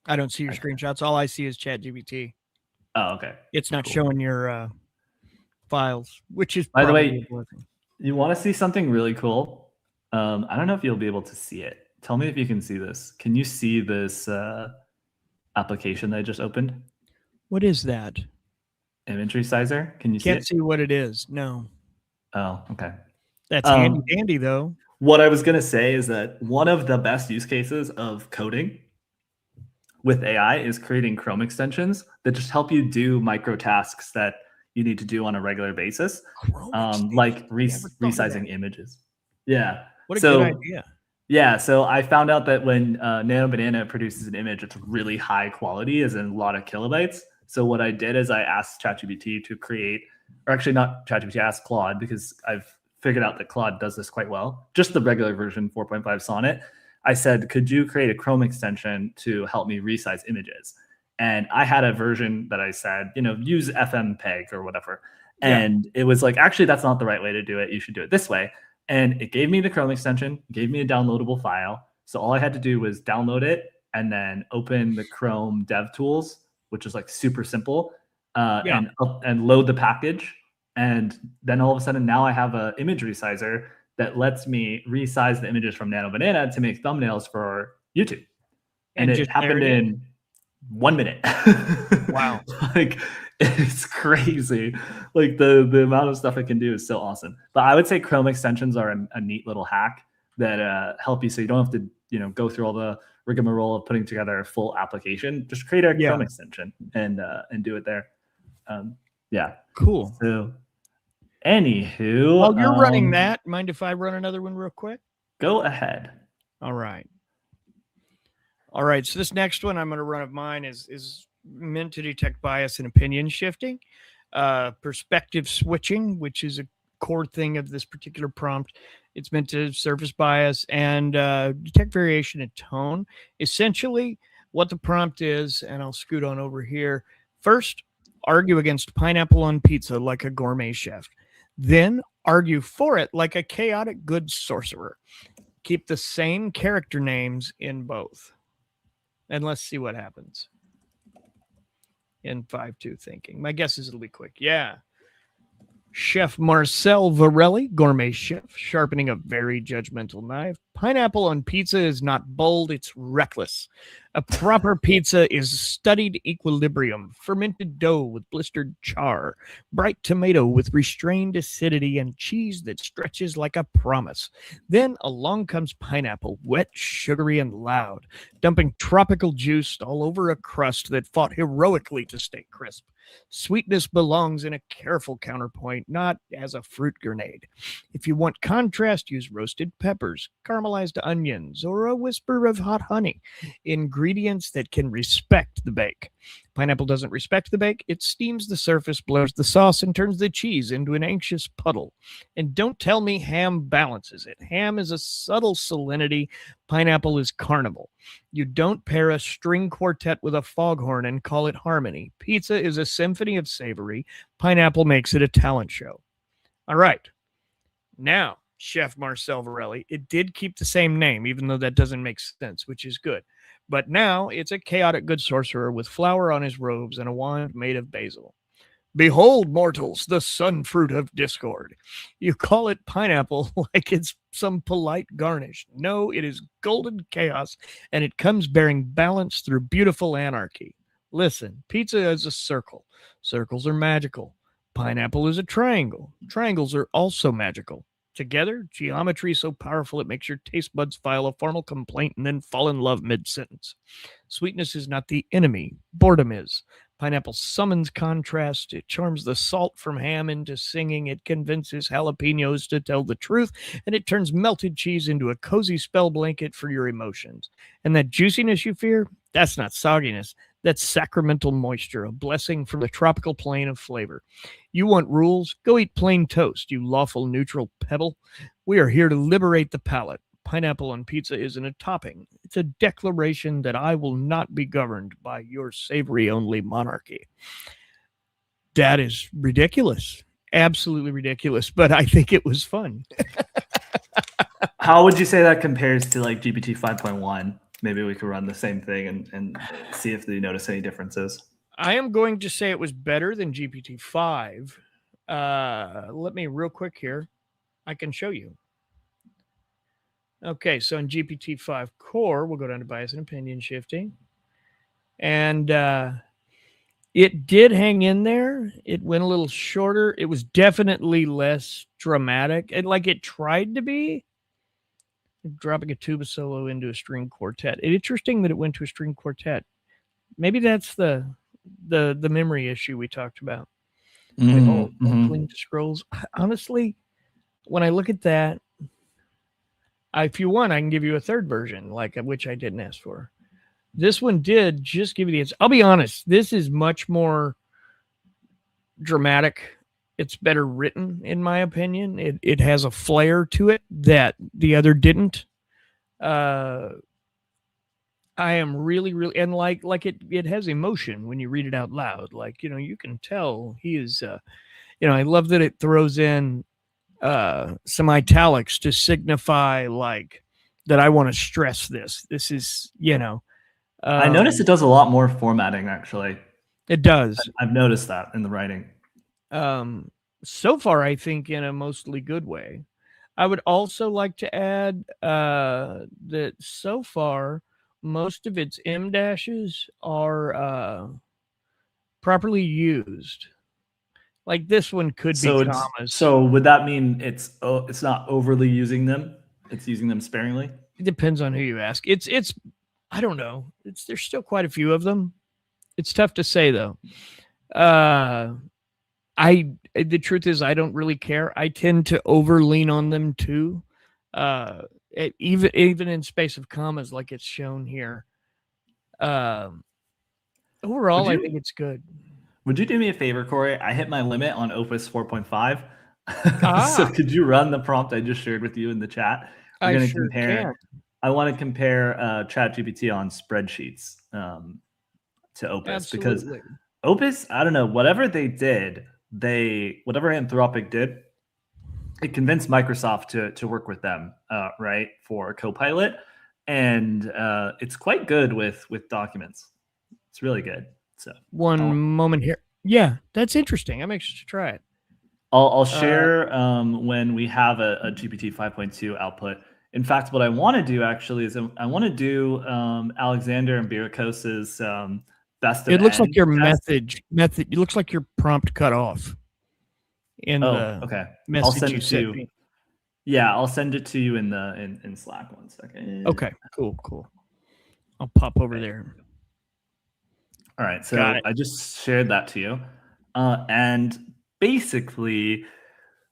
I don't see your screenshots. All I see is ChatGPT. Oh, okay. It's not showing your files, which is, by the way, you want to see something really cool? I don't know if you'll be able to see it. Tell me if you can see this. Can you see this application that I just opened? What is that? Image resizer. Can you see it? Can't see what it is. No. Oh, okay. That's handy dandy, though. What I was going to say is that one of the best use cases of coding with AI is creating Chrome extensions that just help you do micro tasks that you need to do on a regular basis, like resizing images. Yeah. What a good idea. Yeah, so I found out that when Nano Banana produces an image, it's really high quality, as in a lot of kilobytes. So what I did is I asked ChatGPT to create, or actually not ChatGPT, I asked Claude, because I've figured out that Claude does this quite well, just the regular version 4.5 Sonnet. I said, could you create a Chrome extension to help me resize images? And I had a version that I said, use Fmpeg or whatever. And it was like, actually, that's not the right way to do it. You should do it this way. And it gave me the Chrome extension, gave me a downloadable file. So all I had to do was download it and then open the Chrome DevTools, which is like super simple, and load the package. And then all of a sudden now I have an image resizer that lets me resize the images from Nano Banana to make thumbnails for YouTube. And it happened in 1 minute. Wow. Like, it's crazy. Like the amount of stuff it can do is so awesome. But I would say Chrome extensions are a neat little hack that help you, so you don't have to, you know, go through all the rigmarole of putting together a full application. Just create a Chrome extension and do it there. Yeah. Cool. So anywho, while you're running that, mind if I run another one real quick? Go ahead. All right. All right. So this next one I'm going to run of mine is meant to detect bias and opinion shifting, perspective switching, which is a core thing of this particular prompt. It's meant to surface bias and detect variation in tone. Essentially, what the prompt is, and I'll scoot on over here. First, argue against pineapple on pizza like a gourmet chef. Then argue for it like a chaotic good sorcerer. Keep the same character names in both. And let's see what happens in 5.2 thinking. My guess is it'll be quick. Yeah. Chef Marcel Varelli, gourmet chef, sharpening a very judgmental knife. Pineapple on pizza is not bold, it's reckless. A proper pizza is studied equilibrium, fermented dough with blistered char, bright tomato with restrained acidity, and cheese that stretches like a promise. Then along comes pineapple, wet, sugary, and loud, dumping tropical juice all over a crust that fought heroically to stay crisp. Sweetness belongs in a careful counterpoint, not as a fruit grenade. If you want contrast, use roasted peppers, caramelized onions, or a whisper of hot honey. Ingredients that can respect the bake. Pineapple doesn't respect the bake. It steams the surface, blurs the sauce, and turns the cheese into an anxious puddle. And don't tell me ham balances it. Ham is a subtle salinity. Pineapple is carnival. You don't pair a string quartet with a foghorn and call it harmony. Pizza is a symphony of savory. Pineapple makes it a talent show. All right. Now, Chef Marcel Varelli, it did keep the same name, even though that doesn't make sense, which is good. But now it's a chaotic good sorcerer with flour on his robes and a wand made of basil. Behold, mortals, the sun fruit of discord. You call it pineapple like it's some polite garnish. No, it is golden chaos, and it comes bearing balance through beautiful anarchy. Listen, pizza is a circle. Circles are magical. Pineapple is a triangle. Triangles are also magical. Together, geometry so powerful it makes your taste buds file a formal complaint and then fall in love mid-sentence. Sweetness is not the enemy. Boredom is. Pineapple summons contrast. It charms the salt from ham into singing. It convinces jalapenos to tell the truth. And it turns melted cheese into a cozy spell blanket for your emotions. And that juiciness you fear, that's not sogginess. That's sacramental moisture, a blessing from the tropical plane of flavor. You want rules? Go eat plain toast, you lawful neutral pebble. We are here to liberate the palate. Pineapple on pizza isn't a topping. It's a declaration that I will not be governed by your savory-only monarchy. That is ridiculous. Absolutely ridiculous, but I think it was fun. How would you say that compares to like GPT 5.1? Maybe we could run the same thing and see if they notice any differences. I am going to say it was better than GPT 5. Let me real quick here. I can show you. Okay, so in GPT 5 core, we'll go down to bias and opinion shifting. And it did hang in there. It went a little shorter. It was definitely less dramatic. And like it tried to be. Dropping a tuba solo into a string quartet. It's interesting that it went to a string quartet. Maybe that's the memory issue we talked about. Cling to scrolls. Honestly, when I look at that, if you want, I can give you a third version, like which I didn't ask for. This one did just give you the answer. I'll be honest, this is much more dramatic. It's better written, in my opinion. It has a flair to it that the other didn't. I am really, really, and like it has emotion when you read it out loud. Like, you can tell he is, I love that it throws in some italics to signify like that I want to stress this. This is, I noticed it does a lot more formatting, actually. It does. I've noticed that in the writing. So far, I think in a mostly good way. I would also like to add that so far, most of its M dashes are properly used. Like this one could be commas. So would that mean it's not overly using them? It's using them sparingly? It depends on who you ask. It's I don't know. There's still quite a few of them. It's tough to say though. The truth is I don't really care. I tend to over lean on them too. Even in space of commas like it's shown here. Overall, I think it's good. Would you do me a favor, Corey? I hit my limit on Opus 4.5. So could you run the prompt I just shared with you in the chat? We're going to compare. I want to compare ChatGPT on spreadsheets to Opus. Because Opus, I don't know, whatever they did, whatever Anthropic did, it convinced Microsoft to work with them, right, for Copilot, and it's quite good with documents. It's really good. So one moment here. Yeah, that's interesting. I'm anxious to try it. I'll share when we have a GPT 5.2 output. In fact, what I want to do actually is I want to do Alexander and Birikos's best of. It looks like your method. It looks like your prompt cut off. Okay. I'll send it to you. Yeah, I'll send it to you in Slack 1 second. Okay, cool. I'll pop over there. All right, so I just shared that to you. And basically,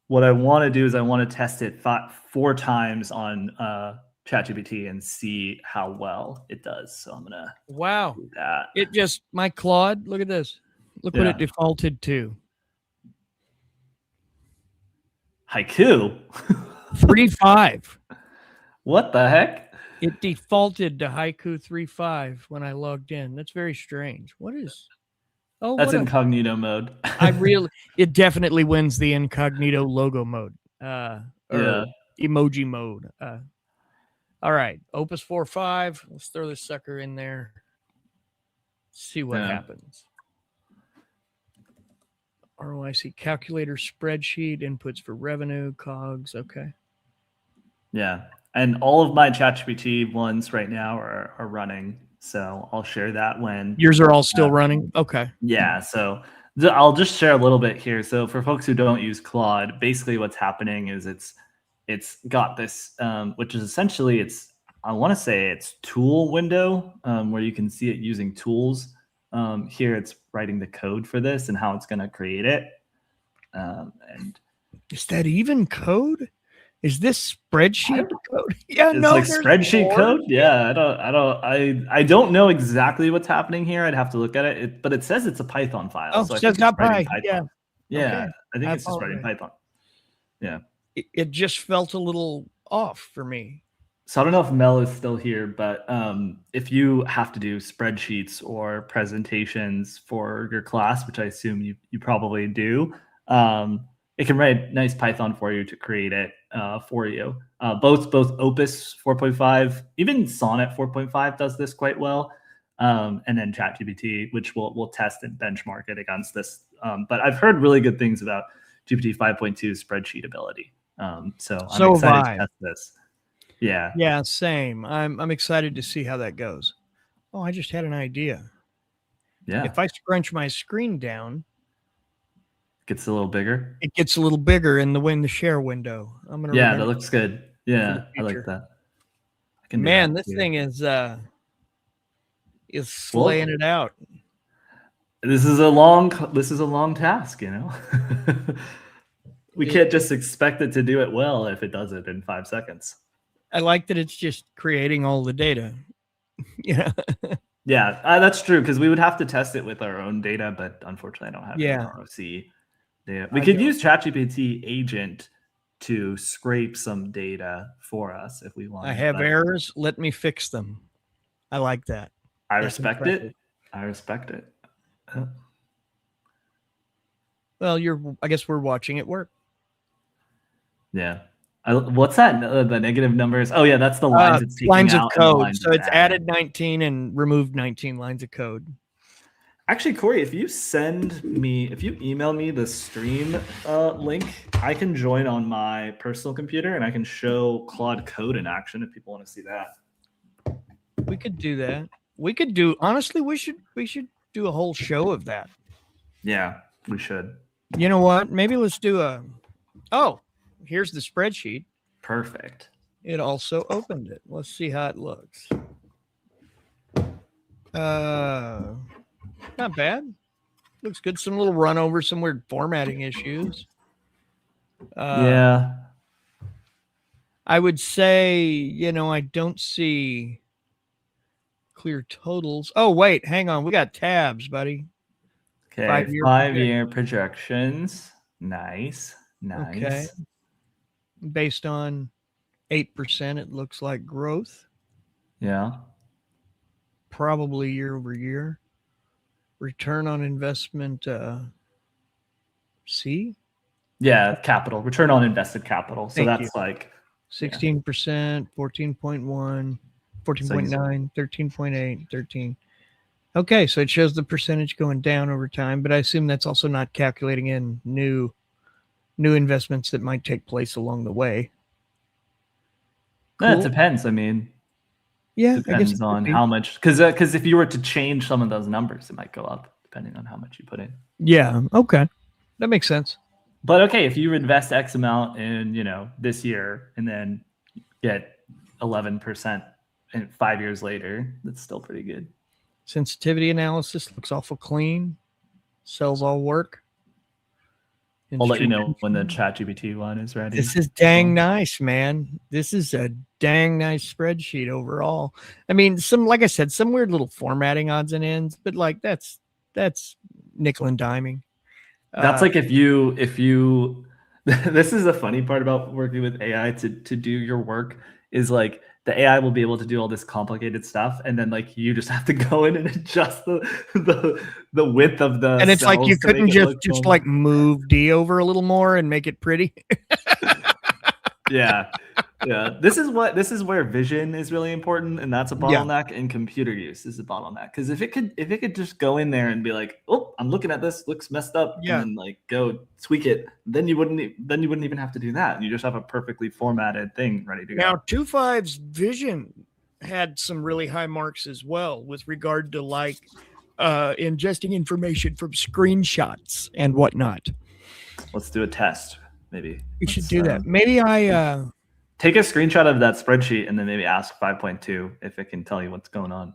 what I want to do is I want to test it 4 times on ChatGPT and see how well it does. So I'm gonna do that. It just my Claude. Look at this. Look what it defaulted to. Haiku 3.5. What the heck? It defaulted to Haiku 3.5 when I logged in. That's very strange. What is? Oh, that's incognito mode. It definitely wins the incognito logo mode. Emoji mode. All right, Opus 4.5. Let's throw this sucker in there. See what happens. ROIC calculator spreadsheet, inputs for revenue, COGS. Okay. Yeah. And all of my ChatGPT ones right now are running. So I'll share that when. Yours are all still running? Okay. Yeah. So I'll just share a little bit here. So for folks who don't use Claude, basically what's happening is it's got this, which is essentially I want to say it's tool window where you can see it using tools. Here it's writing the code for this and how it's going to create it. And is that even code? Is this spreadsheet code? Yeah, it's like spreadsheet code. Yeah, I don't know exactly what's happening here. I'd have to look at it. But it says it's a Python file. Oh, so it says not Python. Yeah. Okay. I think it's just writing Python. Yeah. It just felt a little off for me. So I don't know if Mel is still here, but if you have to do spreadsheets or presentations for your class, which I assume you probably do, it can write nice Python for you to create it for you. Both Opus 4.5, even Sonnet 4.5 does this quite well, and then ChatGPT, which we'll test and benchmark it against this. But I've heard really good things about GPT 5.2 spreadsheet ability. So I'm excited to test this. Yeah, same. I'm excited to see how that goes. Oh, I just had an idea. Yeah. If I scrunch my screen down, gets a little bigger. It gets a little bigger in the share window. I'm gonna. Yeah, that looks good. Yeah, I like that. Man, this thing is slaying it out. This is a long task, you know. We can't just expect it to do it well if it does it in 5 seconds. I like that it's just creating all the data. Yeah. Yeah, that's true, because we would have to test it with our own data, but unfortunately I don't have any ROC data. We could use ChatGPT agent to scrape some data for us if we want. I have errors. Let me fix them. I like that. I respect it. I respect it. Well, I guess we're watching it work. Yeah. What's that? The negative numbers? Oh yeah, that's the lines it's taking lines out of code. So it's added 19 and removed 19 lines of code. Actually, Corey, if you email me the stream link, I can join on my personal computer and I can show Claude code in action if people want to see that. We could do that. We could do, honestly, we should do a whole show of that. Yeah, we should. You know what? Maybe let's do here's the spreadsheet. Perfect. It also opened it. Let's see how it looks. Not bad. Looks good. Some little run over, some weird formatting issues. Yeah. I would say, I don't see clear totals. Oh, wait, hang on. We got tabs, buddy. Okay, 5-year projections. Nice. Okay. Based on 8%, it looks like growth. Yeah. Probably year over year. Return on investment, C? Yeah, capital. Return on invested capital. So that's like 16%, 14.1, 14.9, 13.8, 13. Okay, so it shows the percentage going down over time, but I assume that's also not calculating in new investments that might take place along the way. Cool. It depends. I mean, yeah, depends on how much, because if you were to change some of those numbers, it might go up depending on how much you put in. Yeah. Okay, that makes sense. But okay, if you invest X amount in this year and then get 11% in 5 years later, that's still pretty good. Sensitivity analysis looks awful clean. Cells all work. I'll let you know when the ChatGPT one is ready. This is dang nice, man. This is a dang nice spreadsheet overall. I mean, like I said, some weird little formatting odds and ends, but like that's nickel and diming. That's like if you this is the funny part about working with AI to do your work is like the AI will be able to do all this complicated stuff, and then like you just have to go in and adjust the width of the. And it's like you couldn't just like move D over a little more and make it pretty. Yeah. This is where vision is really important, and that's a bottleneck. And computer use is a bottleneck, because if it could just go in there and be like, oh, I'm looking at this, looks messed up, and then like go tweak it, then you wouldn't even have to do that. You just have a perfectly formatted thing ready to go. Now 2.5's vision had some really high marks as well with regard to like ingesting information from screenshots and whatnot. Let's do a test. Maybe we should do that. Maybe I take a screenshot of that spreadsheet and then maybe ask 5.2 if it can tell you what's going on.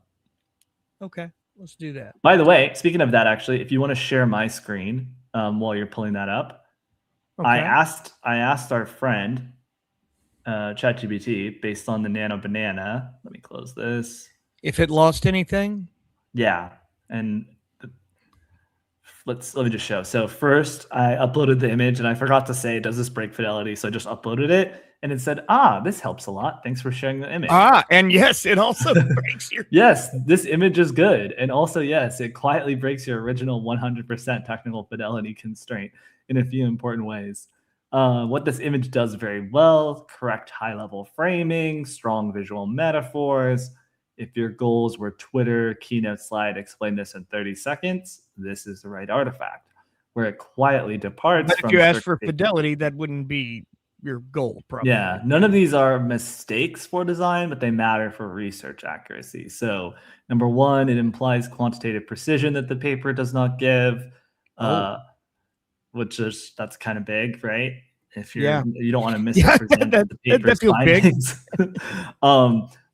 Okay, let's do that. By the way, speaking of that, actually, if you want to share my screen while you're pulling that up, I asked our friend ChatGPT based on the Nano Banana. Let me close this. If it lost anything? Yeah, and let me just show. So first I uploaded the image and I forgot to say, does this break fidelity? So I just uploaded it and it said, this helps a lot. Thanks for sharing the image. And yes, it also breaks your. Yes, this image is good. And also, yes, it quietly breaks your original 100% technical fidelity constraint in a few important ways. What this image does very well: correct high-level framing, strong visual metaphors. If your goals were Twitter, keynote slide, explain this in 30 seconds, this is the right artifact. Where it quietly departs from. But if you ask for fidelity, that wouldn't be your goal, probably. Yeah, none of these are mistakes for design, but they matter for research accuracy. So, number one, it implies quantitative precision that the paper does not give, which is that's kind of big, right? If you don't want to misrepresent the paper's findings.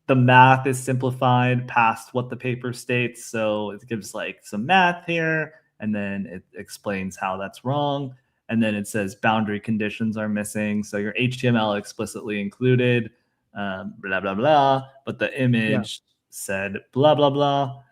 The math is simplified past what the paper states. So it gives like some math here, and then it explains how that's wrong. And then it says boundary conditions are missing. So your HTML explicitly included, blah, blah, blah. But the image said blah, blah, blah.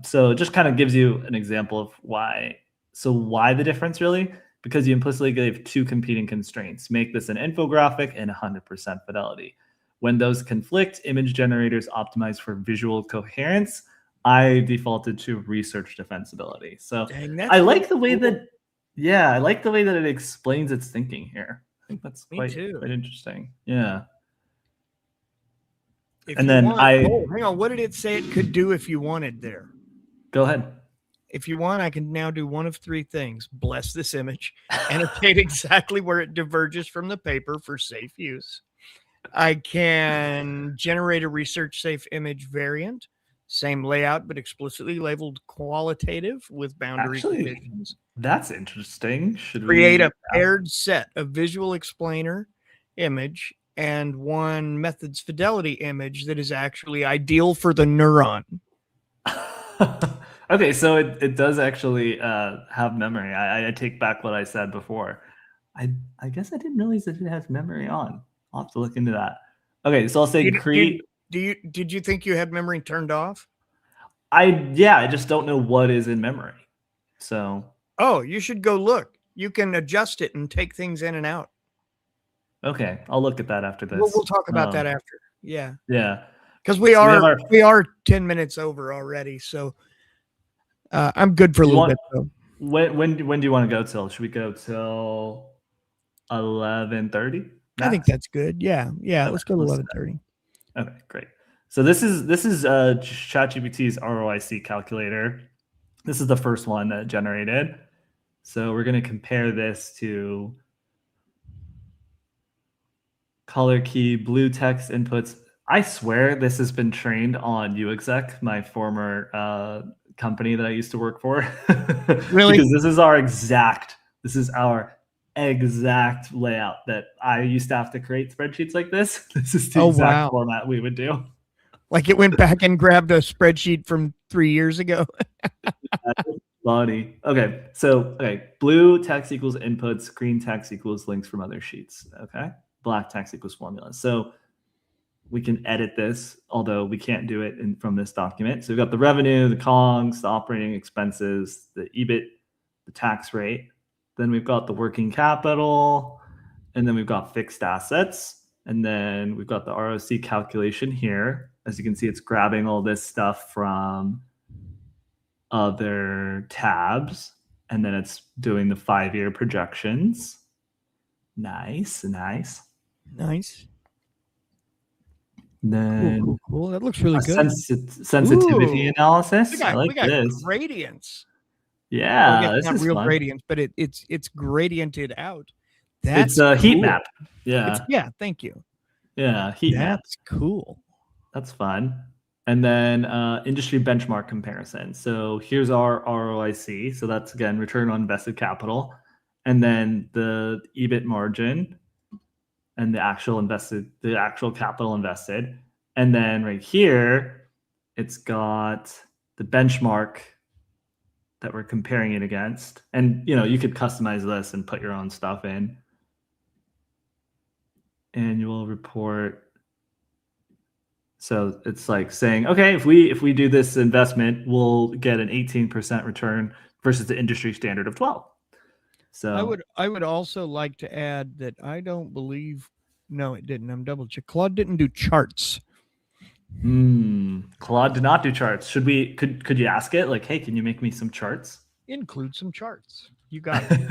So it just kind of gives you an example of why. So why the difference really? Because you implicitly gave two competing constraints. Make this an infographic and 100% fidelity. When those conflict, image generators optimize for visual coherence. I defaulted to research defensibility. So I like the way that, I like the way that it explains its thinking here. I think that's quite interesting. Yeah. Hang on. What did it say it could do if you wanted there? Go ahead. If you want, I can now do one of three things: bless this image, annotate exactly where it diverges from the paper for safe use, I can generate a research-safe image variant, same layout, but explicitly labeled qualitative with boundary Actually, conditions. that's interesting. Should Create we? a paired set of visual explainer image and one method's fidelity image that is actually ideal for the neuron. Okay, so it does actually have memory. I take back what I said before. I guess I didn't realize that it has memory on. I'll have to look into that. Okay, so I'll say create. Did you think you had memory turned off? I just don't know what is in memory. So Oh, you should go look. You can adjust it and take things in and out. okay, I'll look at that after this. We'll talk about that after. Yeah. Yeah. Because we So are 10 minutes over already. So I'm good for a little bit though. When do you want to go till? Should we go till 11:30? I think that's good. Yeah. Okay, Let's go to 11:30. Okay, great. So this is ChatGPT's ROIC calculator. This is the first one that generated. So we're going to compare this to color key, blue text inputs. I swear this has been trained on UExec, my former company that I used to work for. Really? Because this is our exact layout that I used to have to create spreadsheets like this. This is the exact format we would do. Like it went back and grabbed a spreadsheet from 3 years ago. Funny. Okay, so blue text equals inputs, green text equals links from other sheets. Okay, black text equals formulas. So we can edit this, although we can't do it from this document. So we've got the revenue, the COGS, the operating expenses, the EBIT, the tax rate. Then we've got the working capital, and then we've got fixed assets. And then we've got the ROC calculation here. As you can see, it's grabbing all this stuff from other tabs, and then it's doing the 5-year projections. Nice. Then cool. That looks really good. Sensitivity analysis. I like this. Gradients. Yeah, well, this not is real fun. Gradients, but it's gradiented out. It's a heat map. Yeah. Thank you. Yeah, heat map. That's cool. That's fun. And then industry benchmark comparison. So here's our ROIC. So that's again return on invested capital, and then the EBIT margin, and the actual capital invested. And then right here, it's got the benchmark that we're comparing it against. And you could customize this and put your own stuff in. Annual report. So it's like saying, okay, if we do this investment, we'll get an 18% return versus the industry standard of 12. So I would also like to add that I don't believe, no, it didn't. I'm double check. Claude didn't do charts. Claude did not do charts. Could you ask it like, hey, can you make me some charts? Include some charts. You got it.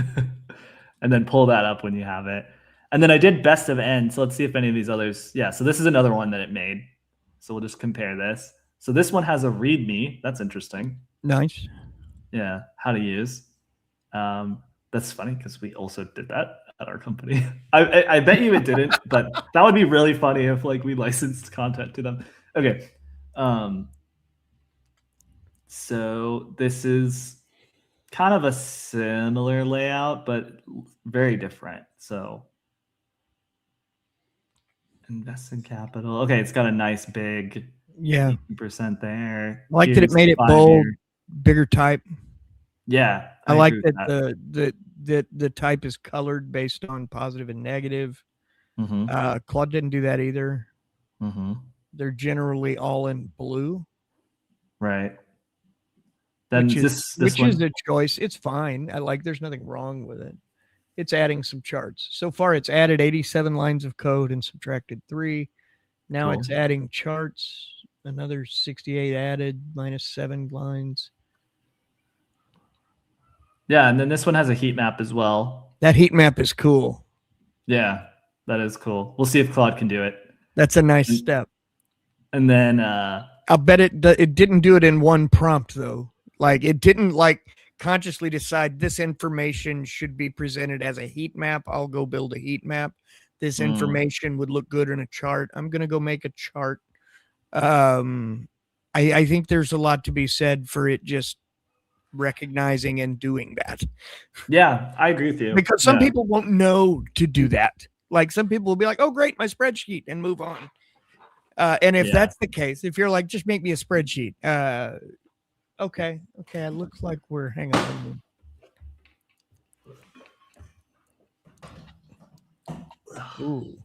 And then pull that up when you have it. And then I did best of n. So let's see if any of these others. Yeah. So this is another one that it made. So we'll just compare this. So this one has a README. That's interesting. Nice. Yeah. How to use. That's funny because we also did that at our company. I bet you it didn't, but that would be really funny if we licensed content to them. Okay. So this is kind of a similar layout, but very different. So invest in capital. Okay, it's got a nice big 18% there. I like that it made it bold, bigger type. Yeah. I like that the type is colored based on positive and negative. Claude didn't do that either. They're generally all in blue. Right. Then which is a choice. It's fine. There's nothing wrong with it. It's adding some charts. So far, it's added 87 lines of code and subtracted 3. Now it's adding charts. Another 68 added, minus 7 lines. Yeah, and then this one has a heat map as well. That heat map is cool. Yeah, that is cool. We'll see if Claude can do it. That's a nice step. And then I'll bet it didn't do it in one prompt though. It didn't consciously decide this information should be presented as a heat map. I'll go build a heat map. This information would look good in a chart. I'm going to go make a chart. I think there's a lot to be said for it just recognizing and doing that. Yeah, I agree with you. Because some people won't know to do that. Like some people will be like, oh, great, my spreadsheet, and move on. And if that's the case, if you're like, just make me a spreadsheet. Okay. It looks like we're, hang on. Ooh.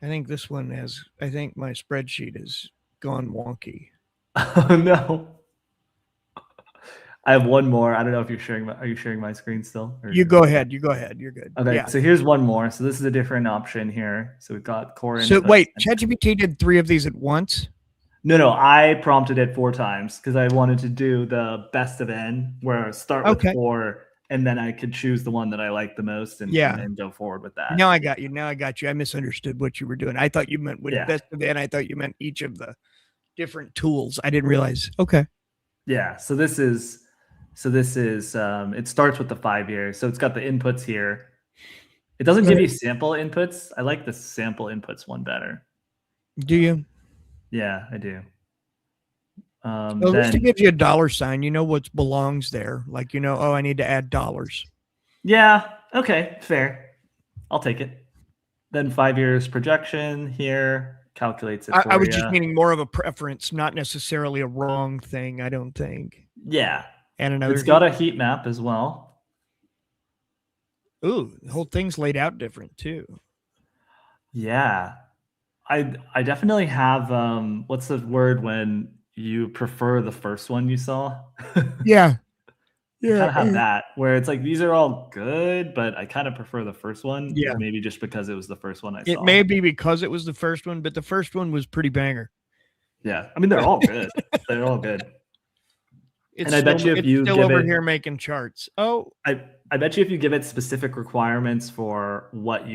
I think this one has, I think my spreadsheet has gone wonky. Oh, no. I have one more. I don't know if you're sharing. Are you sharing my screen still? You go ahead. You're good. Okay. Yeah. So here's one more. So this is a different option here. So we've got core. So wait, ChatGPT did 3 of these at once? No. I prompted it 4 times because I wanted to do the best of N, where I start with 4, and then I could choose the one that I like the most and go forward with that. Now I got you. I misunderstood what you were doing. I thought you meant with best of N. I thought you meant each of the different tools. I didn't realize. Okay. Yeah. So this is it starts with the 5 years. So it's got the inputs here. It doesn't give you sample inputs. I like the sample inputs one better. Do you? Yeah, I do. At least it gives you a $sign. You know what belongs there. Like, oh, I need to add dollars. Yeah. Okay. Fair. I'll take it. Then 5 years projection here calculates it for I was just meaning more of a preference, not necessarily a wrong thing, I don't think. Yeah. And another. It's got a heat map as well. Ooh, the whole thing's laid out different too. Yeah. I definitely have what's the word when you prefer the first one you saw? Yeah. I kind of have that where it's like these are all good, but I kind of prefer the first one. Yeah. Maybe just because it was the first one I saw. It may be because it was the first one, but the first one was pretty banger. Yeah. I mean, they're all good. They're all good. It's and I bet you if you still over here making charts. Oh, I bet you if you give it specific requirements for what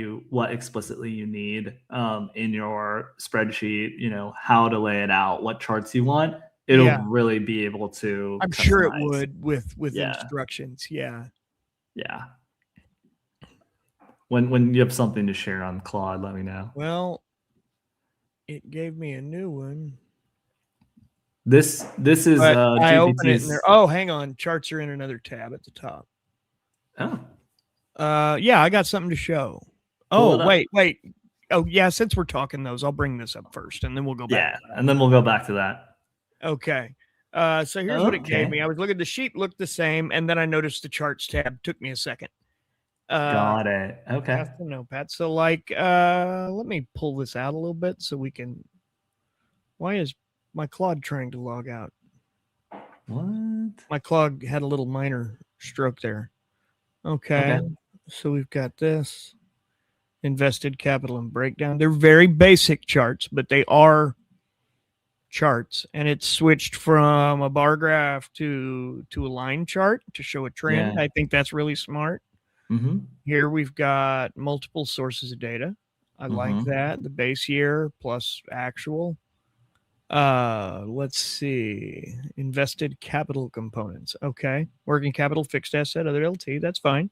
explicitly you need in your spreadsheet, how to lay it out, what charts you want, it'll really be able to. I'm sure it would with instructions. Yeah. Yeah. When you have something to share on Claude, let me know. Well, it gave me a new one. This is I open it in there. Oh, hang on. Charts are in another tab at the top. Oh. Yeah, I got something to show. Oh, wait. Oh, yeah, since we're talking those, I'll bring this up first and then we'll go back. Yeah, and then we'll go back to that. Okay. So here's what it gave me. I was looking, the sheet looked the same, and then I noticed the charts tab. Took me a second. Got it. Okay. That's the notepad. So let me pull this out a little bit so we can. Why is my Claude trying to log out? What? My Claude had a little minor stroke there. Okay. So we've got this invested capital and breakdown. They're very basic charts, but they are charts, and it's switched from a bar graph to a line chart to show a trend. I think that's really smart. Here we've got multiple sources of data. I like that. The base year plus actual. Let's see. Invested capital components. Okay. Working capital, fixed asset, other LT. That's fine.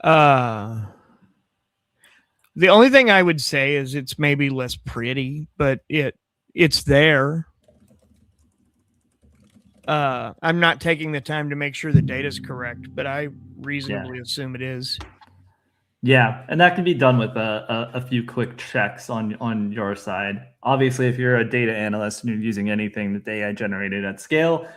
The only thing I would say is it's maybe less pretty, but it's there. I'm not taking the time to make sure the data is correct, but I reasonably assume it is. Yeah, and that can be done with a few quick checks on your side. Obviously, if you're a data analyst and you're using anything that AI generated at scale,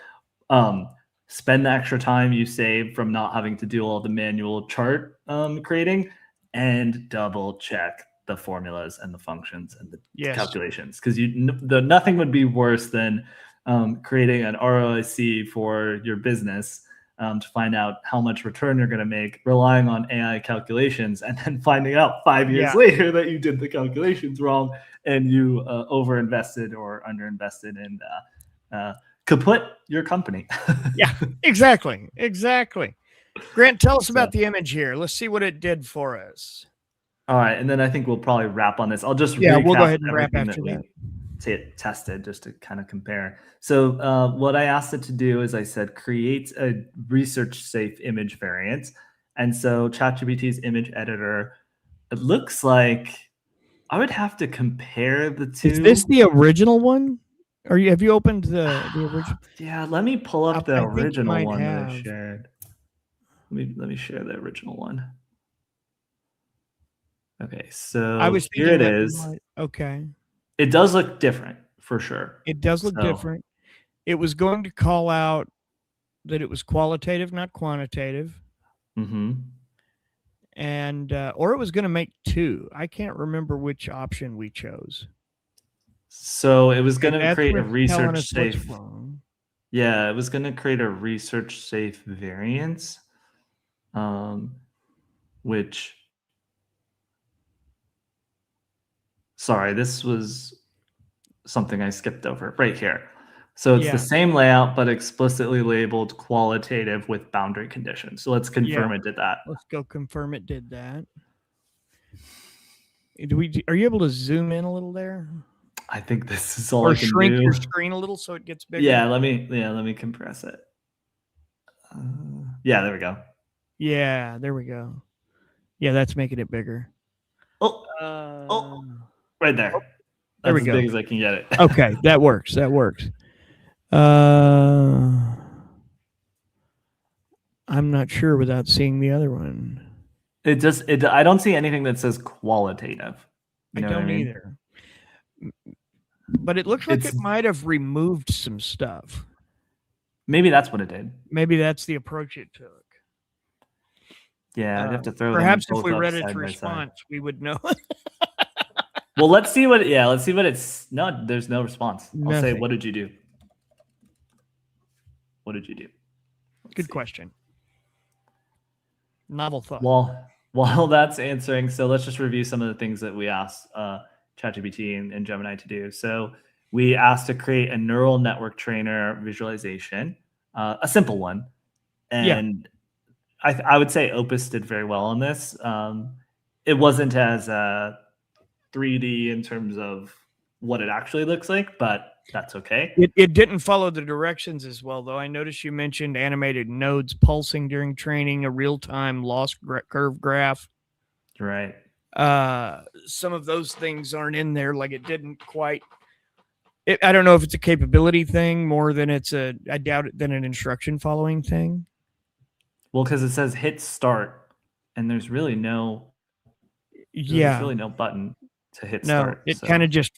spend the extra time you save from not having to do all the manual chart creating, and double check the formulas and the functions and the calculations, because nothing would be worse than creating an ROIC for your business to find out how much return you're going to make, relying on AI calculations, and then finding out 5 years later that you did the calculations wrong and you overinvested or underinvested and kaput your company. Yeah, exactly. Grant, tell us about the image here. Let's see what it did for us. All right, and then I think we'll probably wrap on this. I'll just we'll go ahead and wrap after that. Tested just to kind of compare. So what I asked it to do is I said, create a research safe image variant. And so ChatGPT's image editor It looks like I would have to compare the two. Is this the original one? Or have you opened the original? Yeah, let me pull up the I think you original might one that I have. shared. Let me share the original one. Okay, so I was here thinking it that we is. might. Okay. It does look different for sure. It does look different. It was going to call out that it was qualitative, not quantitative. Mm-hmm. And or it was going to make 2. I can't remember which option we chose. So it was going to create a research us safe. what's wrong. Yeah, it was going to create a research safe variance, which. Sorry, this was something I skipped over right here. So it's the same layout, but explicitly labeled qualitative with boundary conditions. So let's confirm it did that. Let's go confirm it did that. Are you able to zoom in a little there? I think this is all or I can shrink do. your screen a little so it gets bigger. Yeah, let me compress it. Yeah, there we go. Yeah, there we go. Yeah, that's making it bigger. Oh, right there. There we That's go. as big as I can get it. Okay, that works. That works. I'm not sure without seeing the other one. I don't see anything that says qualitative. I don't either. But it looks like it might have removed some stuff. Maybe that's what it did. Maybe that's the approach it took. Yeah, I'd have to throw. Perhaps if we read its response, we would know. Well, let's see what. Yeah, let's see what it's. No, there's no response. I'll say, what did you do? What did you do? Good question. Novel thought. Well, while that's answering, so let's just review some of the things that we asked ChatGPT and Gemini to do. So we asked to create a neural network trainer visualization, a simple one, and I would say Opus did very well on this. It wasn't as 3D in terms of what it actually looks like, but that's okay. It didn't follow the directions as well, though. I noticed you mentioned animated nodes pulsing during training, a real-time loss curve graph. Right. Some of those things aren't in there. Like it didn't quite. I don't know if it's a capability thing more than I doubt it, than an instruction following thing. Well, because it says hit start, and there's really no. There's really no button to hit start. It kind of just.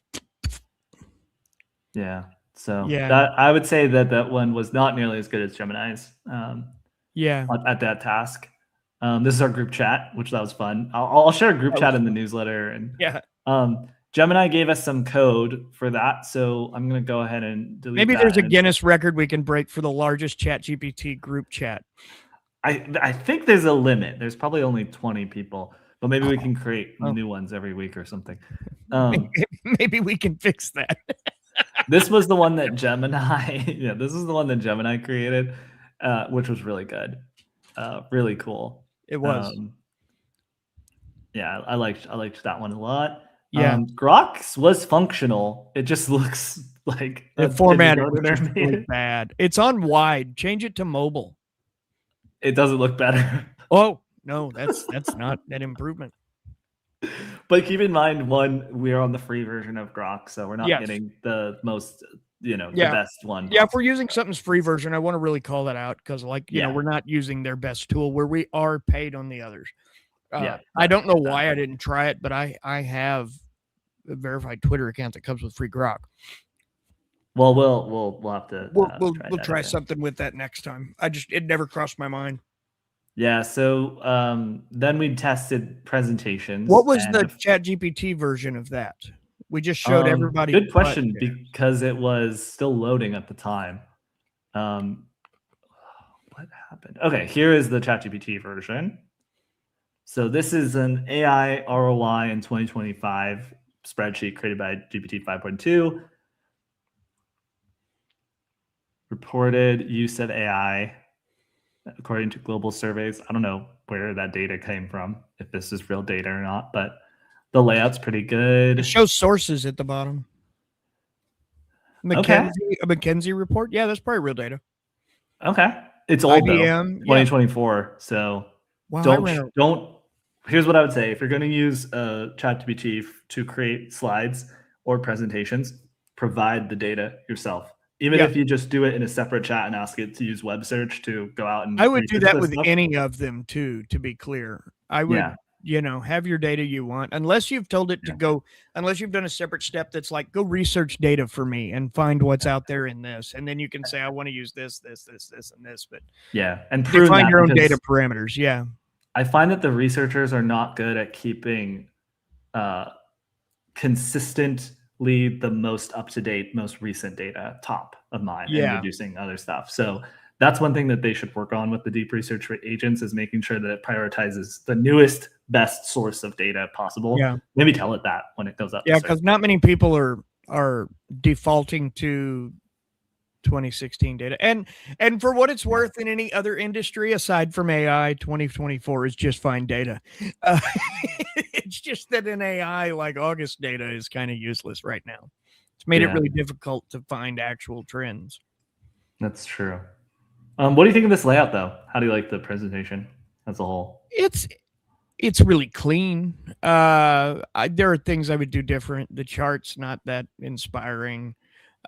Yeah. So that I would say that one was not nearly as good as Gemini's. At that task. This is our group chat, which that was fun. I'll share a group chat in the newsletter, and Gemini gave us some code for that, so I'm gonna go ahead and delete. Maybe there's a Guinness record we can break for the largest ChatGPT group chat. I think there's a limit. There's probably only 20 people, but maybe we can create new ones every week or something. Maybe we can fix that. This was the one that Gemini. This is the one that Gemini created, which was really good, really cool. It was. I liked that one a lot. Yeah, Grok was functional. It just looks like the format is really bad. It's on wide. Change it to mobile. It doesn't look better. Oh no, that's not an improvement. But keep in mind, we're on the free version of Grok, so we're not getting the most, the best one. Yeah, if we're using something's free version, I want to really call that out because, we're not using their best tool where we are paid on the others. I don't know why I didn't try it, but I have a verified Twitter account that comes with free Grok. Well, we'll have to. We'll try something with that next time. It never crossed my mind. Yeah, so then we tested presentations. What was the ChatGPT version of that? We just showed everybody. Good question, because it was still loading at the time. What happened? Okay, here is the ChatGPT version. So this is an AI ROI in 2025 spreadsheet created by GPT 5.2. Reported use of AI. According to global surveys. I don't know where that data came from, if this is real data or not, but the layout's pretty good. It shows sources at the bottom. A McKinsey report? Yeah, that's probably real data. Okay. It's old though, 2024. So don't here's what I would say. If you're going to use ChatGPT to create slides or presentations, provide the data yourself. Even if you just do it in a separate chat and ask it to use web search to go out and I would do that with stuff. any of them too, to be clear. I would, have your data you want, unless you've told it to go, unless you've done a separate step that's like, go research data for me and find what's out there in this. And then you can say, I want to use this, and this, but and define your own data parameters. Yeah. I find that the researchers are not good at keeping consistently the most up-to-date, most recent data top of mind and reducing other stuff. So that's one thing that they should work on with the deep research agents, is making sure that it prioritizes the newest, best source of data possible. Yeah. Maybe tell it that when it goes up. Yeah, because not many people are defaulting to 2016 data. And for what it's worth, in any other industry aside from AI, 2024 is just fine data. It's just that in AI, like August data is kind of useless right now. It's made it really difficult to find actual trends. That's true. What do you think of this layout, though? How do you like the presentation as a whole? It's really clean. There are things I would do different. The chart's not that inspiring.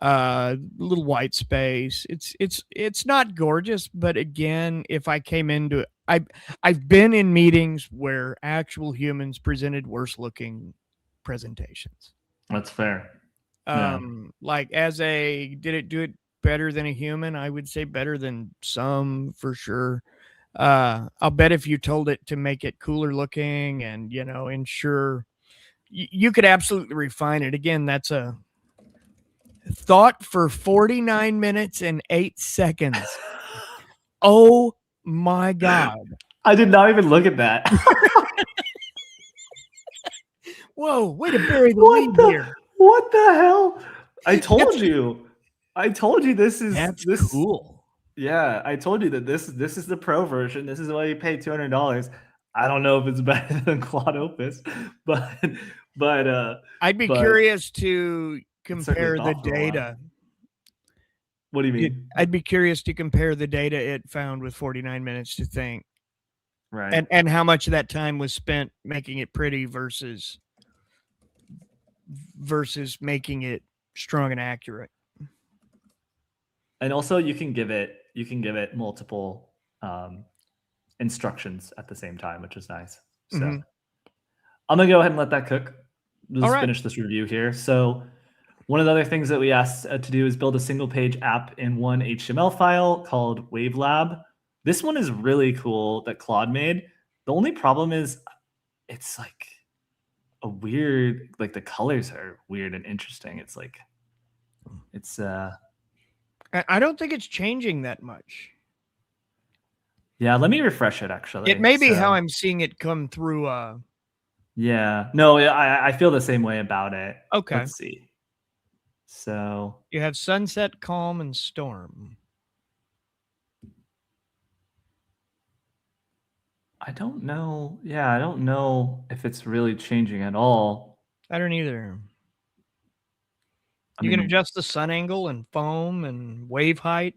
Little white space. It's not gorgeous, but again, if I came into it, I've been in meetings where actual humans presented worse looking presentations. That's fair. Like did it do it better than a human? I would say better than some, for sure. I'll bet if you told it to make it cooler looking and, ensure you could absolutely refine it. Again, that's a thought for 49 minutes and 8 seconds. Oh my God. I did not even look at that. Whoa, way to bury the lead here. What the hell? I told you this is cool. Yeah, I told you that this is the pro version. This is why you pay $200. I don't know if it's better than Claude Opus, but I'd be curious to compare the data. What do you mean? I'd be curious to compare the data it found with 49 minutes to think. Right. And how much of that time was spent making it pretty versus making it strong and accurate. And also you can give it multiple instructions at the same time, which is nice. So I'm gonna go ahead and let that cook. Let's finish this review here. So one of the other things that we asked to do is build a single page app in one HTML file called WaveLab. This one is really cool that Claude made. The only problem is it's like a weird, like the colors are weird and interesting. It's like, I don't think it's changing that much. Yeah, let me refresh it actually. It may be how I'm seeing it come through. Yeah, no, I feel the same way about it. Okay. Let's see. So you have sunset, calm, and storm. I don't know. Yeah, I don't know if it's really changing at all. I don't either. You can adjust the sun angle and foam and wave height.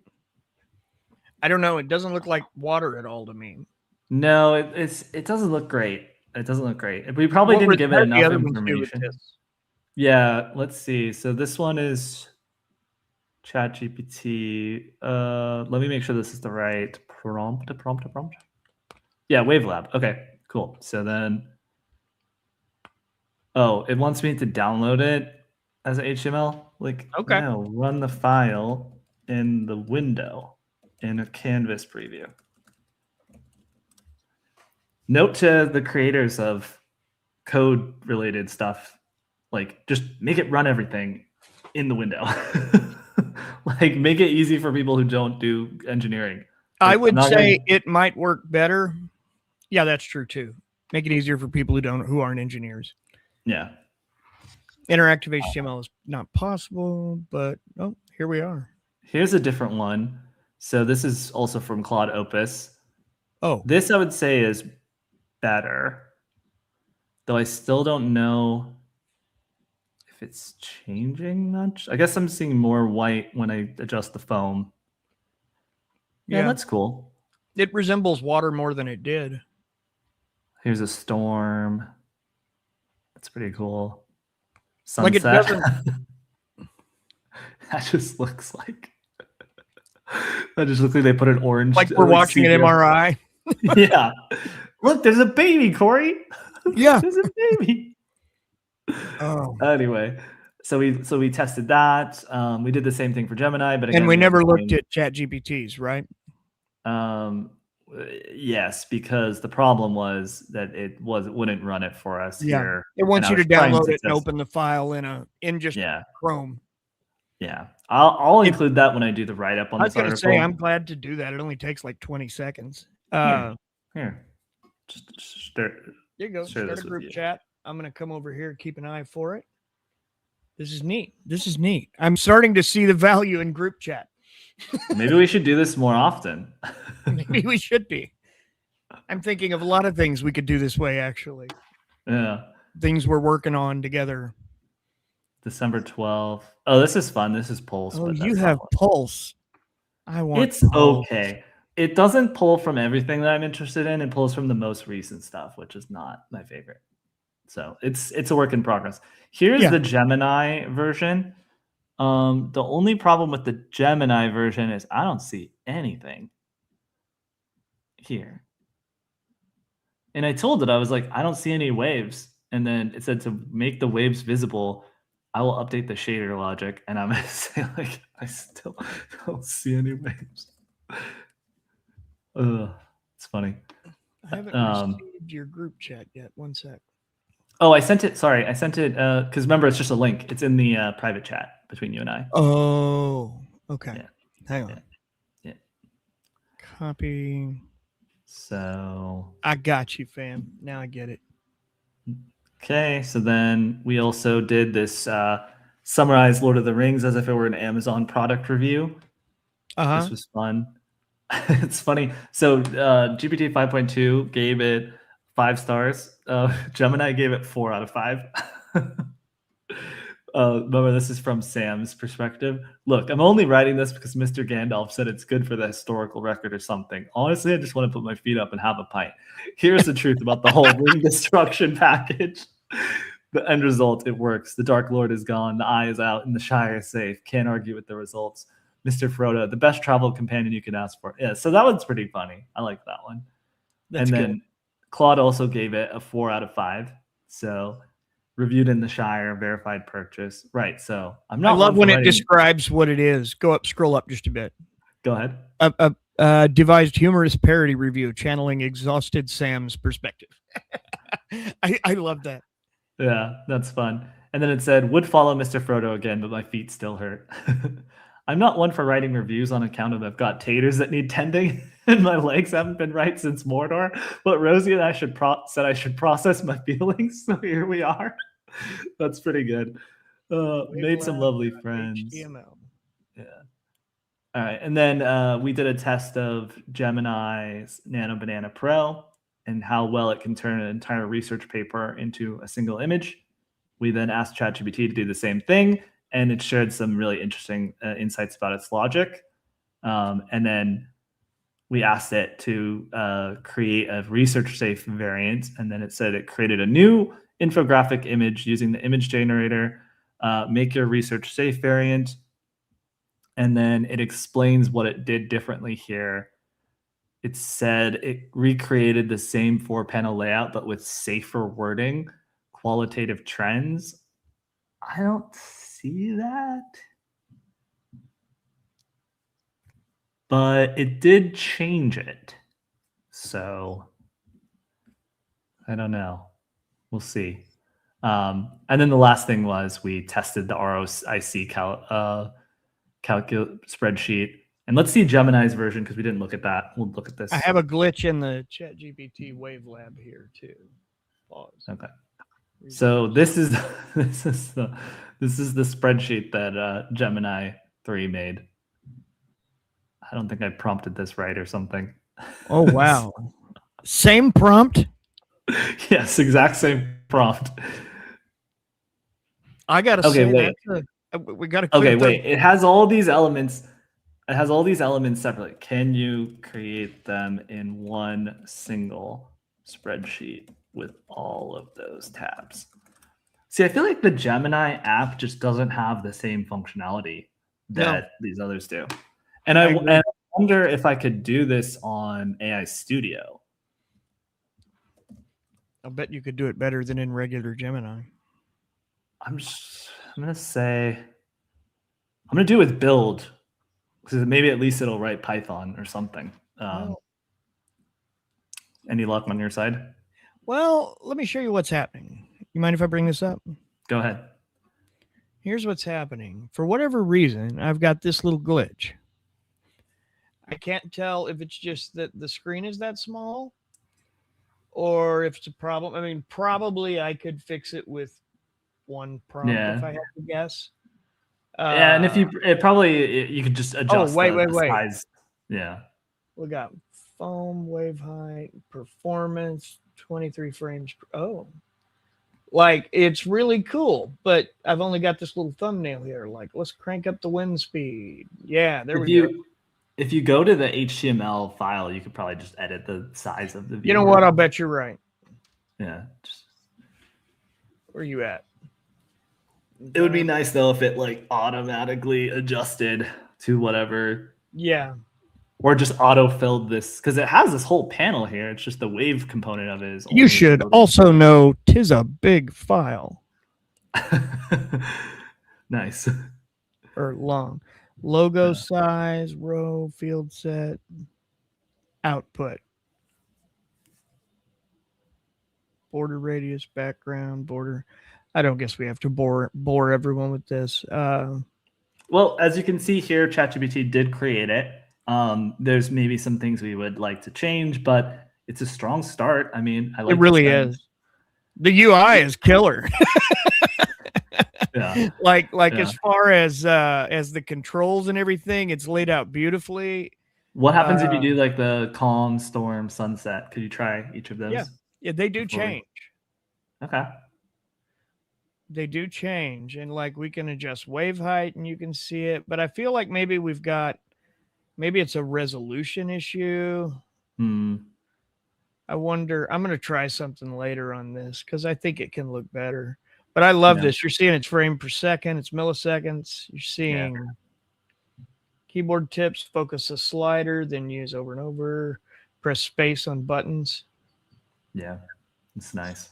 I don't know. It doesn't look like water at all to me. No, it doesn't look great. It doesn't look great. We probably didn't give it enough information. Yeah, let's see. So this one is ChatGPT. Let me make sure this is the right prompt. Yeah, WaveLab. Okay, cool. So then, it wants me to download it as an HTML. Like, okay, no, run the file in the window in a Canvas preview. Note to the creators of code-related stuff, like just make it run everything in the window. Like make it easy for people who don't do engineering. Like, I would say it might work better. Yeah, that's true too. Make it easier for people who aren't engineers. Yeah. Interactive HTML is not possible, but here we are. Here's a different one. So this is also from Claude Opus. Oh, this I would say is better, though I still don't know if it's changing much. I guess I'm seeing more white when I adjust the foam. Yeah, that's cool. It resembles water more than it did. Here's a storm. That's pretty cool. Like it Sunset. doesn't. That just looks like. That just looks like they put an orange. Like we're watching an sepia. MRI. Yeah. Look, there's a baby, Corey. Yeah. There's a baby. Oh. Anyway, so we tested that. We did the same thing for Gemini, but again, And we never looked at ChatGPT's, right? Yes, because the problem was that it wouldn't run it for us here. It wants you to download it and open the file in just Chrome. Yeah, I'll include that when I do the write up on this article. I was going to say, I'm glad to do that. It only takes like 20 seconds. Here. Just start. There you go. Start a group chat. I'm going to come over here and keep an eye for it. This is neat. I'm starting to see the value in group chat. Maybe we should do this more often. Maybe we should be. I'm thinking of a lot of things we could do this way, actually. Yeah. Things we're working on together. December 12th. Oh, this is fun. This is Pulse. Oh, you have Pulse. I want It's Pulse. Okay. It doesn't pull from everything that I'm interested in. It pulls from the most recent stuff, which is not my favorite. So it's a work in progress. Here's the Gemini version. The only problem with the Gemini version is I don't see anything here. And I told it, I was like, I don't see any waves. And then it said to make the waves visible, I will update the shader logic. And I'm going to say, like, I still don't see any waves. It's funny. I haven't received your group chat yet. One sec. Oh, I sent it. Sorry, I sent it because remember, it's just a link. It's in the private chat between you and I. Oh, okay. Yeah. Hang on. Yeah. Copy. So I got you, fam. Now I get it. Okay, so then we also did this summarized Lord of the Rings as if it were an Amazon product review. This was fun. It's funny. So GPT 5.2 gave it 5 stars. Gemini gave it 4 out of 5. Remember, this is from Sam's perspective. Look, I'm only writing this because Mr. Gandalf said it's good for the historical record or something. Honestly, I just want to put my feet up and have a pint. Here's the truth about the whole ring destruction package. The end result, it works. The Dark Lord is gone. The Eye is out, and the Shire is safe. Can't argue with the results. Mr. Frodo, the best travel companion you can ask for. Yeah, so that one's pretty funny. I like that one. That's and then good. Claude also gave it a 4 out of 5. So reviewed in the Shire, verified purchase. Right. So I'm not. I love when it describes what it is. Scroll up just a bit. Go ahead. Devised humorous parody review channeling exhausted Sam's perspective. I love that. Yeah, that's fun. And then it said, would follow Mr. Frodo again, but my feet still hurt. I'm not one for writing reviews on account of I've got taters that need tending and my legs haven't been right since Mordor. But Rosie and I said I should process my feelings. So here we are. That's pretty good. Made some lovely friends. HTML. Yeah. All right. And then we did a test of Gemini's Nano Banana Pro and how well it can turn an entire research paper into a single image. We then asked ChatGPT to do the same thing, and it shared some really interesting insights about its logic. And then we asked it to create a research-safe variant, and then it said it created a new infographic image using the image generator, make your research-safe variant, and then it explains what it did differently here. It said it recreated the same 4-panel layout, but with safer wording, qualitative trends. I don't see that. But it did change it. So I don't know. We'll see. And then the last thing was we tested the ROIC spreadsheet. And let's see Gemini's version because we didn't look at that. We'll look at this. I have a glitch in the ChatGPT Wave Lab here too. Pause. Okay. So this is the spreadsheet that Gemini 3 made. I don't think I prompted this right or something. Oh wow. Same prompt? Yes, exact same prompt. I gotta say wait. We gotta wait. It has all these elements. It has all these elements separately. Can you create them in one single spreadsheet with all of those tabs. See, I feel like the Gemini app just doesn't have the same functionality that these others do. And I wonder if I could do this on AI Studio. I'll bet you could do it better than in regular Gemini. I'm going to do it with build, because maybe at least it'll write Python or something. Any luck on your side? Well, let me show you what's happening. You mind if I bring this up? Go ahead. Here's what's happening. For whatever reason, I've got this little glitch. I can't tell if it's just that the screen is that small or if it's a problem. I mean, probably I could fix it with one prompt if I had to guess. Yeah, and if you could just adjust the size. Yeah. We got foam, wave height, performance, 23 frames. Oh, like it's really cool, but I've only got this little thumbnail here. Like, let's crank up the wind speed. Yeah, there we go. If you go to the HTML file, you could probably just edit the size of the viewer. You know what? I'll bet you're right. Yeah. Where are you at? It would be nice though if it like automatically adjusted to whatever. Yeah. Or just auto-filled this, because it has this whole panel here. It's just the wave component of it is. You should also know 'tis a big file. Nice. Or long. Logo size, row, field set, output. Border radius, background, border. I don't guess we have to bore everyone with this. Well, as you can see here, ChatGPT did create it. There's maybe some things we would like to change, but it's a strong start. I mean, it really is. The UI is killer. Yeah. Like as far as the controls and everything, it's laid out beautifully. What happens if you do like the calm, storm, sunset? Could you try each of those? Yeah, they do change. Okay. They do change, and like we can adjust wave height and you can see it, but I feel like maybe it's a resolution issue. I wonder, I'm going to try something later on this because I think it can look better. But I love this. You're seeing it's frame per second. It's milliseconds. You're seeing keyboard tips, focus a slider, then use over and over, press space on buttons. Yeah, it's nice.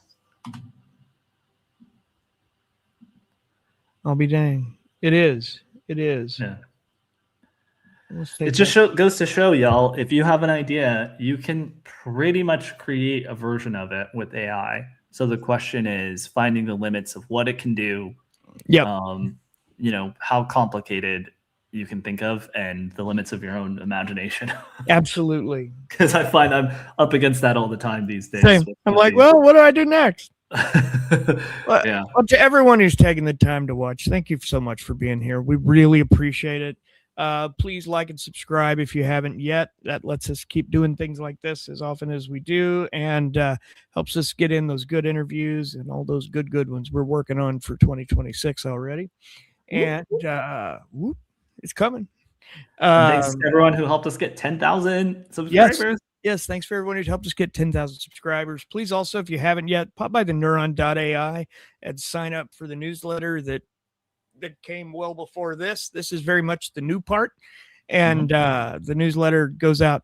I'll be dang. It is. Yeah. It just goes to show, y'all, if you have an idea, you can pretty much create a version of it with AI. So the question is finding the limits of what it can do. Yeah. You know, how complicated you can think of and the limits of your own imagination. Absolutely. Because I find I'm up against that all the time these days. Same. I'm like, well, what do I do next? Yeah. Well, to everyone who's taking the time to watch, thank you so much for being here. We really appreciate it. Please like and subscribe if you haven't yet. That lets us keep doing things like this as often as we do, and helps us get in those good interviews and all those good ones we're working on for 2026 already. And it's coming. Thanks to everyone who helped us get 10,000 subscribers. Yes, thanks for everyone who helped us get 10,000 subscribers. Please also, if you haven't yet, pop by the Neuron.ai and sign up for the newsletter that came well before this. This is very much the new part. And the newsletter goes out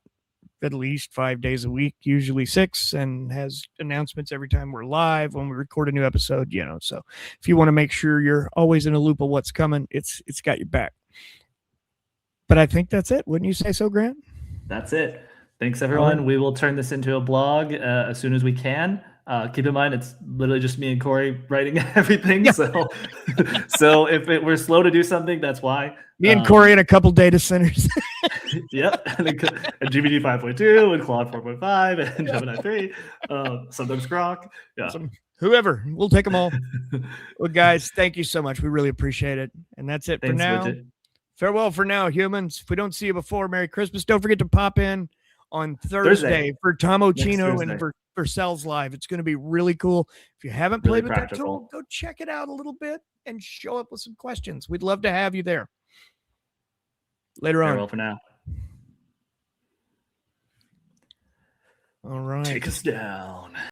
at least 5 days a week, usually 6, and has announcements every time we're live, when we record a new episode, you know. So if you want to make sure you're always in a loop of what's coming, it's got your back. But I think that's it. Wouldn't you say so, Grant? That's it. Thanks, everyone. We will turn this into a blog as soon as we can. Keep in mind, it's literally just me and Corey writing everything. Yeah. So if we're slow to do something, that's why. Me and Corey and a couple data centers. Yep. And GPT 5.2 and Claude 4.5 and Gemini 3. Sometimes Grok. Yeah. Whoever. We'll take them all. Well, guys, thank you so much. We really appreciate it. And that's it for now. Widget. Farewell for now, humans. If we don't see you before, Merry Christmas. Don't forget to pop in on Thursday for Tom Ochino and for Cells Live. It's going to be really cool. If you haven't played with that tool, go check it out a little bit and show up with some questions. We'd love to have you there. Later on. Farewell for now. All right. Take us down.